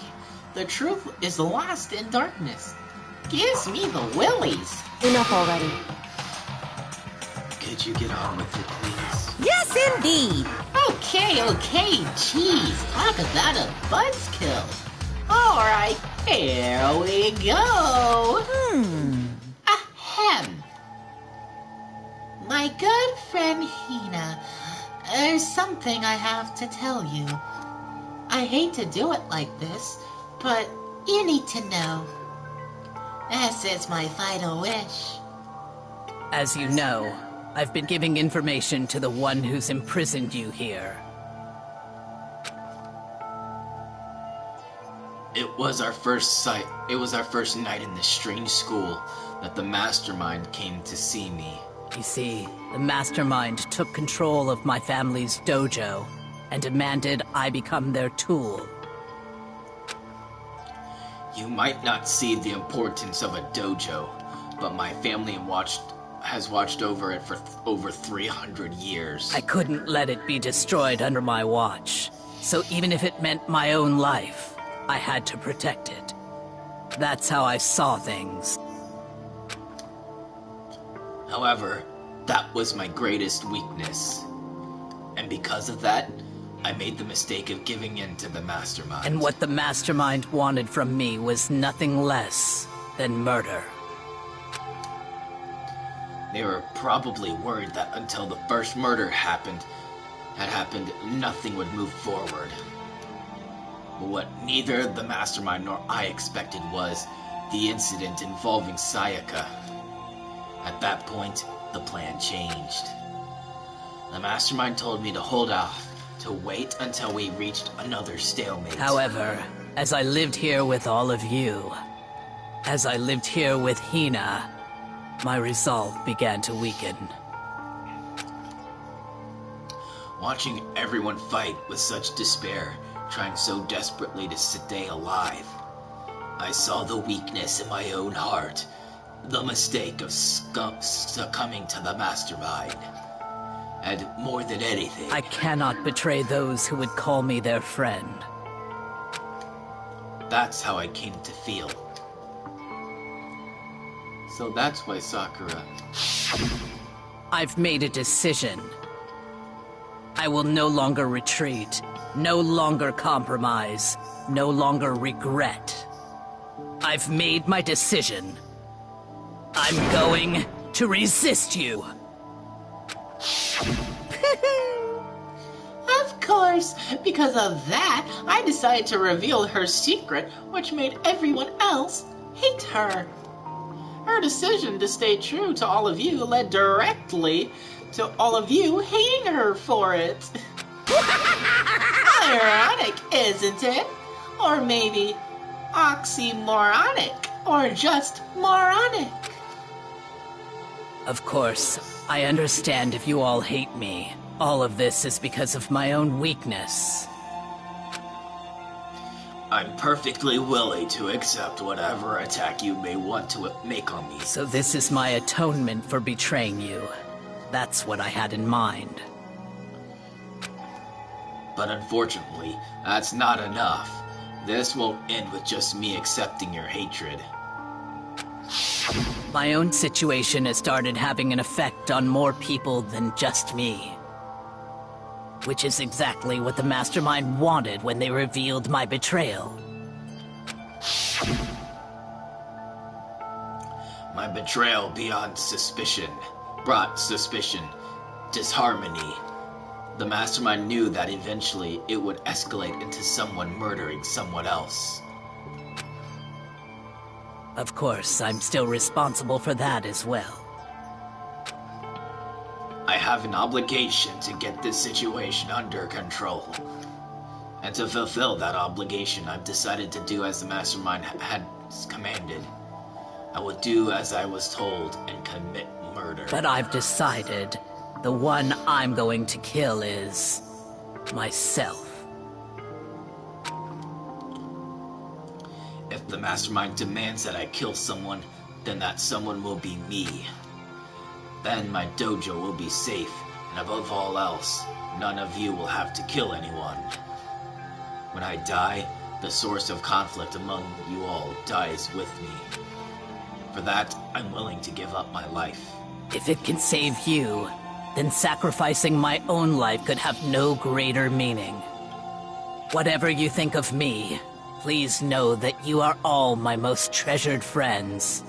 [SPEAKER 9] The truth is lost in darkness. Gives me the willies.
[SPEAKER 4] Enough already.
[SPEAKER 1] Could you get on with it, please?
[SPEAKER 10] Yes, indeed.
[SPEAKER 9] Okay, jeez, talk about a buzzkill. Alright, here we go. Ahem. My good friend Hina, there's something I have to tell you. I hate to do it like this, but you need to know. This is my final wish.
[SPEAKER 8] As you know, I've been giving information to the one who's imprisoned you here.
[SPEAKER 11] It was our first night in this strange school that the mastermind came to see me.
[SPEAKER 8] You see, the mastermind took control of my family's dojo and demanded I become their tool.
[SPEAKER 11] You might not see the importance of a dojo, but my family has watched over it for over 300 years.
[SPEAKER 8] I couldn't let it be destroyed under my watch, so even if it meant my own life, I had to protect it. That's how I saw things.
[SPEAKER 11] However, that was my greatest weakness. And because of that, I made the mistake of giving in to the mastermind.
[SPEAKER 8] And what the mastermind wanted from me was nothing less than murder.
[SPEAKER 11] They were probably worried that until the first murder had happened, nothing would move forward. But what neither the mastermind nor I expected was the incident involving Sayaka. At that point, the plan changed. The mastermind told me to hold off, to wait until we reached another stalemate.
[SPEAKER 8] However, as I lived here with all of you, as I lived here with Hina, my resolve began to weaken.
[SPEAKER 11] Watching everyone fight with such despair, trying so desperately to stay alive, I saw the weakness in my own heart, the mistake of succumbing to the mastermind. And more than anything,
[SPEAKER 8] I cannot betray those who would call me their friend.
[SPEAKER 11] That's how I came to feel.
[SPEAKER 1] So that's why Sakura...
[SPEAKER 8] I've made a decision. I will no longer retreat, no longer compromise, no longer regret. I've made my decision. I'm going to resist you.
[SPEAKER 9] Of course, because of that, I decided to reveal her secret, which made everyone else hate her. Her decision to stay true to all of you led directly to all of you hating her for it. Ironic, isn't it? Or maybe oxymoronic, or just moronic.
[SPEAKER 8] Of course, I understand if you all hate me. All of this is because of my own weakness.
[SPEAKER 11] I'm perfectly willing to accept whatever attack you may want to make on me.
[SPEAKER 8] So this is my atonement for betraying you. That's what I had in mind.
[SPEAKER 11] But unfortunately, that's not enough. This won't end with just me accepting your hatred.
[SPEAKER 8] My own situation has started having an effect on more people than just me. Which is exactly what the Mastermind wanted when they revealed my betrayal.
[SPEAKER 11] My betrayal beyond suspicion brought suspicion, disharmony. The Mastermind knew that eventually it would escalate into someone murdering someone else.
[SPEAKER 8] Of course, I'm still responsible for that as well.
[SPEAKER 11] I have an obligation to get this situation under control. And to fulfill that obligation, I've decided to do as the Mastermind had commanded. I will do as I was told and commit murder.
[SPEAKER 8] But I've decided the one I'm going to kill is myself.
[SPEAKER 11] If the Mastermind demands that I kill someone, then that someone will be me. Then my dojo will be safe, and above all else, none of you will have to kill anyone. When I die, the source of conflict among you all dies with me. For that, I'm willing to give up my life.
[SPEAKER 8] If it can save you, then sacrificing my own life could have no greater meaning. Whatever you think of me, please know that you are all my most treasured friends.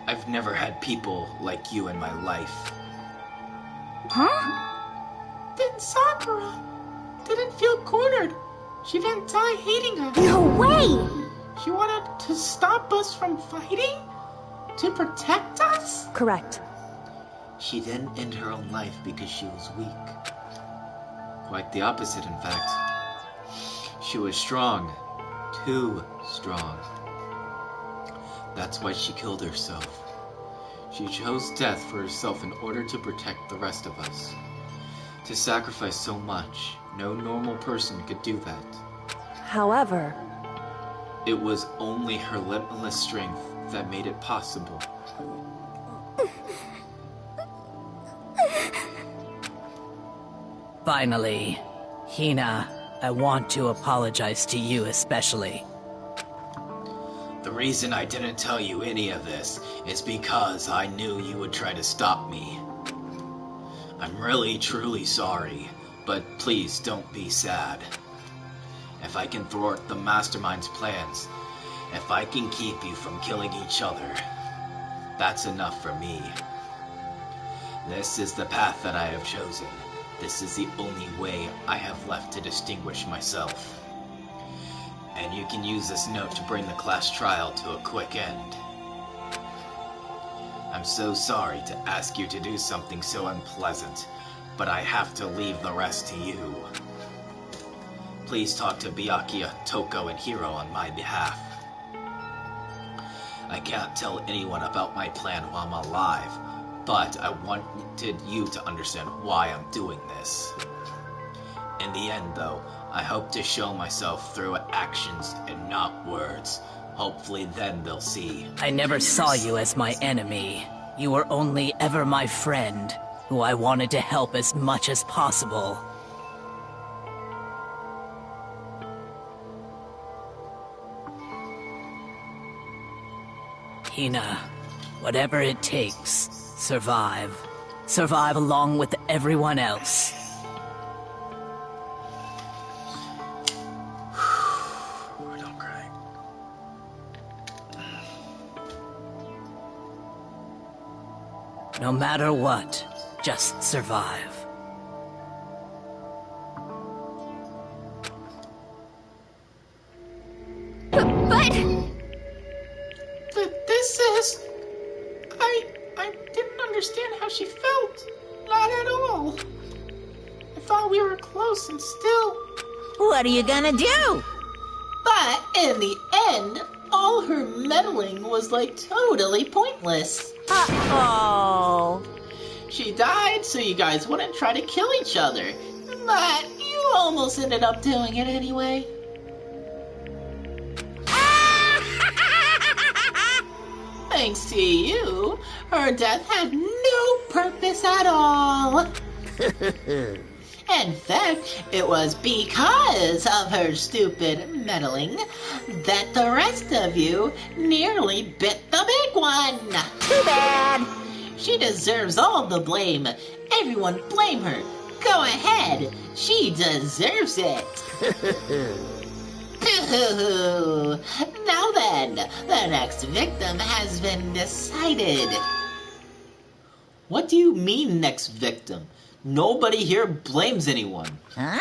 [SPEAKER 11] I've never had people like you in my life.
[SPEAKER 9] Huh? Then Sakura didn't feel cornered. She didn't die hating us.
[SPEAKER 6] No way!
[SPEAKER 9] She wanted to stop us from fighting? To protect us?
[SPEAKER 4] Correct.
[SPEAKER 11] She didn't end her own life because she was weak. Quite the opposite, in fact. She was strong. Too strong. That's why she killed herself. She chose death for herself in order to protect the rest of us. To sacrifice so much, no normal person could do that.
[SPEAKER 4] However,
[SPEAKER 11] it was only her limitless strength that made it possible.
[SPEAKER 8] Finally, Hina, I want to apologize to you especially.
[SPEAKER 11] The reason I didn't tell you any of this is because I knew you would try to stop me. I'm really, truly sorry, but please don't be sad. If I can thwart the Mastermind's plans, if I can keep you from killing each other, that's enough for me. This is the path that I have chosen. This is the only way I have left to distinguish myself. And you can use this note to bring the class trial to a quick end. I'm so sorry to ask you to do something so unpleasant, but I have to leave the rest to you. Please talk to Byakuya, Toko, and Hiro on my behalf. I can't tell anyone about my plan while I'm alive, but I wanted you to understand why I'm doing this. In the end, though, I hope to show myself through actions and not words. Hopefully then they'll see.
[SPEAKER 8] I never saw you as my enemy. You were only ever my friend, who I wanted to help as much as possible. Hina, whatever it takes, survive. Survive along with everyone else.
[SPEAKER 11] Don't cry.
[SPEAKER 8] No matter what, just survive.
[SPEAKER 9] But this is... I didn't understand how she felt. Not at all. I thought we were close and still...
[SPEAKER 10] What are you gonna do?
[SPEAKER 9] But in the end, all her meddling was like totally pointless.
[SPEAKER 10] Uh-oh.
[SPEAKER 9] She died so you guys wouldn't try to kill each other. But you almost ended up doing it anyway. Thanks to you, her death had no purpose at all. In fact, it was because of her stupid meddling that the rest of you nearly bit the big one.
[SPEAKER 10] Too bad.
[SPEAKER 9] She deserves all the blame. Everyone blame her. Go ahead. She deserves it. Now then, the next victim has been decided.
[SPEAKER 1] What do you mean, next victim? Nobody here blames anyone.
[SPEAKER 10] Huh?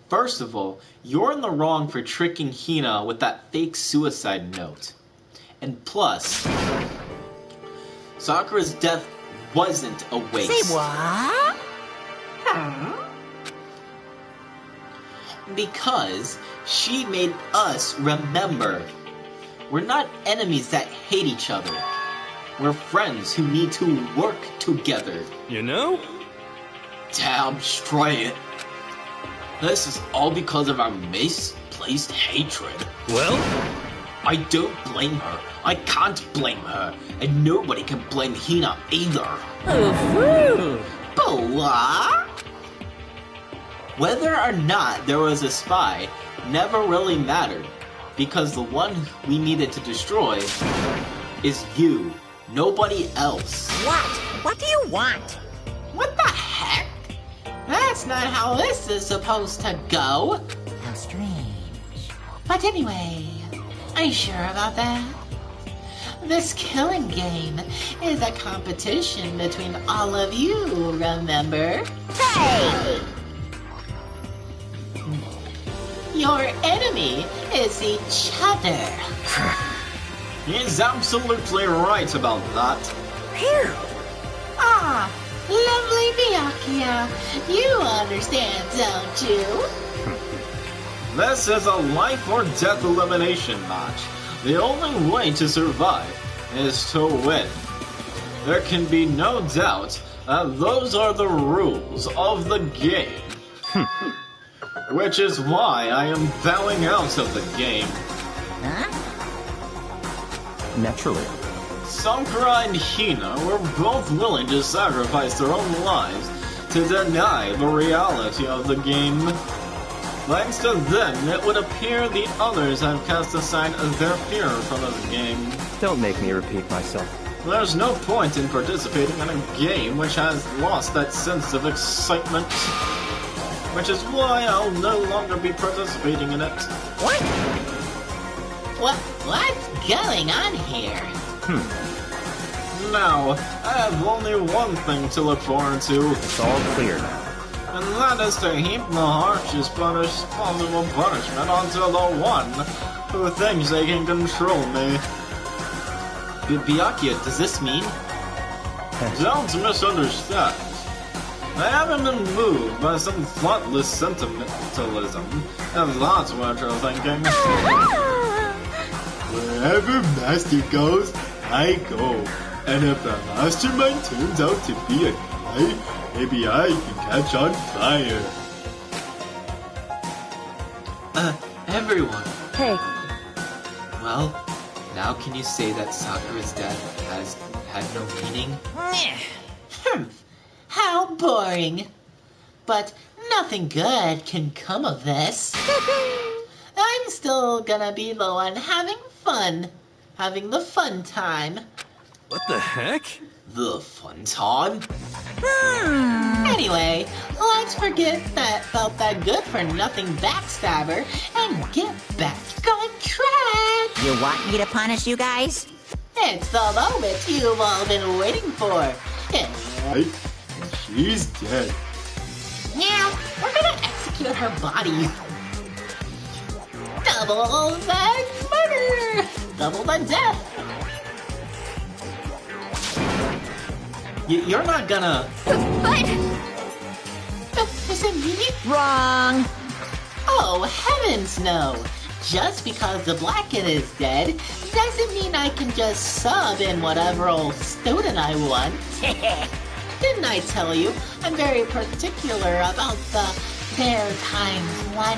[SPEAKER 1] First of all, you're in the wrong for tricking Hina with that fake suicide note. And plus, Sakura's death wasn't a waste.
[SPEAKER 10] Say what?
[SPEAKER 1] Because she made us remember. We're not enemies that hate each other. We're friends who need to work together.
[SPEAKER 7] You know?
[SPEAKER 11] Damn straight. This is all because of our misplaced hatred.
[SPEAKER 7] Well?
[SPEAKER 11] I don't blame her. I can't blame her. And nobody can blame Hina either.
[SPEAKER 1] But what? Whether or not there was a spy never really mattered. Because the one we needed to destroy is you. Nobody else.
[SPEAKER 10] What? What do you want?
[SPEAKER 9] What the heck? That's not how this is supposed to go.
[SPEAKER 10] How strange.
[SPEAKER 9] But anyway, are you sure about that? This killing game is a competition between all of you, remember?
[SPEAKER 10] Hey!
[SPEAKER 9] Your enemy is each other.
[SPEAKER 1] He's absolutely right about that.
[SPEAKER 10] Phew!
[SPEAKER 9] Ah, lovely Byakuya. You understand, don't you?
[SPEAKER 1] This is a life or death elimination match. The only way to survive is to win. There can be no doubt that those are the rules of the game. Which is why I am bowing out of the game.
[SPEAKER 10] Huh?
[SPEAKER 5] Naturally.
[SPEAKER 1] Sakura and Hina were both willing to sacrifice their own lives to deny the reality of the game. Thanks to them, it would appear the others have cast aside their fear from the game.
[SPEAKER 5] Don't make me repeat myself.
[SPEAKER 1] There's no point in participating in a game which has lost that sense of excitement. Which is why I'll no longer be participating in it.
[SPEAKER 10] What?
[SPEAKER 9] What's going on here?
[SPEAKER 1] Now, I have only one thing to look forward to.
[SPEAKER 5] It's all clear now.
[SPEAKER 1] And that is to heap the harshest possible punishment onto the one who thinks they can control me. Byakuya, does this mean? Don't misunderstand. I haven't been moved by some thoughtless sentimentalism, if that's what you're thinking. Wherever Master goes, I go. And if the mastermind turns out to be a guy, maybe I can catch on fire. Everyone.
[SPEAKER 4] Hey,
[SPEAKER 1] Well, now can you say that Sakura's death has had no meaning?
[SPEAKER 9] How boring. But nothing good can come of this. I'm still gonna be the one having fun. Having the fun time.
[SPEAKER 7] What the heck?
[SPEAKER 1] The fun time?
[SPEAKER 9] Anyway, let's forget that felt that good for nothing backstabber and get back on track.
[SPEAKER 10] You want me to punish you guys?
[SPEAKER 9] It's the moment you've all been waiting for.
[SPEAKER 1] Right? And she's dead.
[SPEAKER 9] Now, we're gonna execute her body. Double the murder! Double the death!
[SPEAKER 1] You're not gonna...
[SPEAKER 9] Is it me?
[SPEAKER 10] Wrong!
[SPEAKER 9] Oh, heavens no! Just because the blanket is dead doesn't mean I can just sub in whatever old student I want. Didn't I tell you? I'm very particular about the bear ×1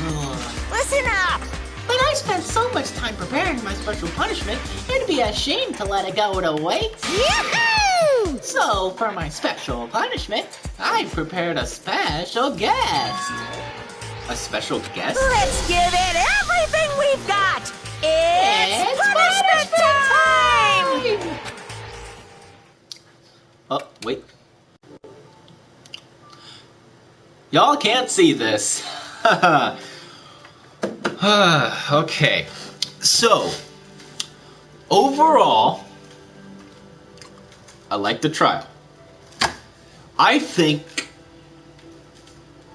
[SPEAKER 9] rule.
[SPEAKER 10] Listen up!
[SPEAKER 9] But I spent so much time preparing my special punishment, it'd be a shame to let it go to waste.
[SPEAKER 10] Yahoo!
[SPEAKER 9] So, for my special punishment, I prepared a special guest.
[SPEAKER 1] A special guest?
[SPEAKER 10] Let's give it everything we've got! It's punishment time!
[SPEAKER 1] Oh, wait. Y'all can't see this. Okay. So, overall, I like the trial. I think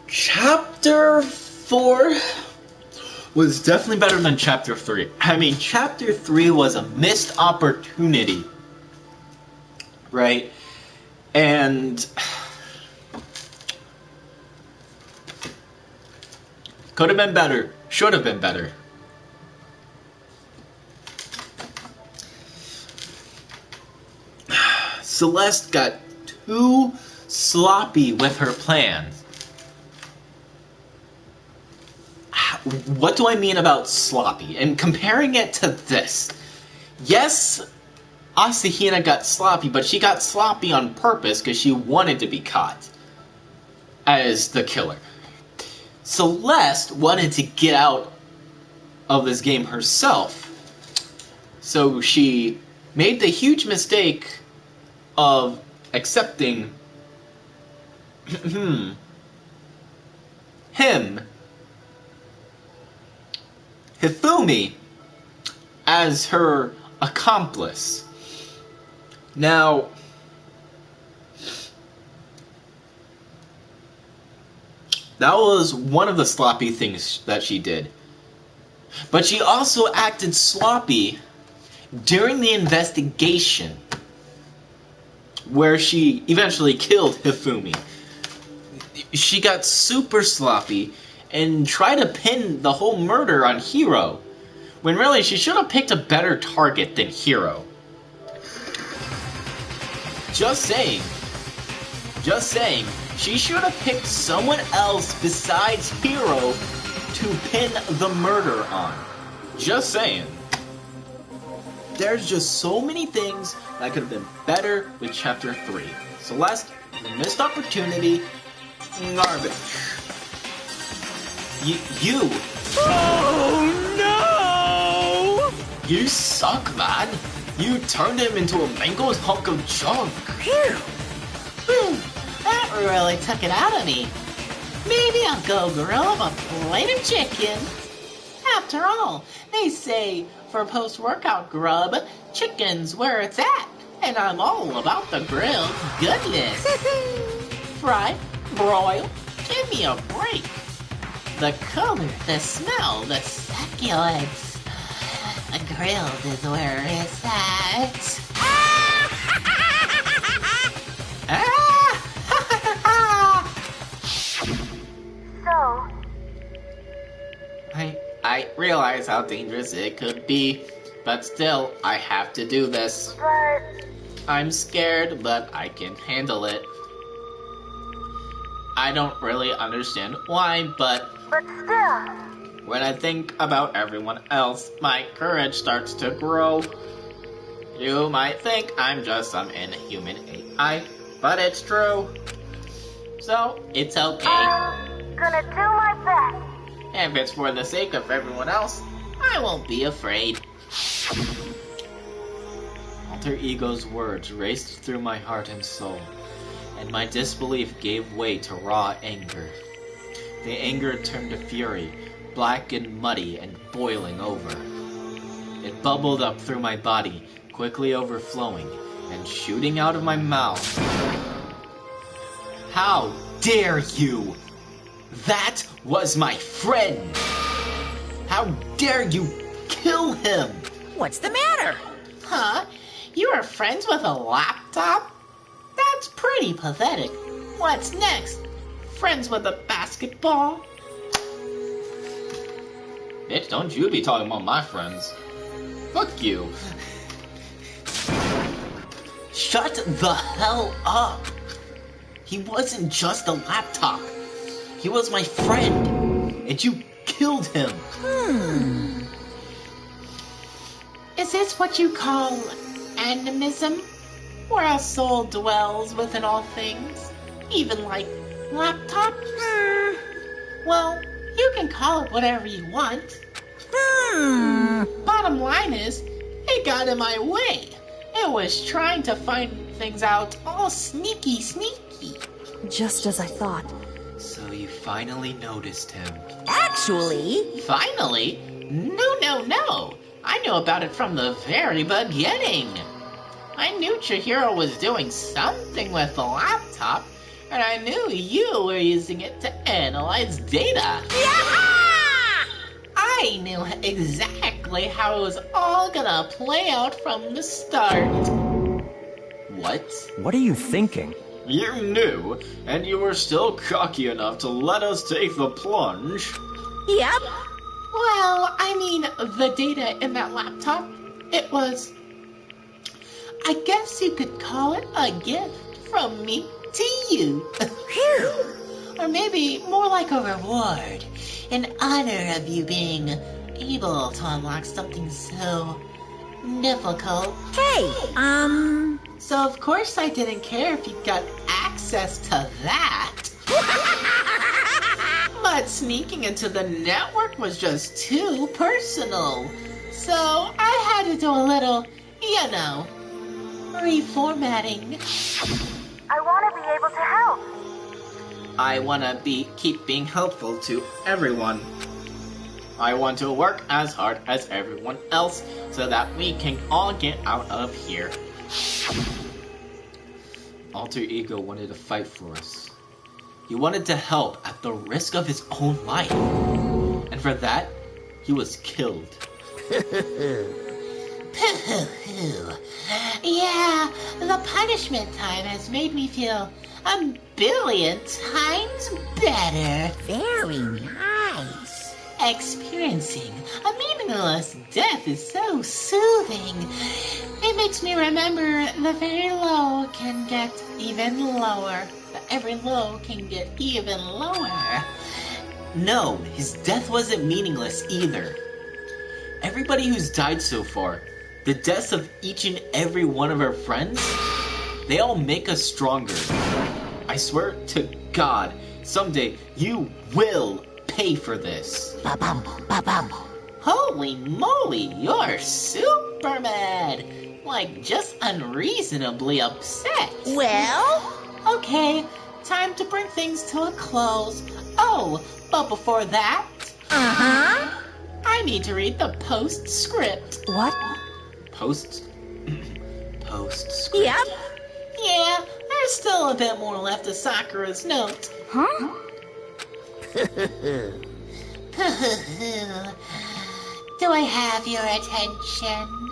[SPEAKER 1] Chapter 4 was definitely better than Chapter 3. I mean, Chapter 3 was a missed opportunity, right? And could have been better, should have been better. Celeste got too sloppy with her plans. What do I mean about sloppy? And comparing it to this. Yes, Asahina got sloppy, but she got sloppy on purpose because she wanted to be caught as the killer. Celeste wanted to get out of this game herself. So she made the huge mistake of accepting him, Hifumi, as her accomplice. Now, that was one of the sloppy things that she did. But she also acted sloppy during the investigation, where she eventually killed Hifumi. She got super sloppy and tried to pin the whole murder on Hiro, when really she should have picked a better target than Hiro. Just saying. Just saying. She should have picked someone else besides Hiro to pin the murder on. Just saying. There's just so many things that could have been better with Chapter 3. Celeste, missed opportunity, garbage. You.
[SPEAKER 7] Oh no!
[SPEAKER 1] You suck, man. You turned him into a mangled hunk of junk.
[SPEAKER 9] Phew! That really took it out of me. Maybe I'll go grill up a plate of chicken. After all, they say for post-workout grub, chicken's where it's at. And I'm all about the grilled goodness. Fry, broil, give me a break. The color, the smell, the succulence. Grilled is where it's at.
[SPEAKER 6] So,
[SPEAKER 1] I realize how dangerous it could be, but still, I have to do this.
[SPEAKER 6] but
[SPEAKER 1] I'm scared, but I can handle it. I don't really understand why, but
[SPEAKER 6] still,
[SPEAKER 1] when I think about everyone else, my courage starts to grow. You might think I'm just some inhuman AI, but it's true. So, it's okay.
[SPEAKER 6] I'm gonna do my best.
[SPEAKER 1] If it's for the sake of everyone else, I won't be afraid. Alter Ego's words raced through my heart and soul, and my disbelief gave way to raw anger. The anger turned to fury, black and muddy and boiling over. It bubbled up through my body, quickly overflowing and shooting out of my mouth. How dare you! That was my friend! How dare you kill him!
[SPEAKER 10] What's the matter?
[SPEAKER 9] Huh? You are friends with a laptop? That's pretty pathetic. What's next? Friends with a basketball?
[SPEAKER 1] Bitch, don't you be talking about my friends. Fuck you. Shut the hell up! He wasn't just a laptop. He was my friend. And you killed him.
[SPEAKER 9] Is this what you call animism? Where a soul dwells within all things? Even like laptops? Well, you can call it whatever you want. Bottom line is, it got in my way. It was trying to find things out all sneaky.
[SPEAKER 4] Just as I thought.
[SPEAKER 1] So you finally noticed him.
[SPEAKER 10] Actually,
[SPEAKER 1] Finally?
[SPEAKER 9] No. I knew about it from the very beginning. I knew Chihiro was doing something with the laptop, and I knew you were using it to analyze data. I knew exactly how it was all gonna play out from the start.
[SPEAKER 1] What?
[SPEAKER 5] What are you thinking?
[SPEAKER 11] You knew, and you were still cocky enough to let us take the plunge.
[SPEAKER 10] yep.
[SPEAKER 9] Well, I mean, the data in that laptop, it was... I guess you could call it a gift from me to you. Or maybe more like a reward, in honor of you being able to unlock something so difficult.
[SPEAKER 10] Hey,
[SPEAKER 9] So of course I didn't care if you got access to that. But sneaking into the network was just too personal. So I had to do a little, reformatting.
[SPEAKER 2] I want to be able to help.
[SPEAKER 1] I wanna keep being helpful to everyone. I want to work as hard as everyone else so that we can all get out of here. Alter Ego wanted to fight for us. He wanted to help at the risk of his own life. And for that, he was killed.
[SPEAKER 9] Yeah, the punishment time has made me feel a billion times better.
[SPEAKER 10] very nice.
[SPEAKER 9] Experiencing a meaningless death is so soothing. It makes me remember the very low can get even lower. But every low can get even lower.
[SPEAKER 1] No, his death wasn't meaningless either. Everybody who's died so far, the deaths of each and every one of our friends, they all make us stronger. I swear to God, someday you will pay for this.
[SPEAKER 10] Ba-bum, ba-bum.
[SPEAKER 9] Holy moly, you're super mad. Like, just unreasonably upset.
[SPEAKER 10] Well,
[SPEAKER 9] Okay, time to bring things to a close. Oh, but before that, I need to read the postscript.
[SPEAKER 4] What?
[SPEAKER 1] Postscript.
[SPEAKER 10] yep.
[SPEAKER 9] Yeah, there's still a bit more left of Sakura's note.
[SPEAKER 2] Huh?
[SPEAKER 9] Do I have your attention?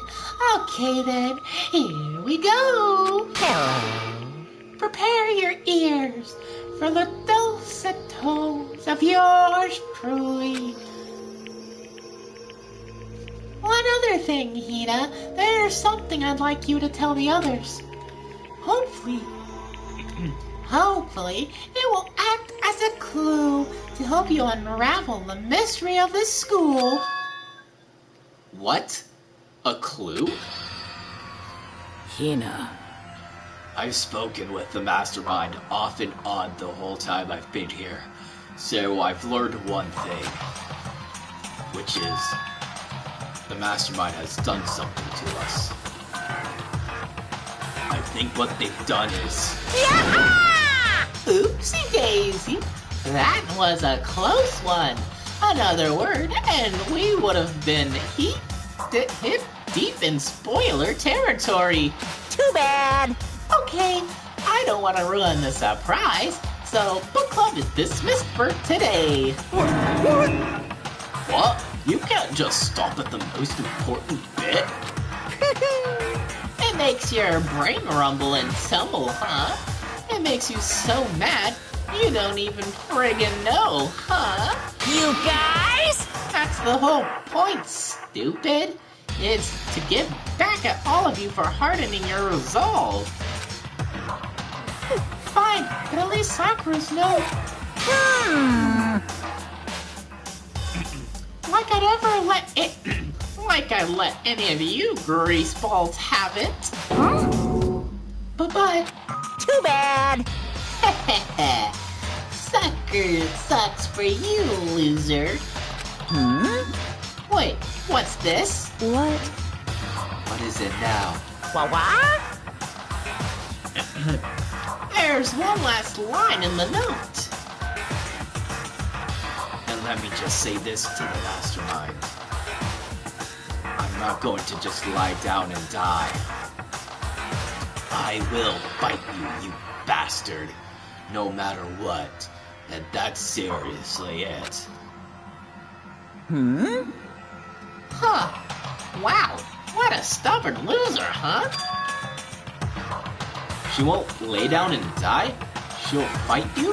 [SPEAKER 9] Okay then, here we go.
[SPEAKER 10] Hello.
[SPEAKER 9] Prepare your ears for the dulcet tones of yours truly. One other thing, Hina, there's something I'd like you to tell the others. Hopefully, it will act as a clue to help you unravel the mystery of this school.
[SPEAKER 1] What? A clue?
[SPEAKER 8] Hina.
[SPEAKER 11] I've spoken with the mastermind off and on the whole time I've been here. So I've learned one thing, which is the mastermind has done something to us. I think what they've done is...
[SPEAKER 9] Oopsie daisy. That was a close one. Another word, and we would have been hip deep in spoiler territory.
[SPEAKER 10] Too bad.
[SPEAKER 9] Okay, I don't want to ruin the surprise, so book club is dismissed for today.
[SPEAKER 11] What? You can't just stop at the most important bit.
[SPEAKER 9] It makes your brain rumble and tumble, huh? It makes you so mad you don't even friggin' know, huh?
[SPEAKER 10] You guys?
[SPEAKER 9] That's the whole point, stupid. It's to get back at all of you for hardening your resolve. Fine, but at least Sakura's note. Like I let any of you greaseballs have it.
[SPEAKER 2] Huh?
[SPEAKER 9] But
[SPEAKER 10] Too bad.
[SPEAKER 9] sucks for you, loser. Wait, what's this?
[SPEAKER 4] What?
[SPEAKER 11] What is it now?
[SPEAKER 10] What?
[SPEAKER 9] There's one last line in the note.
[SPEAKER 11] And let me just say this to the mastermind. I'm not going to just lie down and die. I will bite you, you bastard. No matter what. And that's seriously it.
[SPEAKER 9] Huh. Wow, what a stubborn loser, huh?
[SPEAKER 11] She won't lay down and die? She'll fight you?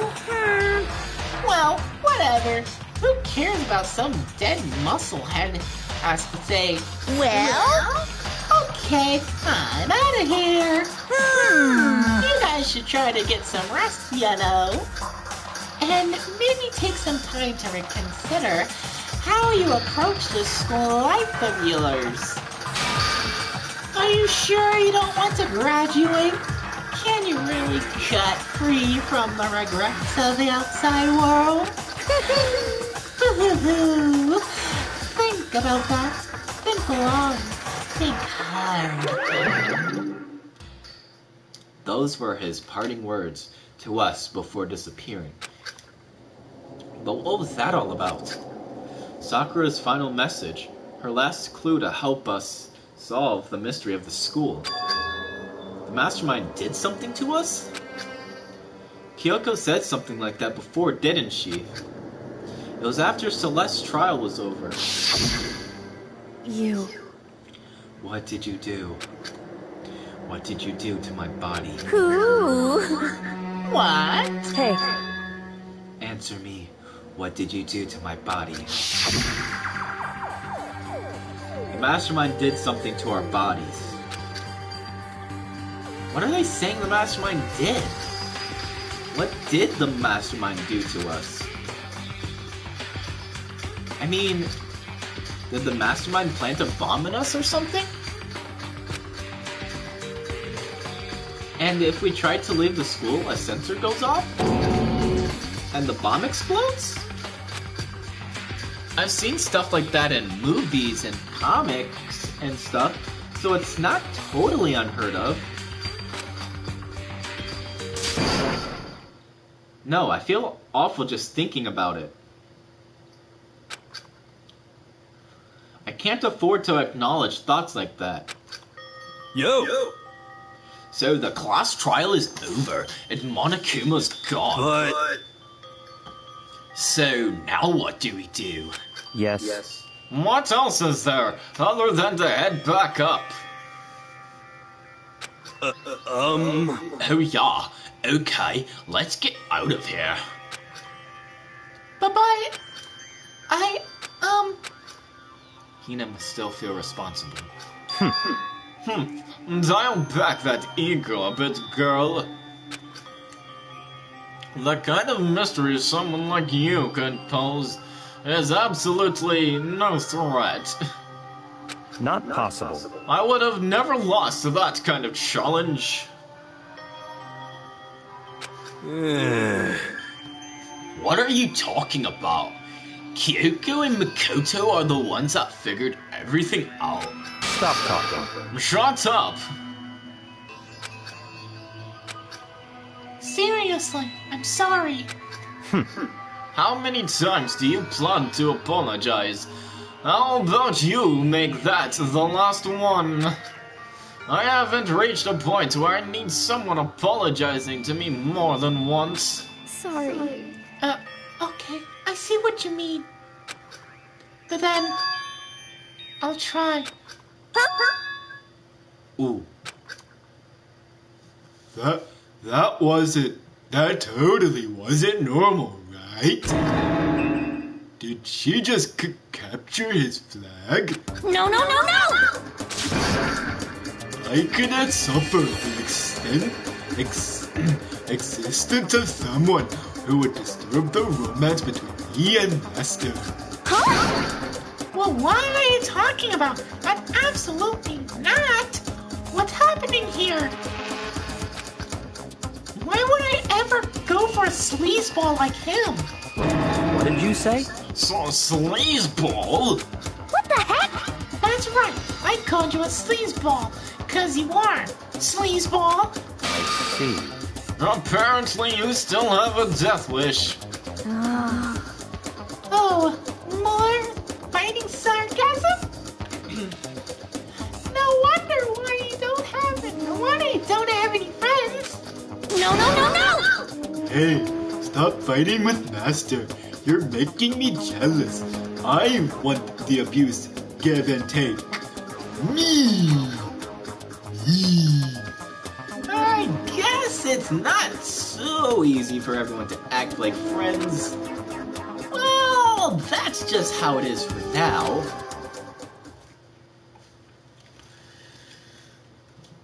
[SPEAKER 9] Well, whatever. Who cares about some dead musclehead has to say,
[SPEAKER 10] Well?
[SPEAKER 9] okay, I'm out of here. You guys should try to get some rest, you know. And maybe take some time to reconsider how you approach this school life of yours. Are you sure you don't want to graduate? Can you really cut free from the regrets of the outside world? Think about that. Think long. Think hard.
[SPEAKER 11] Those were his parting words to us before disappearing. But what was that all about? Sakura's final message, her last clue to help us solve the mystery of the school. The mastermind did something to us? Kyoko said something like that before, didn't she? It was after Celeste's trial was over.
[SPEAKER 4] You.
[SPEAKER 11] What did you do? What did you do to my body?
[SPEAKER 10] Ooh.
[SPEAKER 9] What?
[SPEAKER 4] Hey,
[SPEAKER 11] Answer me. What did you do to my body? The mastermind did something to our bodies. What are they saying the mastermind did? What did the mastermind do to us? I mean, did the mastermind plant a bomb in us or something? And if we try to leave the school, a sensor goes off? And the bomb explodes? I've seen stuff like that in movies and comics and stuff, so it's not totally unheard of. No, I feel awful just thinking about it. I can't afford to acknowledge thoughts like that.
[SPEAKER 7] Yo!
[SPEAKER 11] So the class trial is over and Monokuma's gone.
[SPEAKER 7] But...
[SPEAKER 11] So now what do we do?
[SPEAKER 5] Yes.
[SPEAKER 11] What else is there other than to head back up? Oh yeah, okay, let's get out of here.
[SPEAKER 9] Bye-bye.
[SPEAKER 11] Hina must still feel responsible. Dial back that ego a bit, girl. The kind of mystery someone like you could pose is absolutely no threat.
[SPEAKER 5] Not possible.
[SPEAKER 11] I would have never lost to that kind of challenge. What are you talking about? Kyoko and Makoto are the ones that figured everything out.
[SPEAKER 5] Stop talking.
[SPEAKER 11] Shut up!
[SPEAKER 9] Seriously, I'm sorry.
[SPEAKER 11] How many times do you plan to apologize? How about you make that the last one? I haven't reached a point where I need someone apologizing to me more than once.
[SPEAKER 2] Sorry.
[SPEAKER 9] Okay, I see what you mean. But then, I'll try.
[SPEAKER 11] Ooh. That totally wasn't normal, right? Did she just capture his flag?
[SPEAKER 10] No!
[SPEAKER 11] I cannot suffer the extent
[SPEAKER 1] existence of someone who would disturb the romance between me and Master.
[SPEAKER 9] Well, what are you talking about? I'm absolutely not. What's happening here? Why would I ever go for a sleazeball like him?
[SPEAKER 5] What did you say?
[SPEAKER 11] So, sleazeball?
[SPEAKER 6] What the heck?
[SPEAKER 9] That's right. I called you a sleazeball, 'cause you are. Sleazeball.
[SPEAKER 5] I see.
[SPEAKER 11] Apparently you still have a death wish.
[SPEAKER 9] Oh, more biting sarcasm? No wonder why you don't have it. No wonder you don't have any friends.
[SPEAKER 6] No, no, no, no!
[SPEAKER 1] Hey, stop fighting with Master. You're making me jealous. I want the abuse, give and take. Me.
[SPEAKER 11] I guess it's not so easy for everyone to act like friends. Well, that's just how it is for now.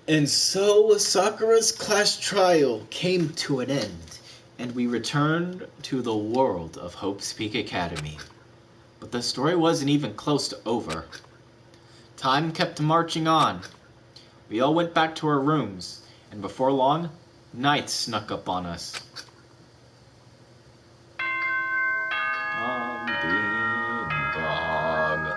[SPEAKER 1] And so Sakura's class trial came to an end,
[SPEAKER 11] And we returned to the world of Hope's Peak Academy. But the story wasn't even close to over. Time kept marching on. We all went back to our rooms, and before long, night snuck up on us. Ding dong.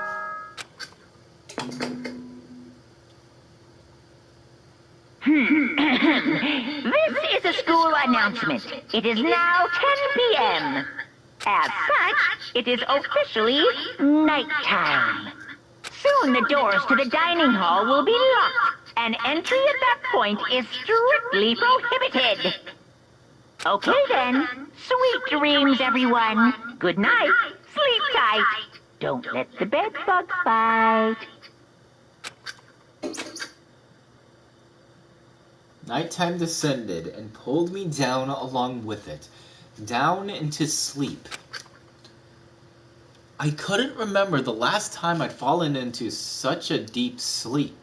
[SPEAKER 10] This is a school announcement. It is now 10 p.m. As such, it is officially nighttime. Soon the doors to the dining hall will be locked, and entry at that point is strictly prohibited. Okay then, sweet dreams, everyone. Good night, sleep tight. Don't let the bed bug bite.
[SPEAKER 11] Nighttime descended and pulled me down along with it, down into sleep. I couldn't remember the last time I'd fallen into such a deep sleep.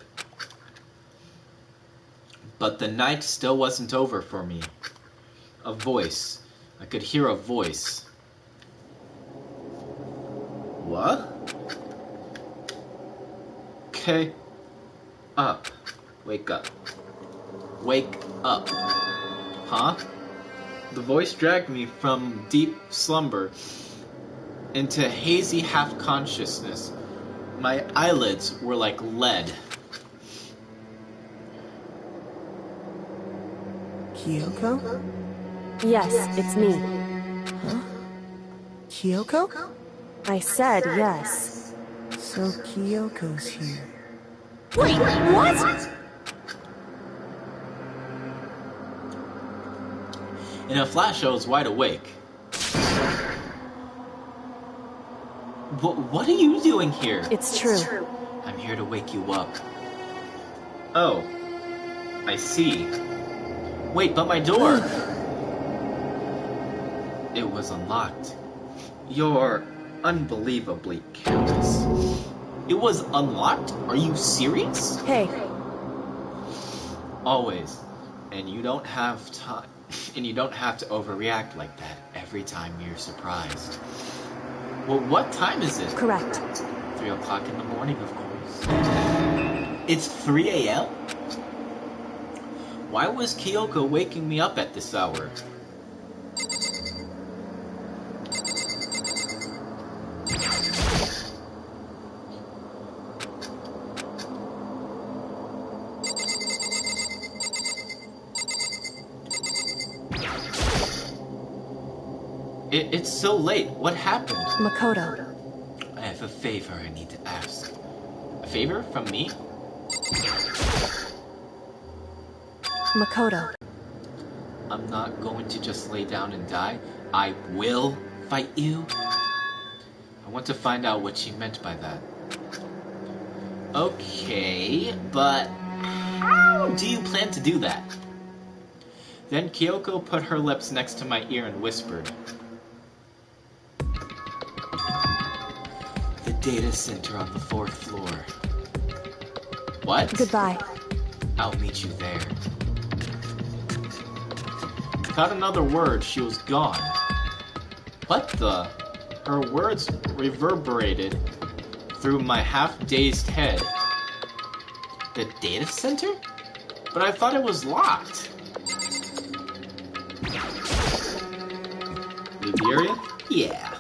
[SPEAKER 11] But the night still wasn't over for me. A voice. I could hear a voice. What? Okay. Up. Wake up. Wake up. Huh? The voice dragged me from deep slumber into hazy half-consciousness. My eyelids were like lead.
[SPEAKER 3] Kyoko?
[SPEAKER 4] Yes, it's me.
[SPEAKER 3] Kyoko?
[SPEAKER 4] I said yes.
[SPEAKER 3] So Kyoko's here.
[SPEAKER 6] Wait, what?
[SPEAKER 11] In a flash, I was wide awake. What are you doing here?
[SPEAKER 4] It's true.
[SPEAKER 11] I'm here to wake you up. Oh, I see. Wait, but my door! It was unlocked. You're unbelievably careless. It was unlocked? Are you serious?
[SPEAKER 4] Hey,
[SPEAKER 11] Always. And you don't have time. And you don't have to overreact like that every time you're surprised. Well, what time is it?
[SPEAKER 4] correct.
[SPEAKER 11] 3 o'clock in the morning, of course. It's 3 a.m.? Why was Kyoko waking me up at this hour? It's so late. What happened?
[SPEAKER 4] Makoto.
[SPEAKER 11] I have a favor I need to ask. A favor from me?
[SPEAKER 4] Makoto.
[SPEAKER 11] I'm not going to just lay down and die. I will fight you. I want to find out what she meant by that. Okay, but how do you plan to do that? Then Kyoko put her lips next to my ear and whispered. The data center on the 4th floor. What?
[SPEAKER 4] Goodbye.
[SPEAKER 11] I'll meet you there.
[SPEAKER 1] Without another word, she was gone. What the? Her words reverberated through my half-dazed head. The data center? But I thought it was locked. Leave the area? Yeah.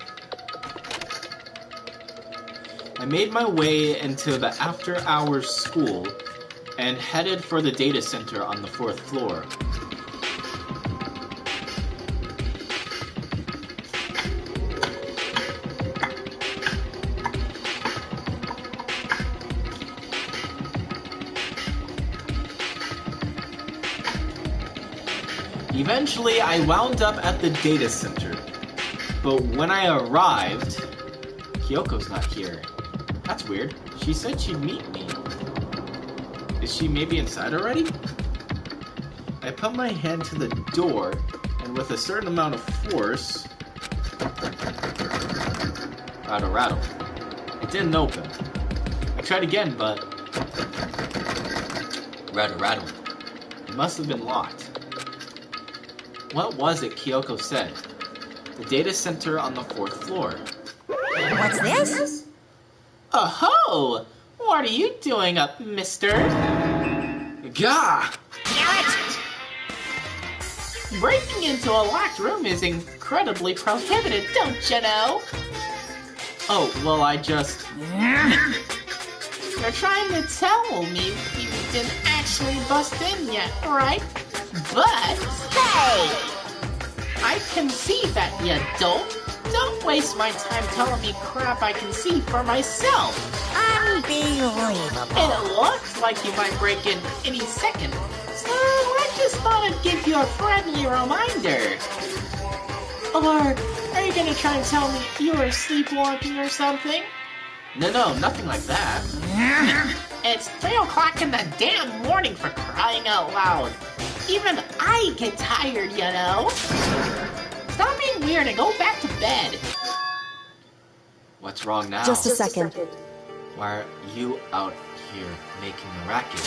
[SPEAKER 1] I made my way into the after-hours school and headed for the data center on the 4th floor. Eventually, I wound up at the data center, but when I arrived, Kyoko's not here. That's weird. She said she'd meet me. Is she maybe inside already? I put my hand to the door, and with a certain amount of force... Rattle, rattle. It didn't open. I tried again, but... Rattle, rattle. It must have been locked. What was it Kyoko said? The data center on the 4th floor.
[SPEAKER 10] What's this?
[SPEAKER 9] Oh-ho! What are you doing up, mister?
[SPEAKER 1] Gah!
[SPEAKER 10] Damn it!
[SPEAKER 9] Breaking into a locked room is incredibly prohibited, don't you know?
[SPEAKER 1] Oh, well, I just...
[SPEAKER 9] You're trying to tell me you didn't actually bust in yet, right? But...
[SPEAKER 10] Hey!
[SPEAKER 9] I can see that, you dope. Don't waste my time telling me crap I can see for myself.
[SPEAKER 10] Unbelievable.
[SPEAKER 9] It looks like you might break in any second, so I just thought I'd give you a friendly reminder. Or are you gonna try and tell me you were sleepwalking or something?
[SPEAKER 1] No, nothing like that.
[SPEAKER 9] It's 3 o'clock in the damn morning, for crying out loud. Even I get tired, you know. Stop being weird and go back to bed.
[SPEAKER 1] What's wrong now?
[SPEAKER 4] Just a second.
[SPEAKER 1] Why are you out here making a racket?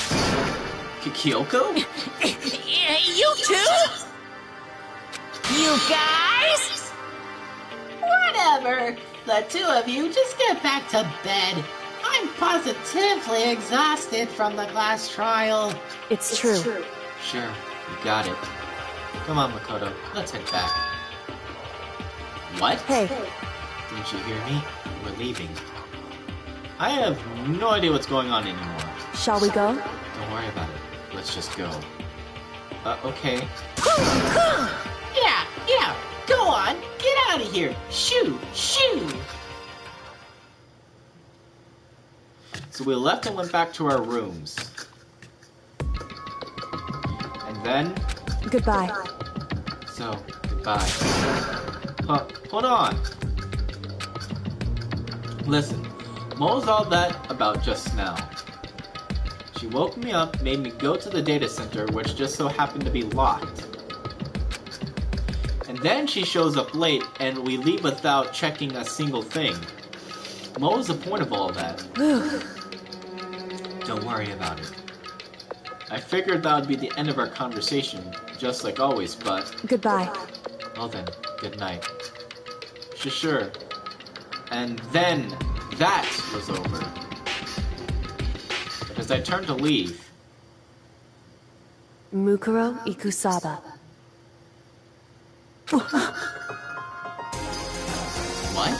[SPEAKER 1] Kyoko?
[SPEAKER 10] You too? You guys?
[SPEAKER 9] Whatever. The two of you just get back to bed. I'm positively exhausted from the class trial.
[SPEAKER 4] It's true.
[SPEAKER 1] Sure, you got it. Come on, Makoto, let's head back. What?
[SPEAKER 4] Hey.
[SPEAKER 1] Didn't you hear me? We're leaving. I have no idea what's going on anymore.
[SPEAKER 4] Shall we go?
[SPEAKER 1] Don't worry about it. Let's just go. Okay.
[SPEAKER 9] Yeah, go on. Get out of here. Shoo.
[SPEAKER 1] So we left and went back to our rooms. And then...
[SPEAKER 4] Goodbye.
[SPEAKER 1] So, goodbye. Hold on. Listen, what was all that about just now? She woke me up, made me go to the data center, which just so happened to be locked. And then she shows up late, and we leave without checking a single thing. What was the point of all that? Don't worry about it. I figured that would be the end of our conversation, just like always, but...
[SPEAKER 4] Goodbye.
[SPEAKER 1] Well then, good night. Sure. And then, that was over. But as I turned to leave...
[SPEAKER 4] Mukuro Ikusaba.
[SPEAKER 1] What?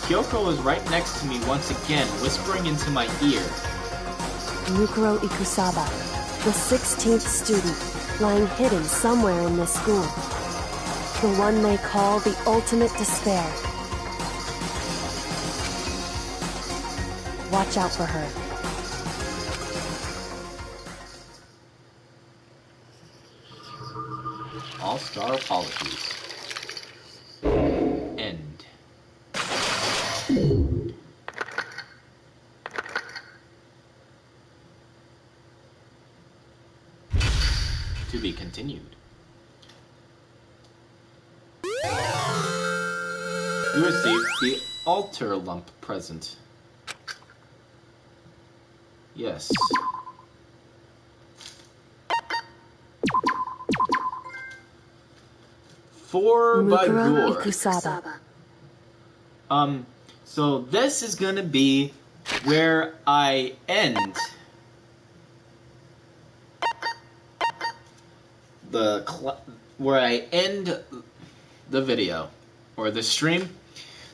[SPEAKER 1] Kyoko was right next to me once again, whispering into my ear.
[SPEAKER 4] Mukuro Ikusaba, the 16th student, lying hidden somewhere in this school. The one they call the ultimate despair. Watch out for her.
[SPEAKER 1] All-star apologies. End. To be continued. You received the altar lump present. Yes. 4 by
[SPEAKER 4] Mukuro
[SPEAKER 1] Gore.
[SPEAKER 4] Ikusaba.
[SPEAKER 1] So this is gonna be where I end the video or the stream.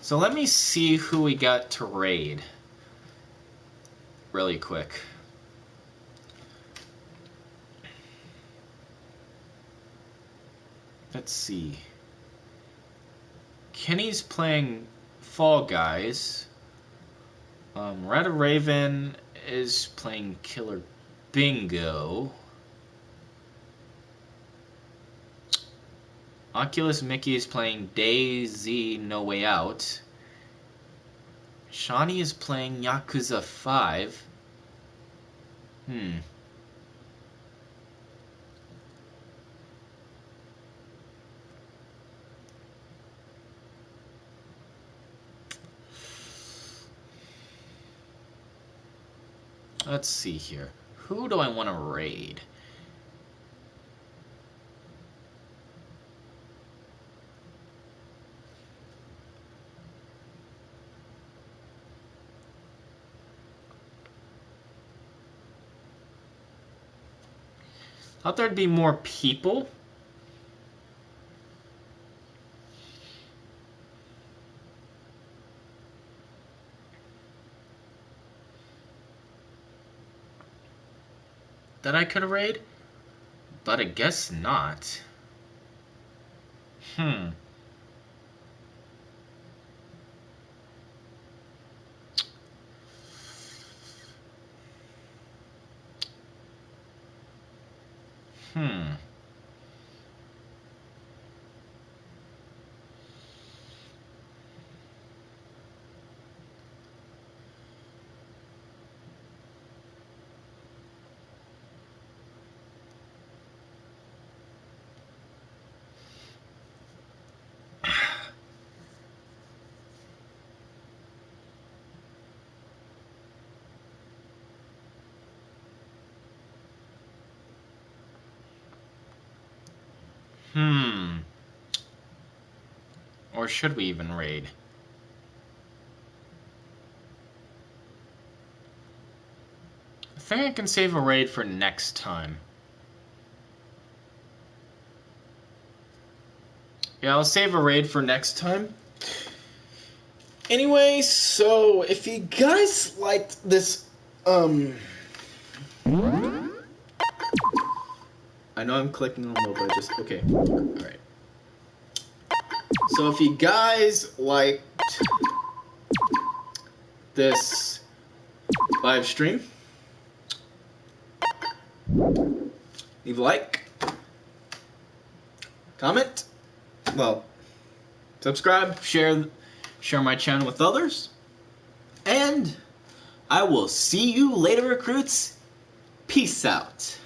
[SPEAKER 1] So let me see who we got to raid really quick. Let's see. Kenny's playing Fall Guys. Red Raven is playing Killer Bingo. Oculus Mickey is playing Daisy No Way Out. Shawnee is playing Yakuza 5. Let's see here. Who do I want to raid? Thought there'd be more people. That I could raid, but I guess not. Or should we even raid? I think I can save a raid for next time. Yeah, I'll save a raid for next time. Anyway, so if you guys liked this, I know I'm clicking on low, but just, okay, alright. So if you guys liked this live stream, leave a like, comment, well, subscribe, share my channel with others, and I will see you later, recruits. Peace out.